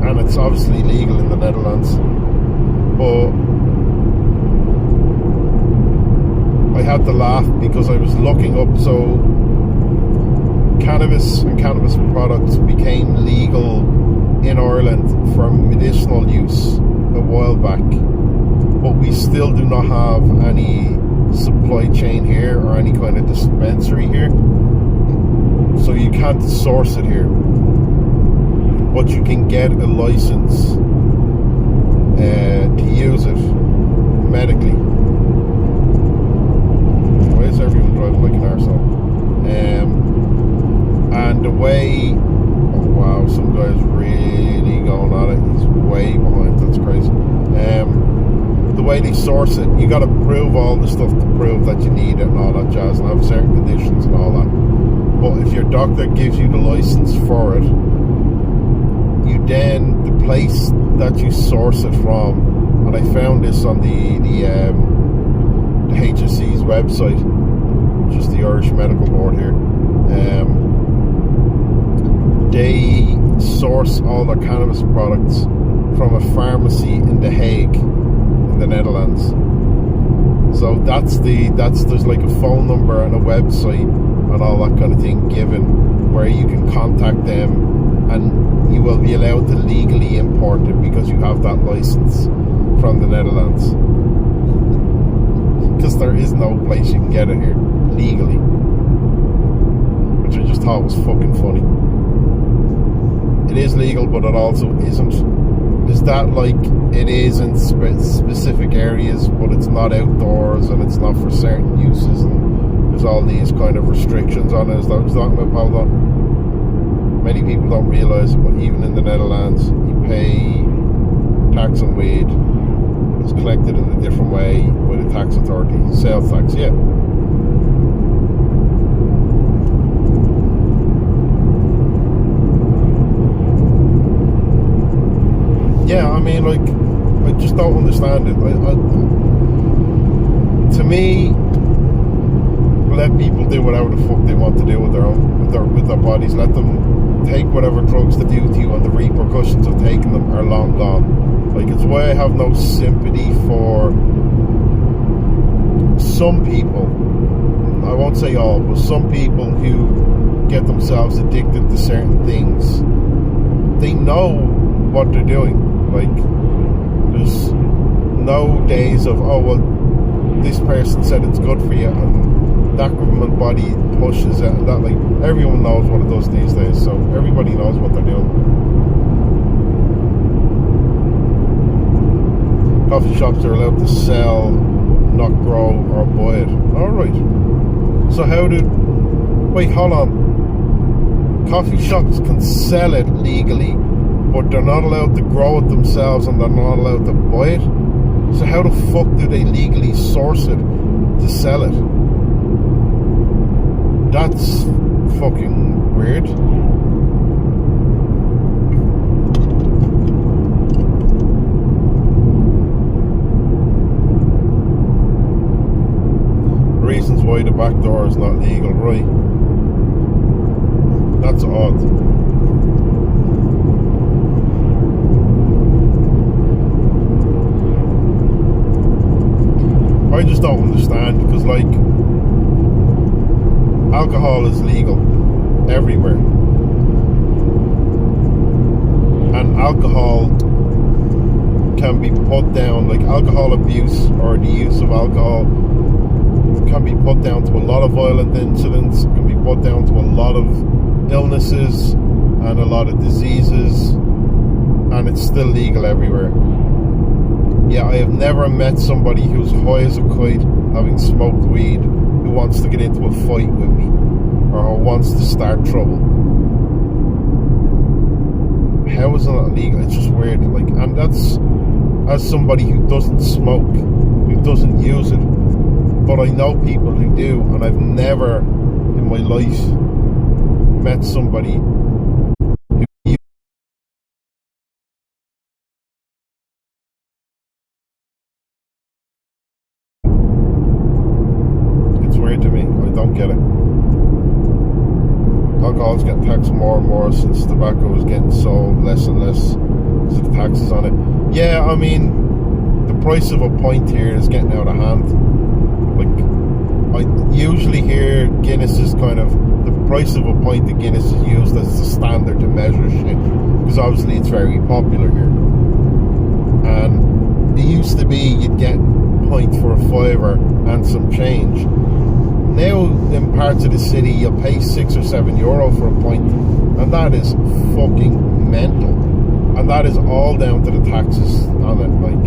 Speaker 1: And it's obviously legal in the Netherlands. But I had to laugh because I was looking up, so cannabis and cannabis products became legal in Ireland for medicinal use a while back, but we still do not have any supply chain here or any kind of dispensary here, so you can't source it here, but you can get a license to use it medically. Why is everyone driving like an arsehole? And the way, oh wow, some guy's really going at it. He's way behind. That's crazy. The way they source it, you got to prove all the stuff to prove that you need it and all that jazz, and have certain conditions and all that. But if your doctor gives you the license for it, you then, the place that you source it from, and I found this on the HSC's website, which is the Irish Medical Board here. They source all their cannabis products from a pharmacy in The Hague, in the Netherlands. So there's like a phone number and a website and all that kind of thing given, where you can contact them and you will be allowed to legally import it because you have that license from the Netherlands. Because there is no place you can get it here legally, which I just thought was fucking funny. It is legal, but it also isn't. Is that like it is in specific areas, but it's not outdoors and it's not for certain uses, and there's all these kind of restrictions on it? Is that what you're talking about, Paolo? Many people don't realise it, but even in the Netherlands, you pay tax on weed. It's collected in a different way by the tax authority. Sales tax, yeah. Yeah, I mean, like, I just don't understand it. To me, let people do whatever the fuck they want to do with their bodies. Let them take whatever drugs they do to you, and the repercussions of taking them are long gone. Like, it's why I have no sympathy for some people. I won't say all, but some people who get themselves addicted to certain things. They know what they're doing. Like, there's no days of, oh well, this person said it's good for you, and that government body pushes it, and that, like, everyone knows what it does these days, so everybody knows what they're doing. Coffee shops are allowed to sell, not grow or buy it. Alright. So wait, hold on. Coffee shops can sell it legally, but they're not allowed to grow it themselves, and they're not allowed to buy it. So how the fuck do they legally source it to sell it? That's fucking weird. Reasons why the back door is not legal, right? That's odd. I just don't understand, because, like, alcohol is legal everywhere, and alcohol can be put down, like, alcohol abuse or the use of alcohol can be put down to a lot of violent incidents, can be put down to a lot of illnesses and a lot of diseases, and it's still legal everywhere. Yeah, I have never met somebody who's high as a kite, having smoked weed, who wants to get into a fight with me or wants to start trouble. How is it not illegal? It's just weird. Like, and that's as somebody who doesn't smoke, who doesn't use it. But I know people who do, and I've never in my life met somebody who uses. It's weird to me. I don't get it. Alcohol's getting taxed more and more since tobacco is getting sold less and less because of the taxes on it. Yeah, I mean, the price of a pint here is getting out of hand. Like, I usually hear Guinness is kind of, the price of a pint of Guinness is used as the standard to measure shit, because obviously it's very popular here. And it used to be you'd get a pint for a $5 and some change. Now in parts of the city you'll pay €6 or €7 for a pint, and that is fucking mental. And that is all down to the taxes on it, like,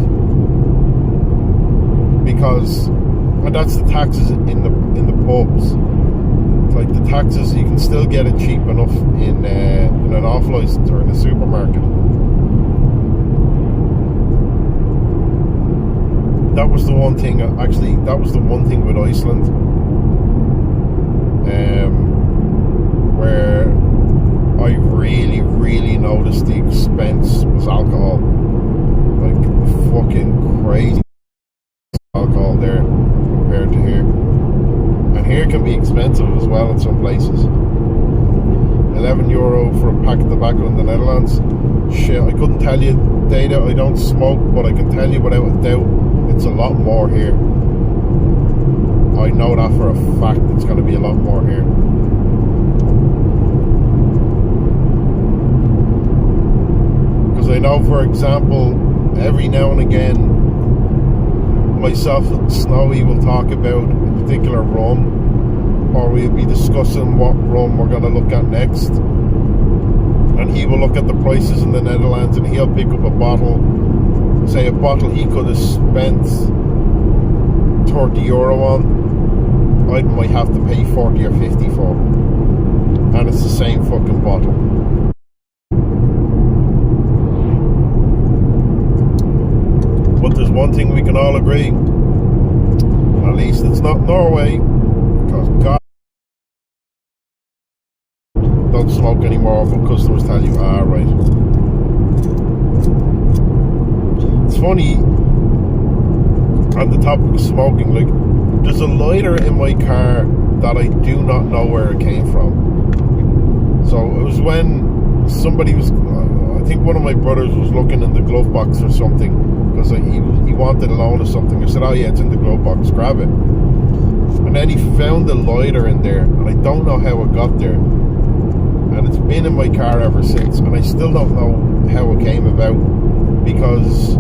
Speaker 1: because, and that's the taxes in the pubs. It's like the taxes, you can still get it cheap enough in an off license or in a supermarket. That was the one thing, actually, that was the one thing with Iceland, where I really noticed the expense was alcohol. Like, fucking crazy alcohol there compared to here. And here can be expensive as well in some places. €11 for a pack of tobacco in the Netherlands. Shit, I couldn't tell you data, I don't smoke, but I can tell you without a doubt it's a lot more here. I know that for a fact, it's going to be a lot more here. Because I know, for example, every now and again, myself and Snowy will talk about a particular rum, or we'll be discussing what rum we're going to look at next. And he will look at the prices in the Netherlands, and he'll pick up a bottle, say a bottle he could have spent €30 on, I might have to pay 40 or 50 for, and it's the same fucking bottle. But there's one thing we can all agree, at least it's not Norway, because God, don't smoke anymore, but customers tell you, ah, right. It's funny, on the topic of smoking, like, there's a lighter in my car that I do not know where it came from. So it was when somebody was, I think one of my brothers was looking in the glove box or something, because he wanted a loan or something. I said, oh yeah, it's in the glove box, grab it. And then he found a lighter in there, and I don't know how it got there. And it's been in my car ever since, and I still don't know how it came about, because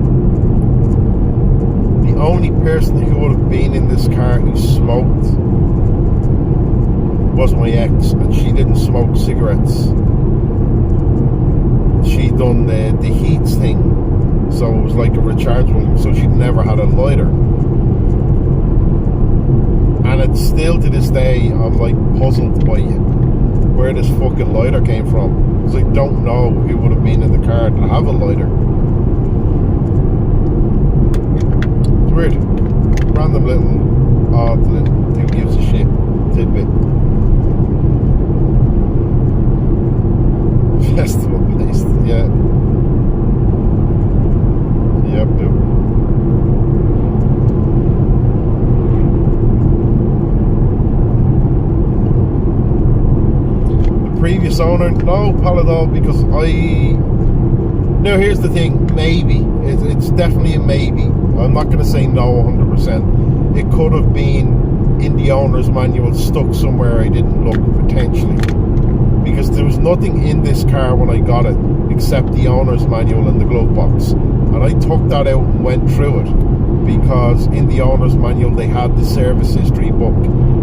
Speaker 1: the only person who would have been in this car who smoked was my ex, and she didn't smoke cigarettes. She done the heats thing, so it was like a rechargeable, so she'd never had a lighter. And it's still to this day, I'm like puzzled by where this fucking lighter came from, because I don't know who would have been in the car to have a lighter. It's weird. Random little odd little who gives a shit tidbit. Festival based, yeah. Yep. Previous owner, no, Paladol, because now here's the thing, maybe it's definitely a maybe. I'm not going to say no 100%. It could have been in the owner's manual, stuck somewhere I didn't look, potentially, because there was nothing in this car when I got it except the owner's manual and the glove box, and I took that out and went through it, because in the owner's manual they had the service history book,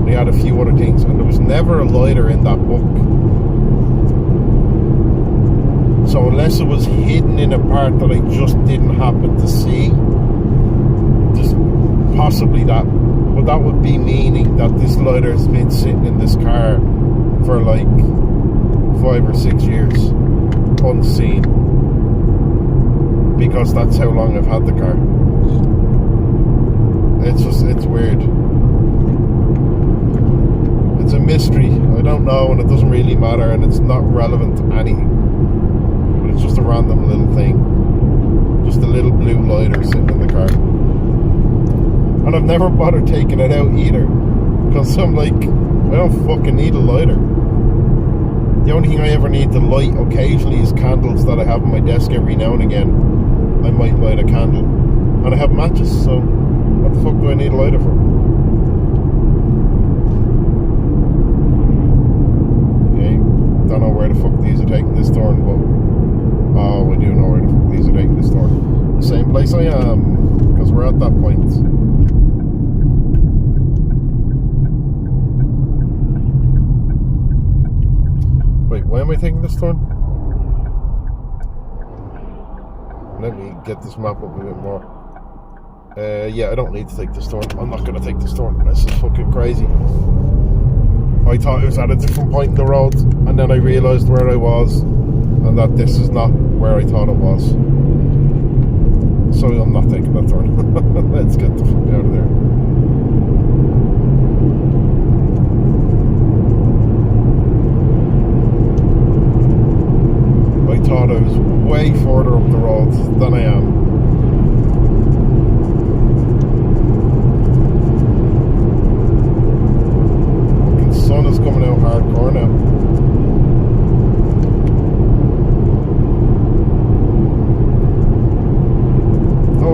Speaker 1: they had a few other things, and there was never a lighter in that book. So unless it was hidden in a part that I just didn't happen to see, just possibly that. But that would be meaning that this lighter has been sitting in this car for like 5 or 6 years, unseen. Because that's how long I've had the car. It's weird. It's a mystery. I don't know, and it doesn't really matter, and it's not relevant to anything. It's just a random little thing, just a little blue lighter sitting in the car, and I've never bothered taking it out either, because I'm like, I don't fucking need a lighter. The only thing I ever need to light occasionally is candles that I have on my desk. Every now and again I might light a candle, and I have matches, so what the fuck do I need a lighter for? Okay, don't know where the fuck these are taking this turn, but oh, we do know where the fuck these are taking this turn. The same place I am, because we're at that point. Wait, why am I taking this turn? Let me get this map up a bit more. Yeah, I don't need to take this turn. I'm not going to take this turn. This is fucking crazy. I thought it was at a different point in the road, and then I realised where I was, and that this is not where I thought it was. So I'm not taking that turn. Let's get the fuck out of there. I thought I was way further up the road than I am. Fucking sun is coming out hardcore now.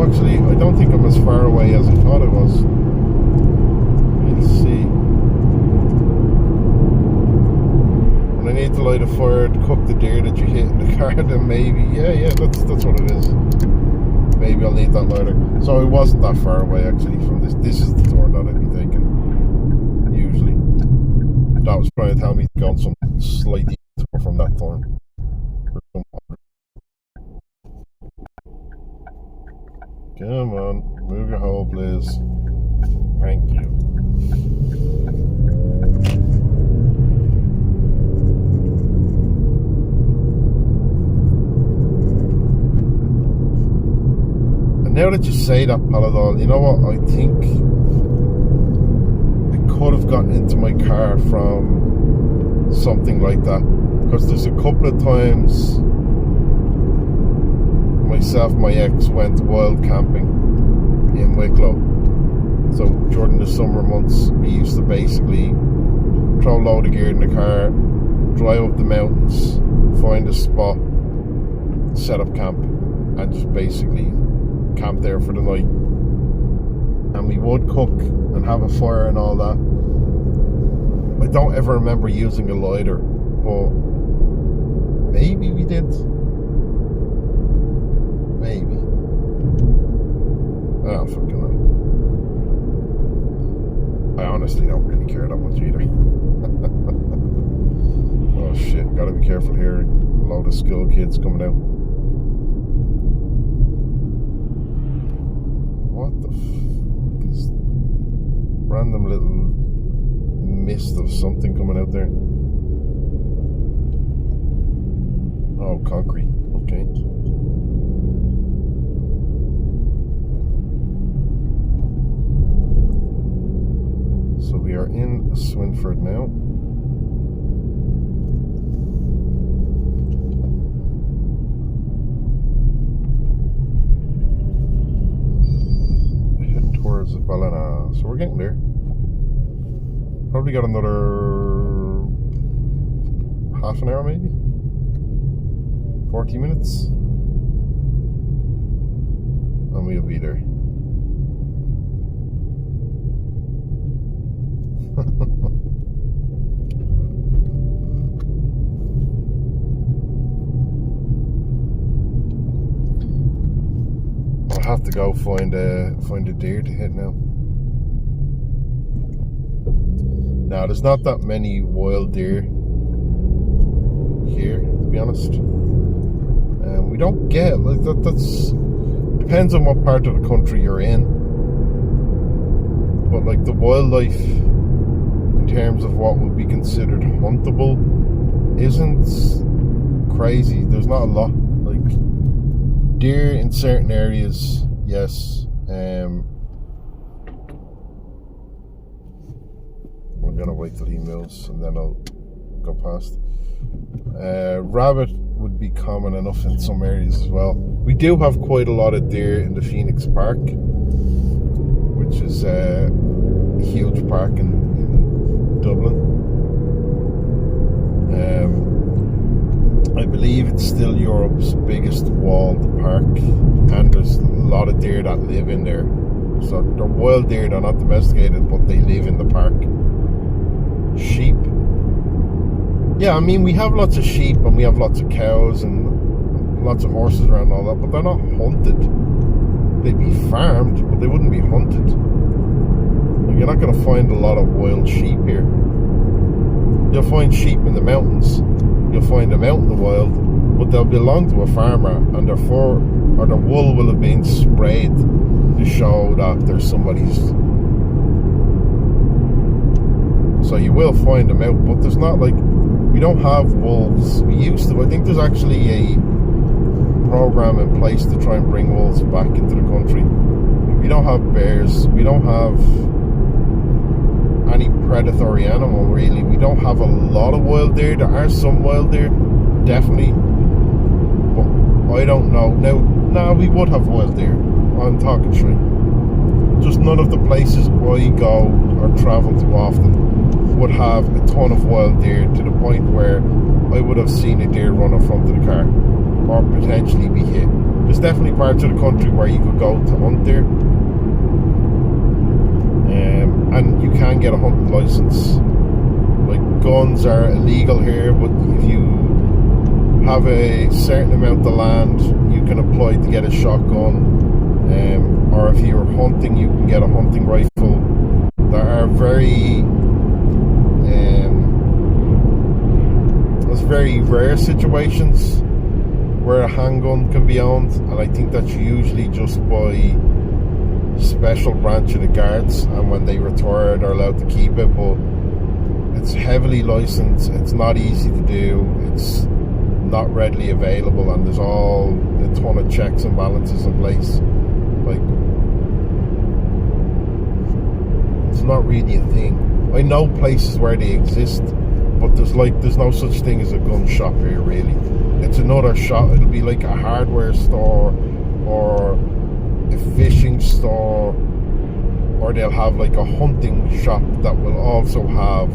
Speaker 1: Actually, I don't think I'm as far away as I thought I was. Let's see. And I need to light a fire to cook the deer that you hit in the car, then maybe, yeah, that's what it is. Maybe I'll need that lighter. So it wasn't that far away actually from this. This is the turn that I'd be taking, usually. That was trying to tell me to go on some slight detour from that turn. Come on, move your hole, please. Thank you. And now that you say that, Paladol, you know what? I think it could have gotten into my car from something like that. Because there's a couple of times myself and my ex went wild camping in Wicklow. So during the summer months we used to basically throw a load of gear in the car, drive up the mountains, find a spot, set up camp, and just basically camp there for the night. And we would cook and have a fire and all that. I don't ever remember using a lighter, but maybe we did. Maybe. I don't fucking know. I honestly don't really care that much either. Oh shit, gotta be careful here. A load of school kids coming out. What the fuck is random little mist of something coming out there? Oh, concrete. Okay. So we are in Swinford now. Heading towards Ballina. So we're getting there. Probably got another half an hour maybe. 40 minutes. And we'll be there. I'll have to go find a deer to hit now. Now there's not that many wild deer here, to be honest. We don't get like that. That's depends on what part of the country you're in. But like the wildlife, in terms of what would be considered huntable, isn't crazy. There's not a lot. Like deer in certain areas, yes. I'm gonna wait till he moves and then I'll go past. Rabbit would be common enough in some areas as well. We do have quite a lot of deer in the Phoenix Park, which is a huge park in Dublin. I believe it's still Europe's biggest walled park, and there's a lot of deer that live in there. So they're wild deer, they're not domesticated, but they live in the park. Sheep. Yeah, I mean, we have lots of sheep and we have lots of cows and lots of horses around and all that, but they're not hunted. They'd be farmed, but they wouldn't be hunted. Like, you're not going to find a lot of wild sheep here. You'll find sheep in the mountains. You'll find them out in the wild, but they'll belong to a farmer, and their fur or their wool will have been sprayed to show that there's somebody's. So you will find them out, but there's not like, we don't have wolves. We used to. I think there's actually a program in place to try and bring wolves back into the country. We don't have bears. We don't have any predatory animal really. We don't have a lot of wild deer. There are some wild deer, definitely, but I don't know. Now we would have wild deer. I'm talking straight. Just none of the places I go or travel to often would have a ton of wild deer to the point where I would have seen a deer run in front of the car or potentially be hit. There's definitely parts of the country where you could go to hunt deer, and you can get a hunting license. Like, guns are illegal here, but if you have a certain amount of land, you can apply to get a shotgun, or if you're hunting, you can get a hunting rifle. There are there's very rare situations where a handgun can be owned, and I think that's usually just by special branch of the guards, and when they retire they're allowed to keep it, but it's heavily licensed, it's not easy to do, it's not readily available, and there's all a ton of checks and balances in place. Like, it's not really a thing. I know places where they exist, but there's no such thing as a gun shop here really. It's another shop. It'll be like a hardware store or a fishing store, or they'll have like a hunting shop that will also have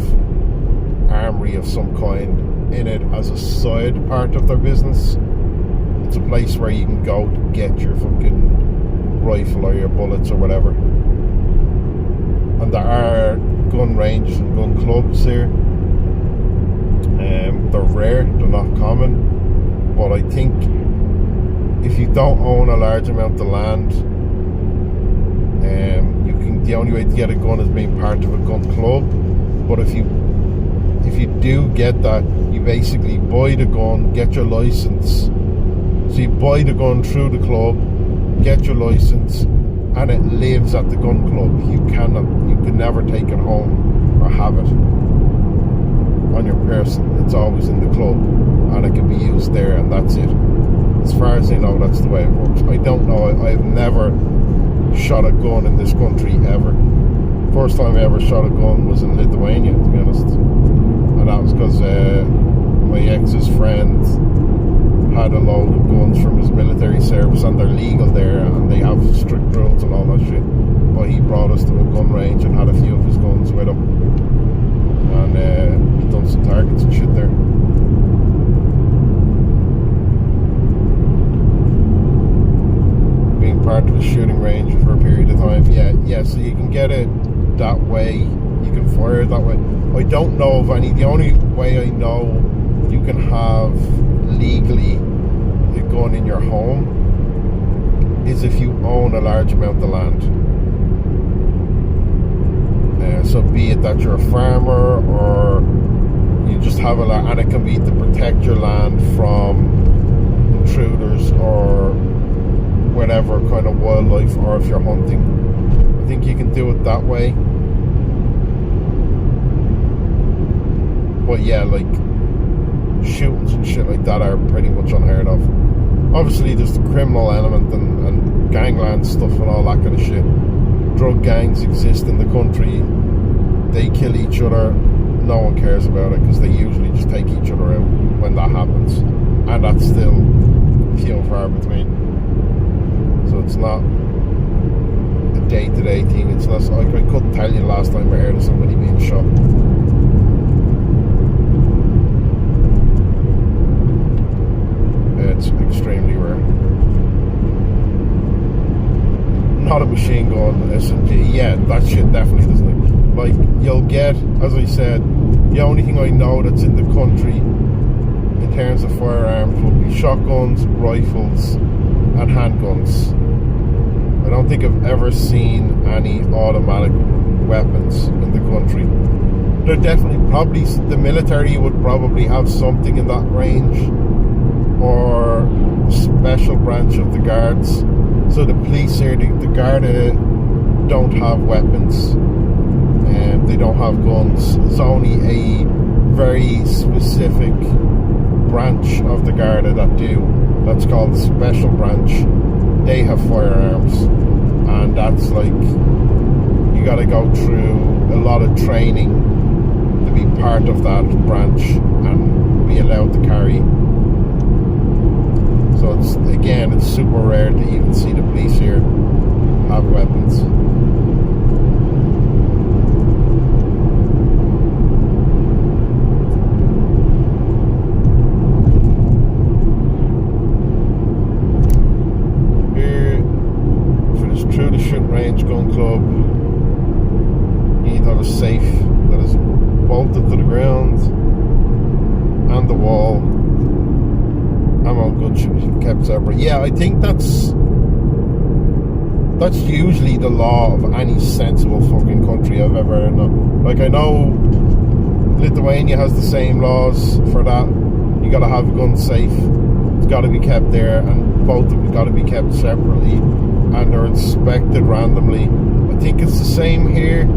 Speaker 1: armory of some kind in it as a side part of their business. It's a place where you can go to get your fucking rifle or your bullets or whatever. And there are gun ranges and gun clubs here. They're rare, they're not common, but I think if you don't own a large amount of land, the only way to get a gun is being part of a gun club. But if you do get that, you basically buy the gun, get your license. So you buy the gun through the club, get your license, and it lives at the gun club. You can never take it home or have it on your person. It's always in the club, and it can be used there, and that's it. As far as I know, that's the way it works. I don't know. I've never shot a gun in this country ever. First time I ever shot a gun was in Lithuania, to be honest, and that was because my ex's friend had a load of guns from his military service, and they're legal there, and they have strict rules and all that shit. But he brought us to a gun range and had a few of his guns with him, and we done some targets and shit there. Being part of a shooting range for a period of time, yeah. So you can get it that way. You can fire it that way. I don't know of any. The only way I know you can have legally a gun in your home is if you own a large amount of land. So be it that you're a farmer or you just have a land, and it can be to protect your land from intruders or whatever kind of wildlife, or if you're hunting. I think you can do it that way. But yeah, like shootings and shit like that are pretty much unheard of. Obviously there's the criminal element and gangland stuff and all that kind of shit. Drug gangs exist in the country. They kill each other. No one cares about it because they usually just take each other out when that happens, and that's still few and far between. So it's not a day-to-day thing. It's not like I couldn't tell you the last time I heard of somebody being shot. It's extremely rare. Not a machine gun, SMG. Yeah, that shit definitely doesn't. Like, you'll get, as I said, the only thing I know that's in the country in terms of firearms will be shotguns, rifles, and handguns. I don't think I've ever seen any automatic weapons in the country. They're definitely, probably, the military would probably have something in that range, or special branch of the guards. So the police here, the Garda don't have weapons, and they don't have guns. It's only a very specific branch of the Garda that do. That's called the special branch. They have firearms, and that's like, you got to go through a lot of training to be part of that branch and be allowed to carry. So it's, again, it's super rare to even see the police here have weapons. Here, finish through the shooting range gun club. You need to have a safe that is bolted to the ground and the wall. Ammo good should be kept separate. Yeah, I think that's usually the law of any sensible fucking country I've ever known. Like, I know Lithuania has the same laws for that. You gotta have a gun safe. It's gotta be kept there, and both of them gotta be kept separately, and they're inspected randomly. I think it's the same here.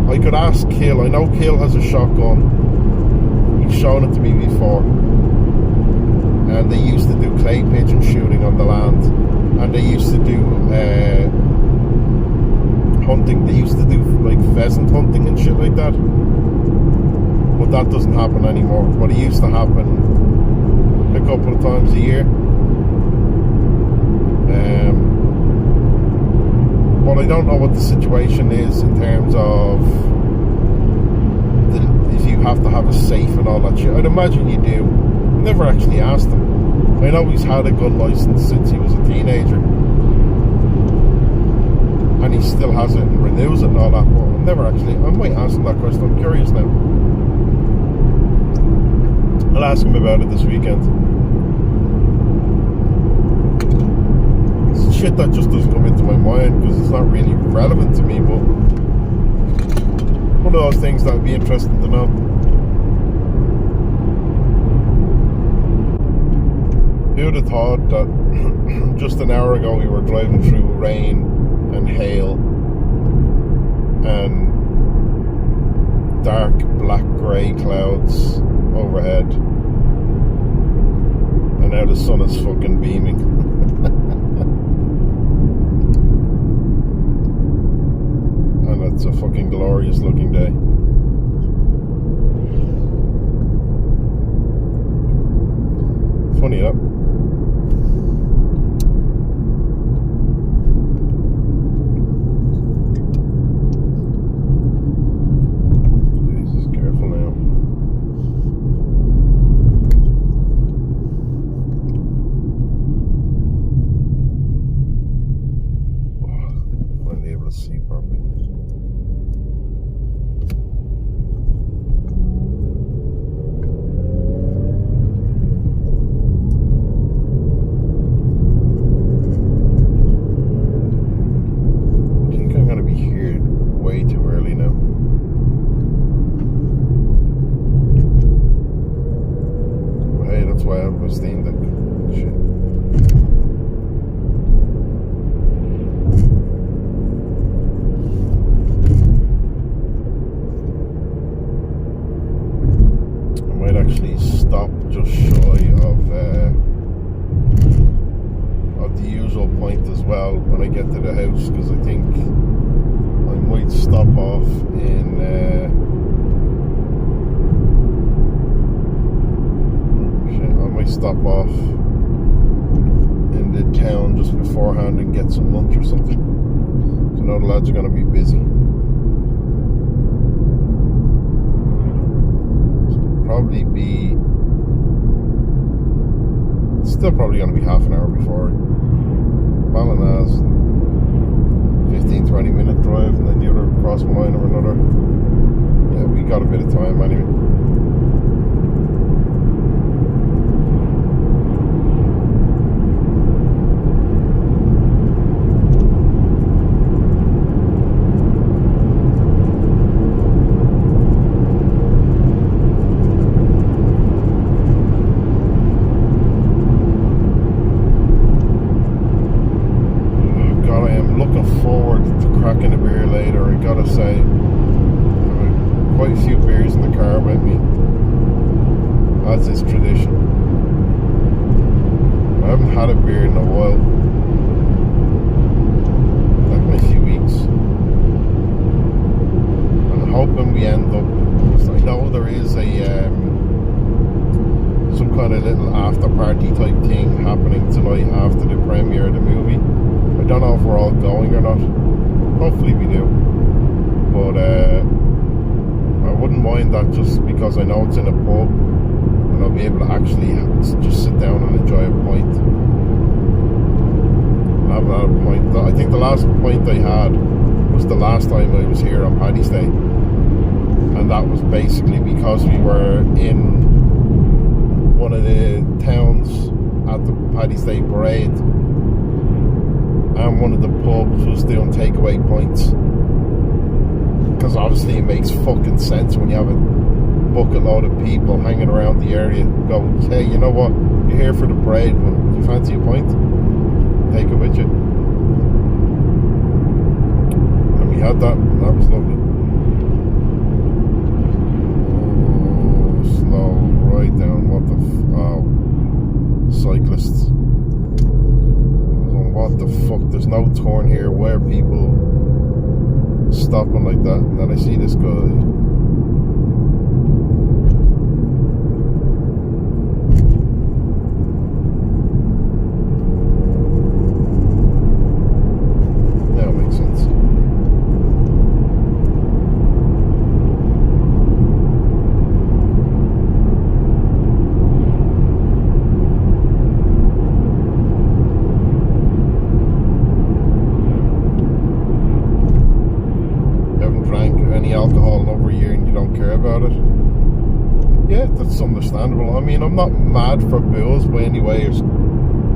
Speaker 1: I could ask Kill. I know Kill has a shotgun. He's shown it to me before. And they used to do clay pigeon shooting on the land, and they used to do hunting. They used to do like pheasant hunting and shit like that, but that doesn't happen anymore. But it used to happen a couple of times a year. But I don't know what the situation is in terms of if you you have to have a safe and all that shit. I'd imagine you do. Never actually asked him. I know he's had a gun license since he was a teenager, and he still has it and renews it and all that, but I might ask him that question. I'm curious now. I'll ask him about it this weekend. It's shit that just doesn't come into my mind because it's not really relevant to me, but one of those things that would be interesting to know. Who would have thought that just an hour ago we were driving through rain and hail and dark black grey clouds overhead, and now the sun is fucking beaming. And it's a fucking glorious looking day. Funny that. See properly. I think I'm gonna be here way too early now. Well, hey, that's why I have my Steam Deck. Shit. Stop just shy of the usual point as well when I get to the house, because I think I might stop off in the town just beforehand and get some lunch or something. So now the lads are going to be busy. Still probably going to be half an hour before Ballina's, 15-20 minute drive, and then the other across the line or another. Yeah, we got a bit of time anyway. Cracking a beer later. I gotta say, quite a few beers in the car with me, as is tradition. I haven't had a beer in a while, like in a few weeks. I'm hoping we end up, I know there is some kind of little after party type thing happening tonight after the premiere of the movie. I don't know if we're all going or not. Hopefully we do, but I wouldn't mind that, just because I know it's in a pub and I'll be able to actually just sit down and enjoy a pint. Have another pint. I think the last pint I had was the last time I was here on Paddy's Day, and that was basically because we were in one of the towns at the Paddy's Day parade, and one of the pubs was doing takeaway points, because obviously it makes fucking sense when you have a bucket load of people hanging around the area. Go, hey, you know what, you're here for the parade, but do you fancy a pint? Take it with you. And we had that, and that was lovely. Oh, slow right down. What the cyclists. What the fuck, there's no turn here. Where are people stopping like that? And then I see this guy. Now it makes sense. Yeah, that's understandable. I mean, I'm not mad for booze by any way or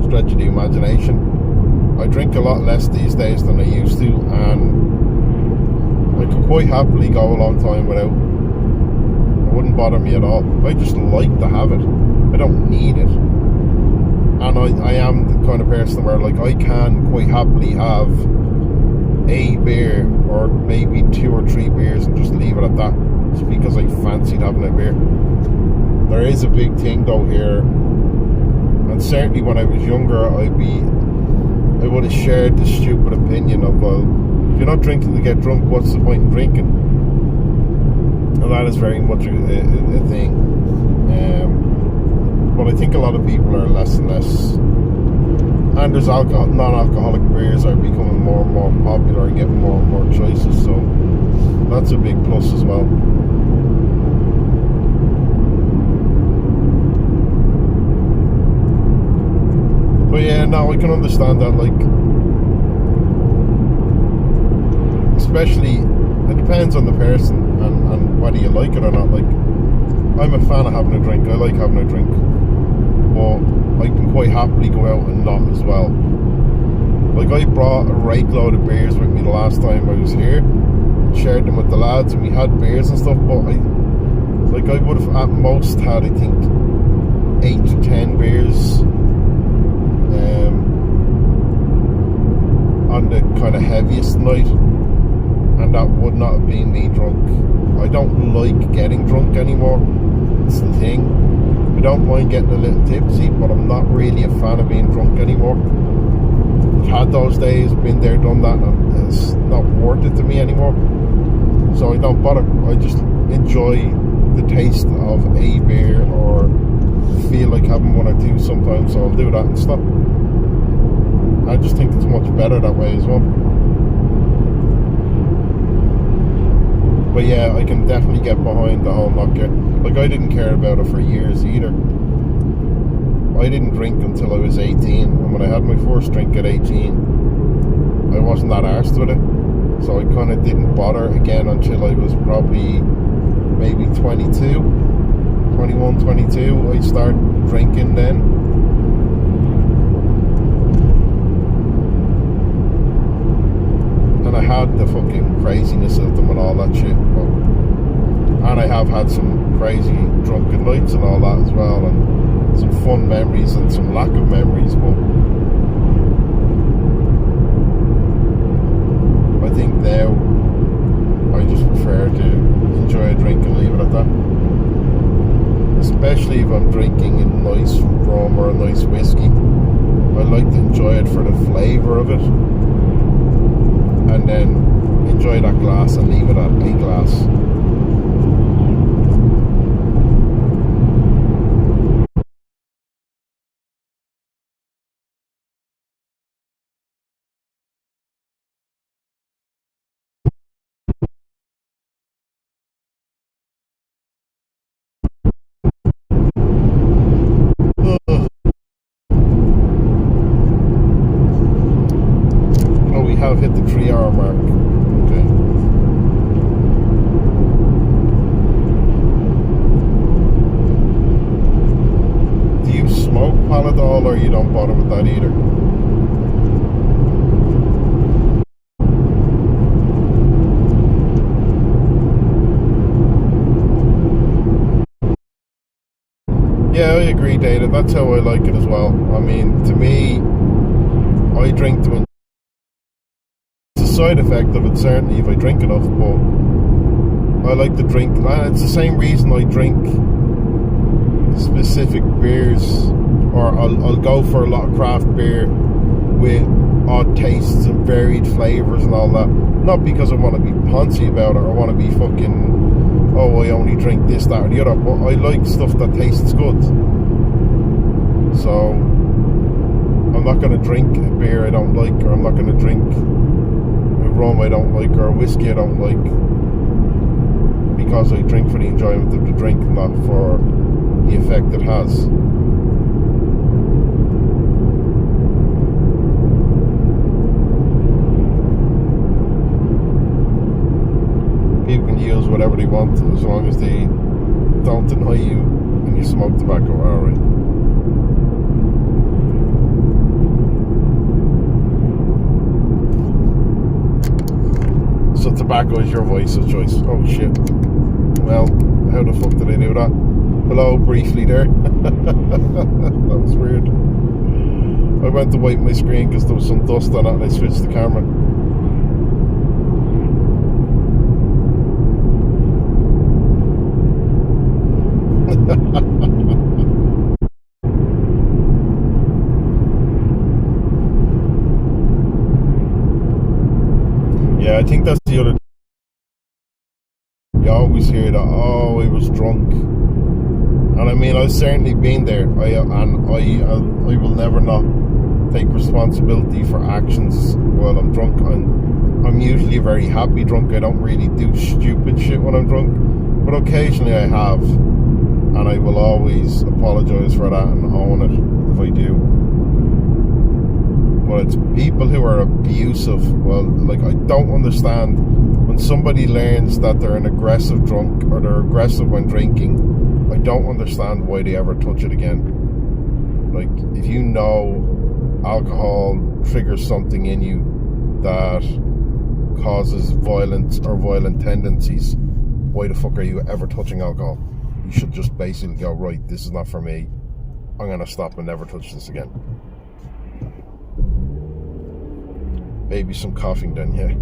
Speaker 1: stretch of the imagination. I drink a lot less these days than I used to, and I could quite happily go a long time without. It wouldn't bother me at all. I just like to have it. I don't need it. And I am the kind of person where, like, I can quite happily have a beer or maybe 2 or 3 beers and just leave it at that, just because I fancied having a beer. There is a big thing though here, and certainly when I was younger, I would have shared the stupid opinion of, well, if you're not drinking to get drunk, what's the point in drinking? And that is very much a thing. But I think a lot of people are less and less, and there's non-alcoholic beers are becoming more and more popular and getting more and more choices, so that's a big plus as well. But yeah, no, I can understand that, like, especially, it depends on the person and whether you like it or not. Like, I'm a fan of having a drink, I like having a drink, but I can quite happily go out and not as well. Like, I brought a rake load of beers with me the last time I was here, shared them with the lads, and we had beers and stuff, but I would have at most had, I think, 8 to 10 beers on the kind of heaviest night, and that would not have been me drunk. I don't like getting drunk anymore, it's the thing. I don't mind getting a little tipsy, but I'm not really a fan of being drunk anymore. I've had those days, been there, done that, and it's not worth it to me anymore. So I don't bother. I just enjoy the taste of a beer, or feel like having 1 or 2 sometimes, so I'll do that and stop. I just think it's much better that way as well. But yeah, I can definitely get behind the whole knocker. Like, I didn't care about it for years either. I didn't drink until I was 18, and when I had my first drink at 18, I wasn't that arsed with it. So I kind of didn't bother again until I was probably maybe 22, 21, 22. I started drinking then. And I had the fucking craziness of them and all that shit. And I have had some crazy drunken nights and all that as well, and some fun memories and some lack of memories, but I think now I just prefer to enjoy a drink and leave it at that. Especially if I'm drinking a nice rum or a nice whiskey. I like to enjoy it for the flavour of it, and then enjoy that glass and leave it at a glass. Have hit the 3-hour mark. Okay. Do you smoke Paladol, or you don't bother with that either? Yeah, I agree, Data. That's how I like it as well. I mean, to me, I drink to enjoy. Side effect of it, certainly, if I drink enough, but I like to drink, and it's the same reason I drink specific beers, or I'll go for a lot of craft beer with odd tastes and varied flavours and all that, not because I want to be poncy about it or want to be fucking, oh, I only drink this, that or the other, but I like stuff that tastes good. So I'm not going to drink a beer I don't like, or I'm not going to drink rum I don't like, or whiskey I don't like, because I drink for the enjoyment of the drink, not for the effect it has. People can use whatever they want as long as they don't deny you and you smoke tobacco, alright. So tobacco is your voice of choice. Oh shit. Well, how the fuck did I do that? Hello, briefly there. That was weird. I went to wipe my screen because there was some dust on it and I switched the camera. Yeah, I think that's the other. You always hear that, oh, I was drunk. And I mean, I've certainly been there. I will never not take responsibility for actions while I'm drunk. I'm usually a very happy drunk. I don't really do stupid shit when I'm drunk, but occasionally I have, and I will always apologize for that and own it if I do. But it's people who are abusive. Well, like, I don't understand when somebody learns that they're an aggressive drunk or they're aggressive when drinking. I don't understand why they ever touch it again. Like, if you know alcohol triggers something in you that causes violence or violent tendencies, why the fuck are you ever touching alcohol? You should just basically go, right, this is not for me. I'm gonna stop and never touch this again. Maybe some coughing then, yeah.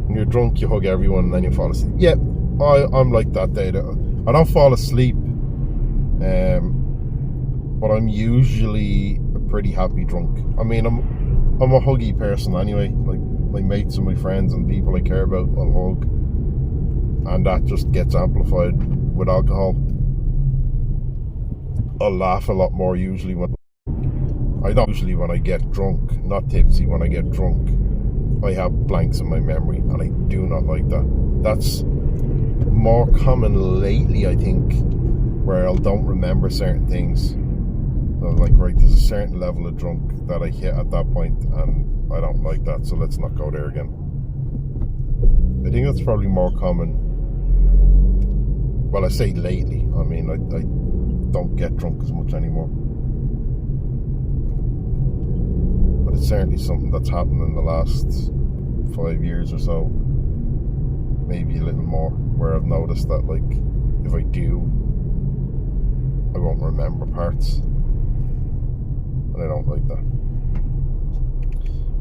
Speaker 1: When you're drunk, you hug everyone and then you fall asleep. Yeah, I'm like that day. I don't fall asleep, but I'm usually a pretty happy drunk. I mean, I'm a huggy person anyway. Like, my mates and my friends and people I care about, I'll hug, and that just gets amplified with alcohol. I'll laugh a lot more usually when I get drunk, not tipsy. When I get drunk, I have blanks in my memory, and I do not like that. That's more common lately, I think, where I don't remember certain things. So I'm like, right, there's a certain level of drunk that I hit at that point, and I don't like that, so let's not go there again. I think that's probably more common. Well, I say lately. I mean, I don't get drunk as much anymore. But it's certainly something that's happened in the last 5 years or so. Maybe a little more, where I've noticed that, like, if I do, I won't remember parts. And I don't like that.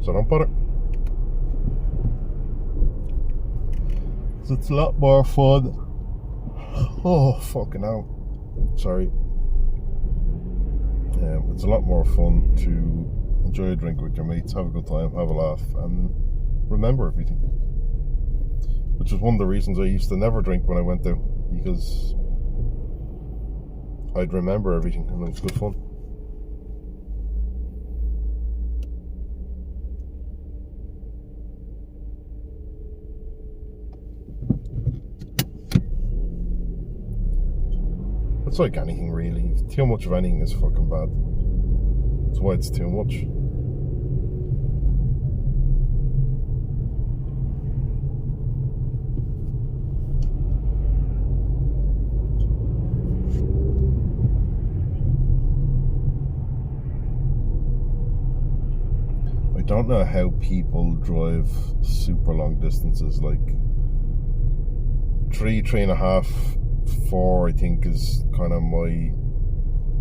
Speaker 1: So don't bother. So it's a lot more fun. Oh, fucking hell. Sorry. It's a lot more fun to enjoy a drink with your mates, have a good time, have a laugh, and remember everything. Which is one of the reasons I used to never drink when I went out, because I'd remember everything and it was good fun. It's like anything, really. Too much of anything is fucking bad. That's why it's too much. I don't know how people drive super long distances, like 3.5, 4, I think, is kind of my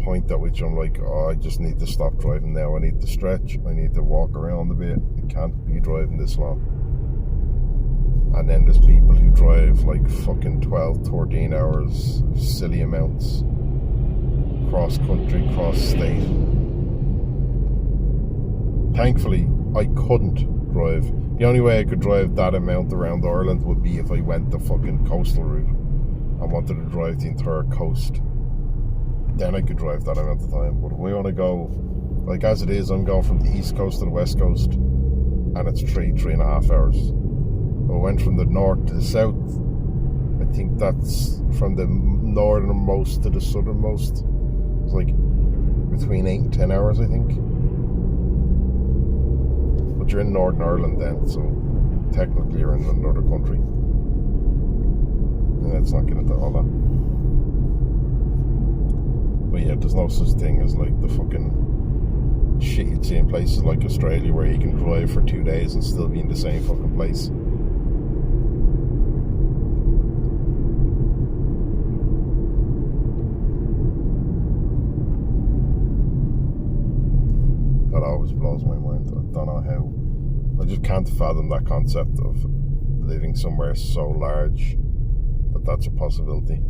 Speaker 1: point at which I'm like, oh, I just need to stop driving now. I need to stretch, I need to walk around a bit. I can't be driving this long. And then there's people who drive like fucking 12, 13 hours, silly amounts, cross country, cross state. Thankfully, I couldn't drive. The only way I could drive that amount around Ireland would be if I went the fucking coastal route. I wanted to drive the entire coast. Then I could drive that amount of time. But if we want to go, like as it is, I'm going from the east coast to the west coast, and it's 3.5 hours. I went from the north to the south. I think that's from the northernmost to the southernmost. It's like between 8 and 10 hours, I think. But you're in Northern Ireland then, so technically you're in another country. let's not get into all that. But yeah, there's no such thing as like the fucking shit you'd see in places like Australia where you can drive for 2 days and still be in the same fucking place. That always blows my mind. I don't know how. I just can't fathom that concept of living somewhere so large that that's a possibility.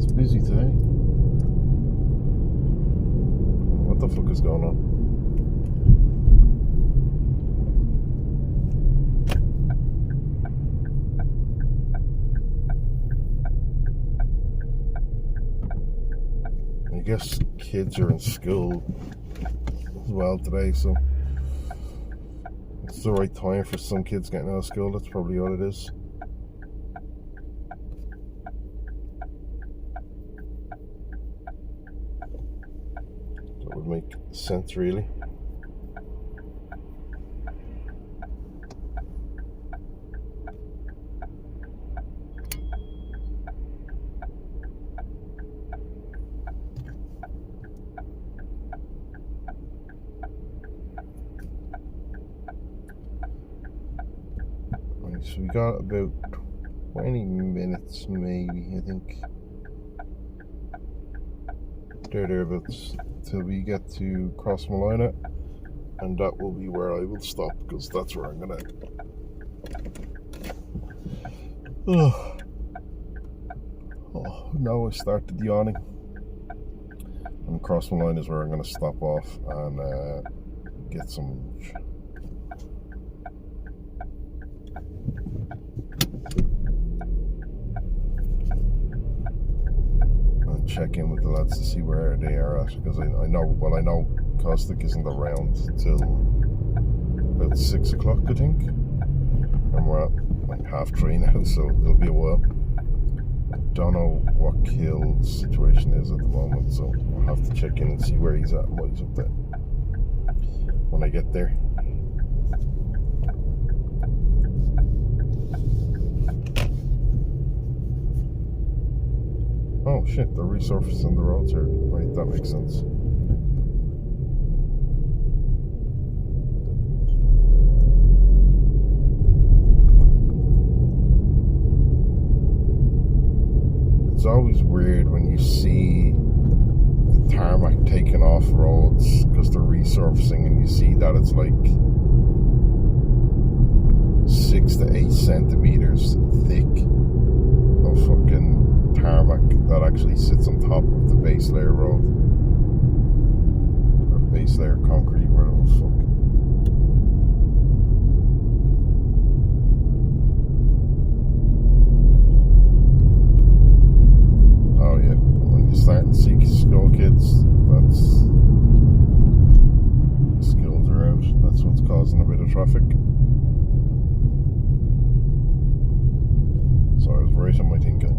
Speaker 1: It's busy today. What the fuck is going on? I guess kids are in school as well today, so it's the right time for some kids getting out of school. That's probably all it is. Would make sense, really. Right, so we got about 20 minutes, maybe, I think. Thereabouts, till we get to Cross Malina, and that will be where I will stop, because that's where I'm gonna now I started yawning. And Cross Malina is where I'm gonna stop off and get some lunch. Check in with the lads to see where they are at, because I know Caustic isn't around till about 6 o'clock, I think, and we're at like 3:30 now, so it'll be a while. I don't know what Kill's situation is at the moment, so I'll have to check in and see where he's at and what he's up to when I get there. Oh shit, they're resurfacing the roads here. Right, that makes sense. It's always weird when you see the tarmac taken off roads because they're resurfacing, and you see that it's like 6 to 8 centimeters thick of fucking tarmac that actually sits on top of the base layer road, or base layer concrete, whatever the fuck. Oh yeah, when you start to see school kids, that's the schools are out. That's what's causing a bit of traffic. So I was right on my thinking.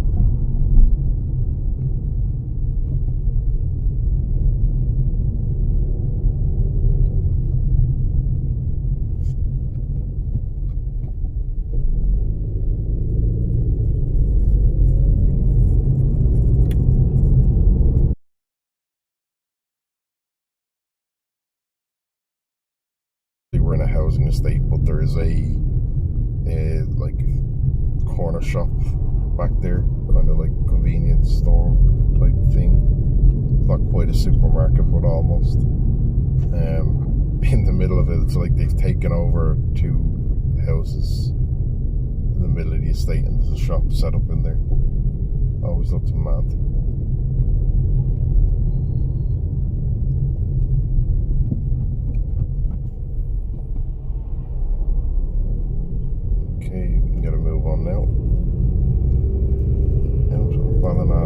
Speaker 1: We're in a housing estate, but there is a like corner shop back there, kind of like convenience store type thing. It's not quite a supermarket, but almost. In the middle of it, it's like they've taken over 2 houses in the middle of the estate, and there's a shop set up in there. Always looks mad. Okay, we can get a move on now. Out of Ballina.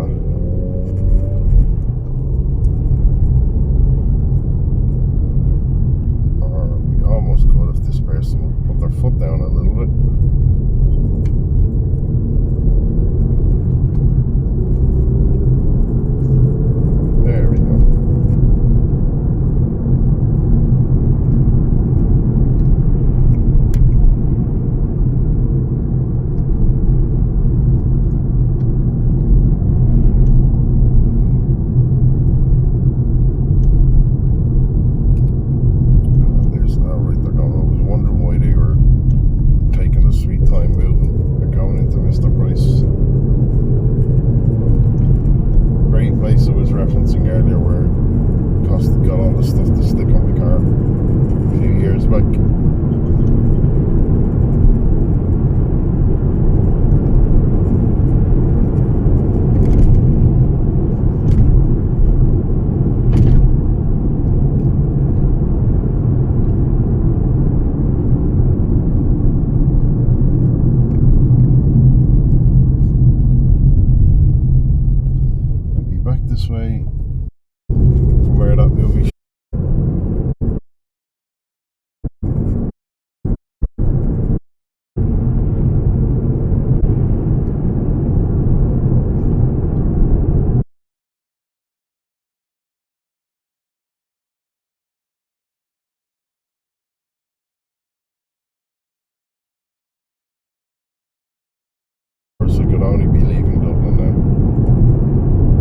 Speaker 1: could only be leaving Dublin now.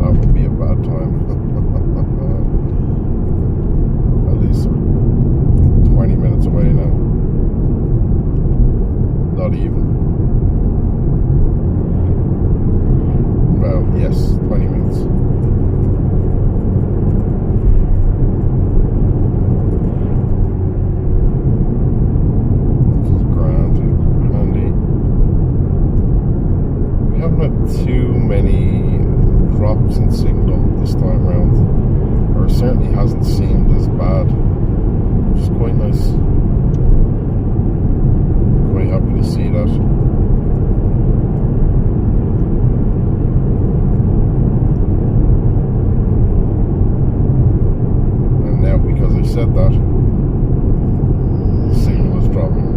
Speaker 1: That would be a bad time. At least 20 minutes away now. Not even. Well, yes, 20 minutes. Which is grand, handy. We haven't had too many drops in signal this time round, or it certainly hasn't seemed as bad, which is quite nice. Quite happy to see that. And now, because I said that, the signal is dropping.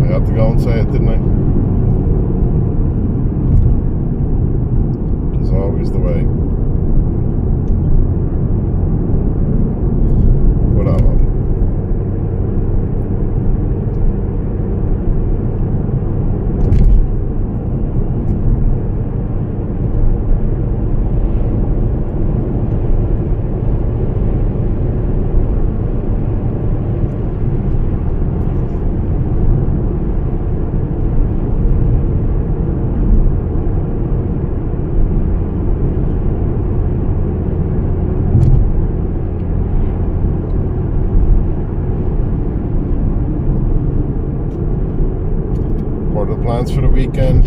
Speaker 1: I had to go and say it, didn't I? Always the way. Whatever. Plans for the weekend.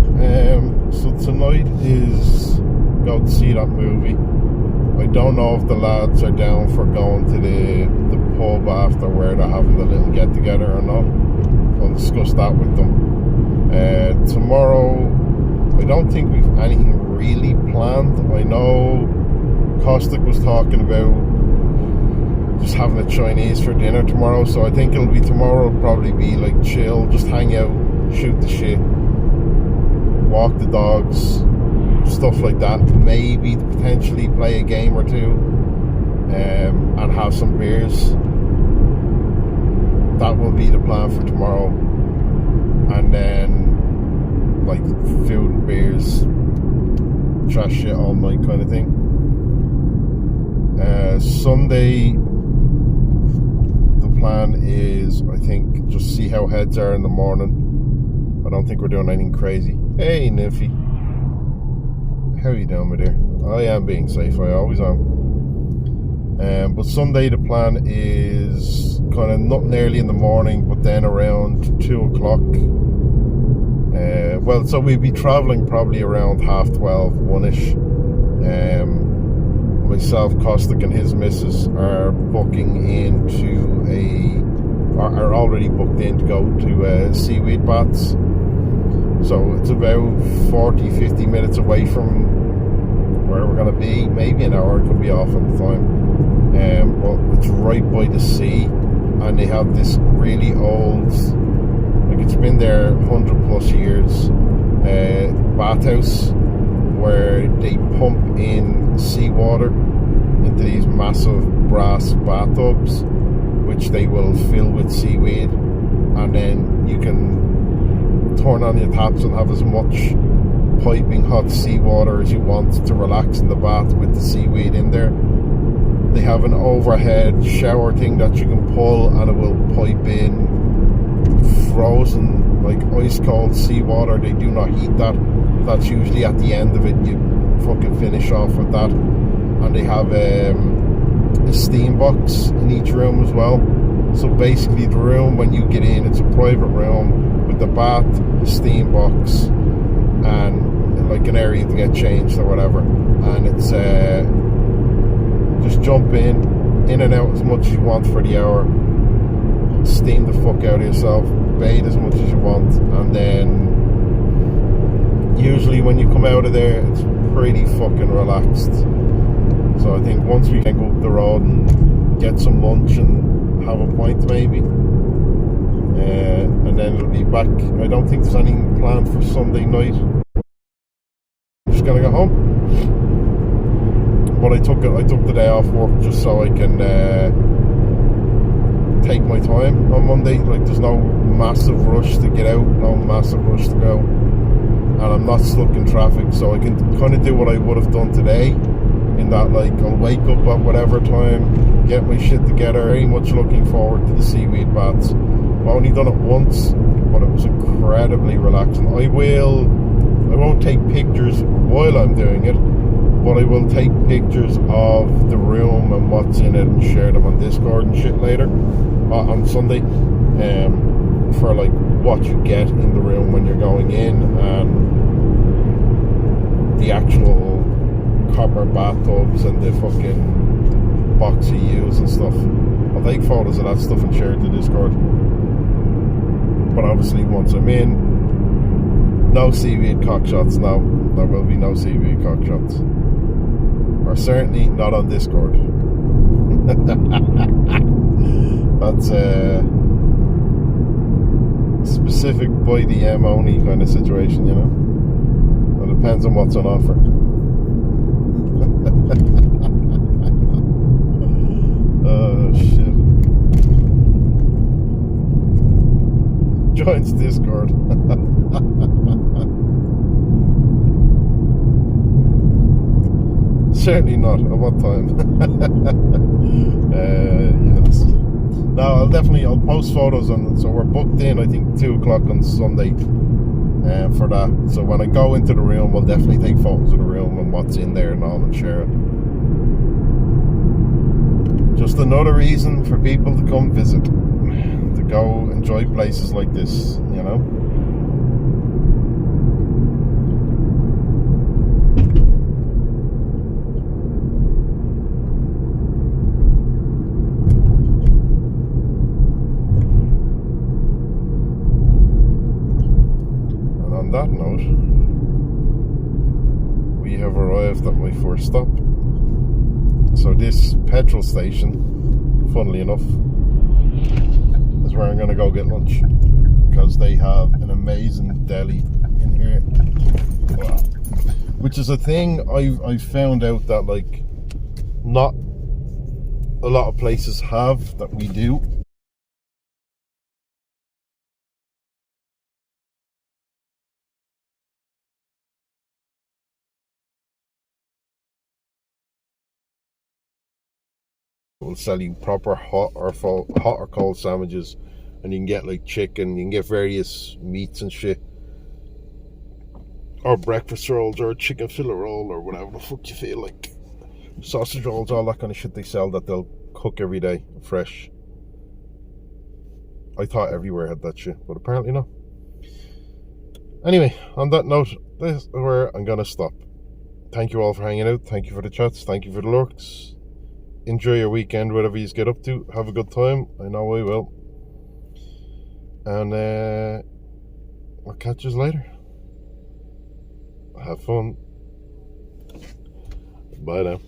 Speaker 1: So tonight is go to see that movie. I don't know if the lads are down for going to the pub after where they're having a little get together or not. I'll discuss that with them. Tomorrow, I don't think we've anything really planned. I know Caustic was talking about just having a Chinese for dinner tomorrow, so I think tomorrow will probably be like chill, just hang out, shoot the shit, walk the dogs, stuff like that. Maybe potentially play a game or two, and have some beers. That will be the plan for tomorrow. And then like food and beers, trash shit all night kind of thing. Sunday, the plan is, I think, just see how heads are in the morning. I don't think we're doing anything crazy. Hey, Nymphie. How are you doing, my dear? I am being safe, I always am. But Sunday, the plan is kind of not early in the morning, but then around 2 o'clock. Well, so we'll be travelling probably around 12:30, 1ish. Myself, Caustic, and his missus are booking into are already booked in to go to seaweed baths. So it's about 40-50 minutes away from where we're going to be. Maybe an hour, it could be off at the time. But it's right by the sea, and they have this really old, like it's been there 100 plus years, bathhouse where they pump in seawater into these massive brass bathtubs, which they will fill with seaweed, and then you can turn on your taps and have as much piping hot seawater as you want to relax in the bath with the seaweed in there. They have an overhead shower thing that you can pull, and it will pipe in frozen, like ice cold seawater. They do not heat that. That's usually at the end of it. You fucking finish off with that. And they have a steam box in each room as well. So basically the room, when you get in, it's a private room with the bath, the steam box, and like an area to get changed or whatever. And it's just jump in and out as much as you want for the hour, steam the fuck out of yourself, bathe as much as you want, and then usually when you come out of there, it's pretty fucking relaxed. So I think once we can go up the road and get some lunch and have a pint maybe, and then it'll be back. I don't think there's anything planned for Sunday night. I'm just gonna go home. But I took the day off work just so I can take my time on Monday. Like, there's no massive rush to get out, no massive rush to go, and not stuck in traffic, so I can kind of do what I would have done today, in that like I'll wake up at whatever time, get my shit together. Very much looking forward to the seaweed baths. I've only done it once, but it was incredibly relaxing. I won't take pictures while I'm doing it, but I will take pictures of the room and what's in it and share them on Discord and shit later on Sunday, for like what you get in the room when you're going in, and the actual copper bathtubs and the fucking box you use and stuff. I'll take photos of that stuff and share it to Discord. But obviously once I'm in, no seaweed cock shots. No, there will be no seaweed cock shots. Or certainly not on Discord. That's specific by the M only kind of situation, you know. It depends on what's on offer. Oh shit. Joins Discord. Certainly not. At what time? Yes. No, I'll post photos on. So we're booked in, I think 2 o'clock on Sunday for that. So when I go into the room, we'll definitely take photos of the room and what's in there and all, and share it. Just another reason for people to come visit, to go enjoy places like this, you know. On that note, we have arrived at my first stop. So this petrol station, funnily enough, is where I'm going to go get lunch, because they have an amazing deli in here, which is a thing I found out that like not a lot of places have, that we do. Will sell you proper hot or cold sandwiches, and you can get like chicken, you can get various meats and shit, or breakfast rolls, or a chicken fillet roll, or whatever the fuck you feel like, sausage rolls, all that kind of shit they sell that they'll cook every day fresh. I thought everywhere had that shit, but apparently not. Anyway, on that note, this is where I'm gonna stop. Thank you all for hanging out, thank you for the chats, thank you for the lurks. Enjoy your weekend, whatever you get up to. Have a good time. I know I will. And I'll catch you later. Have fun. Bye now.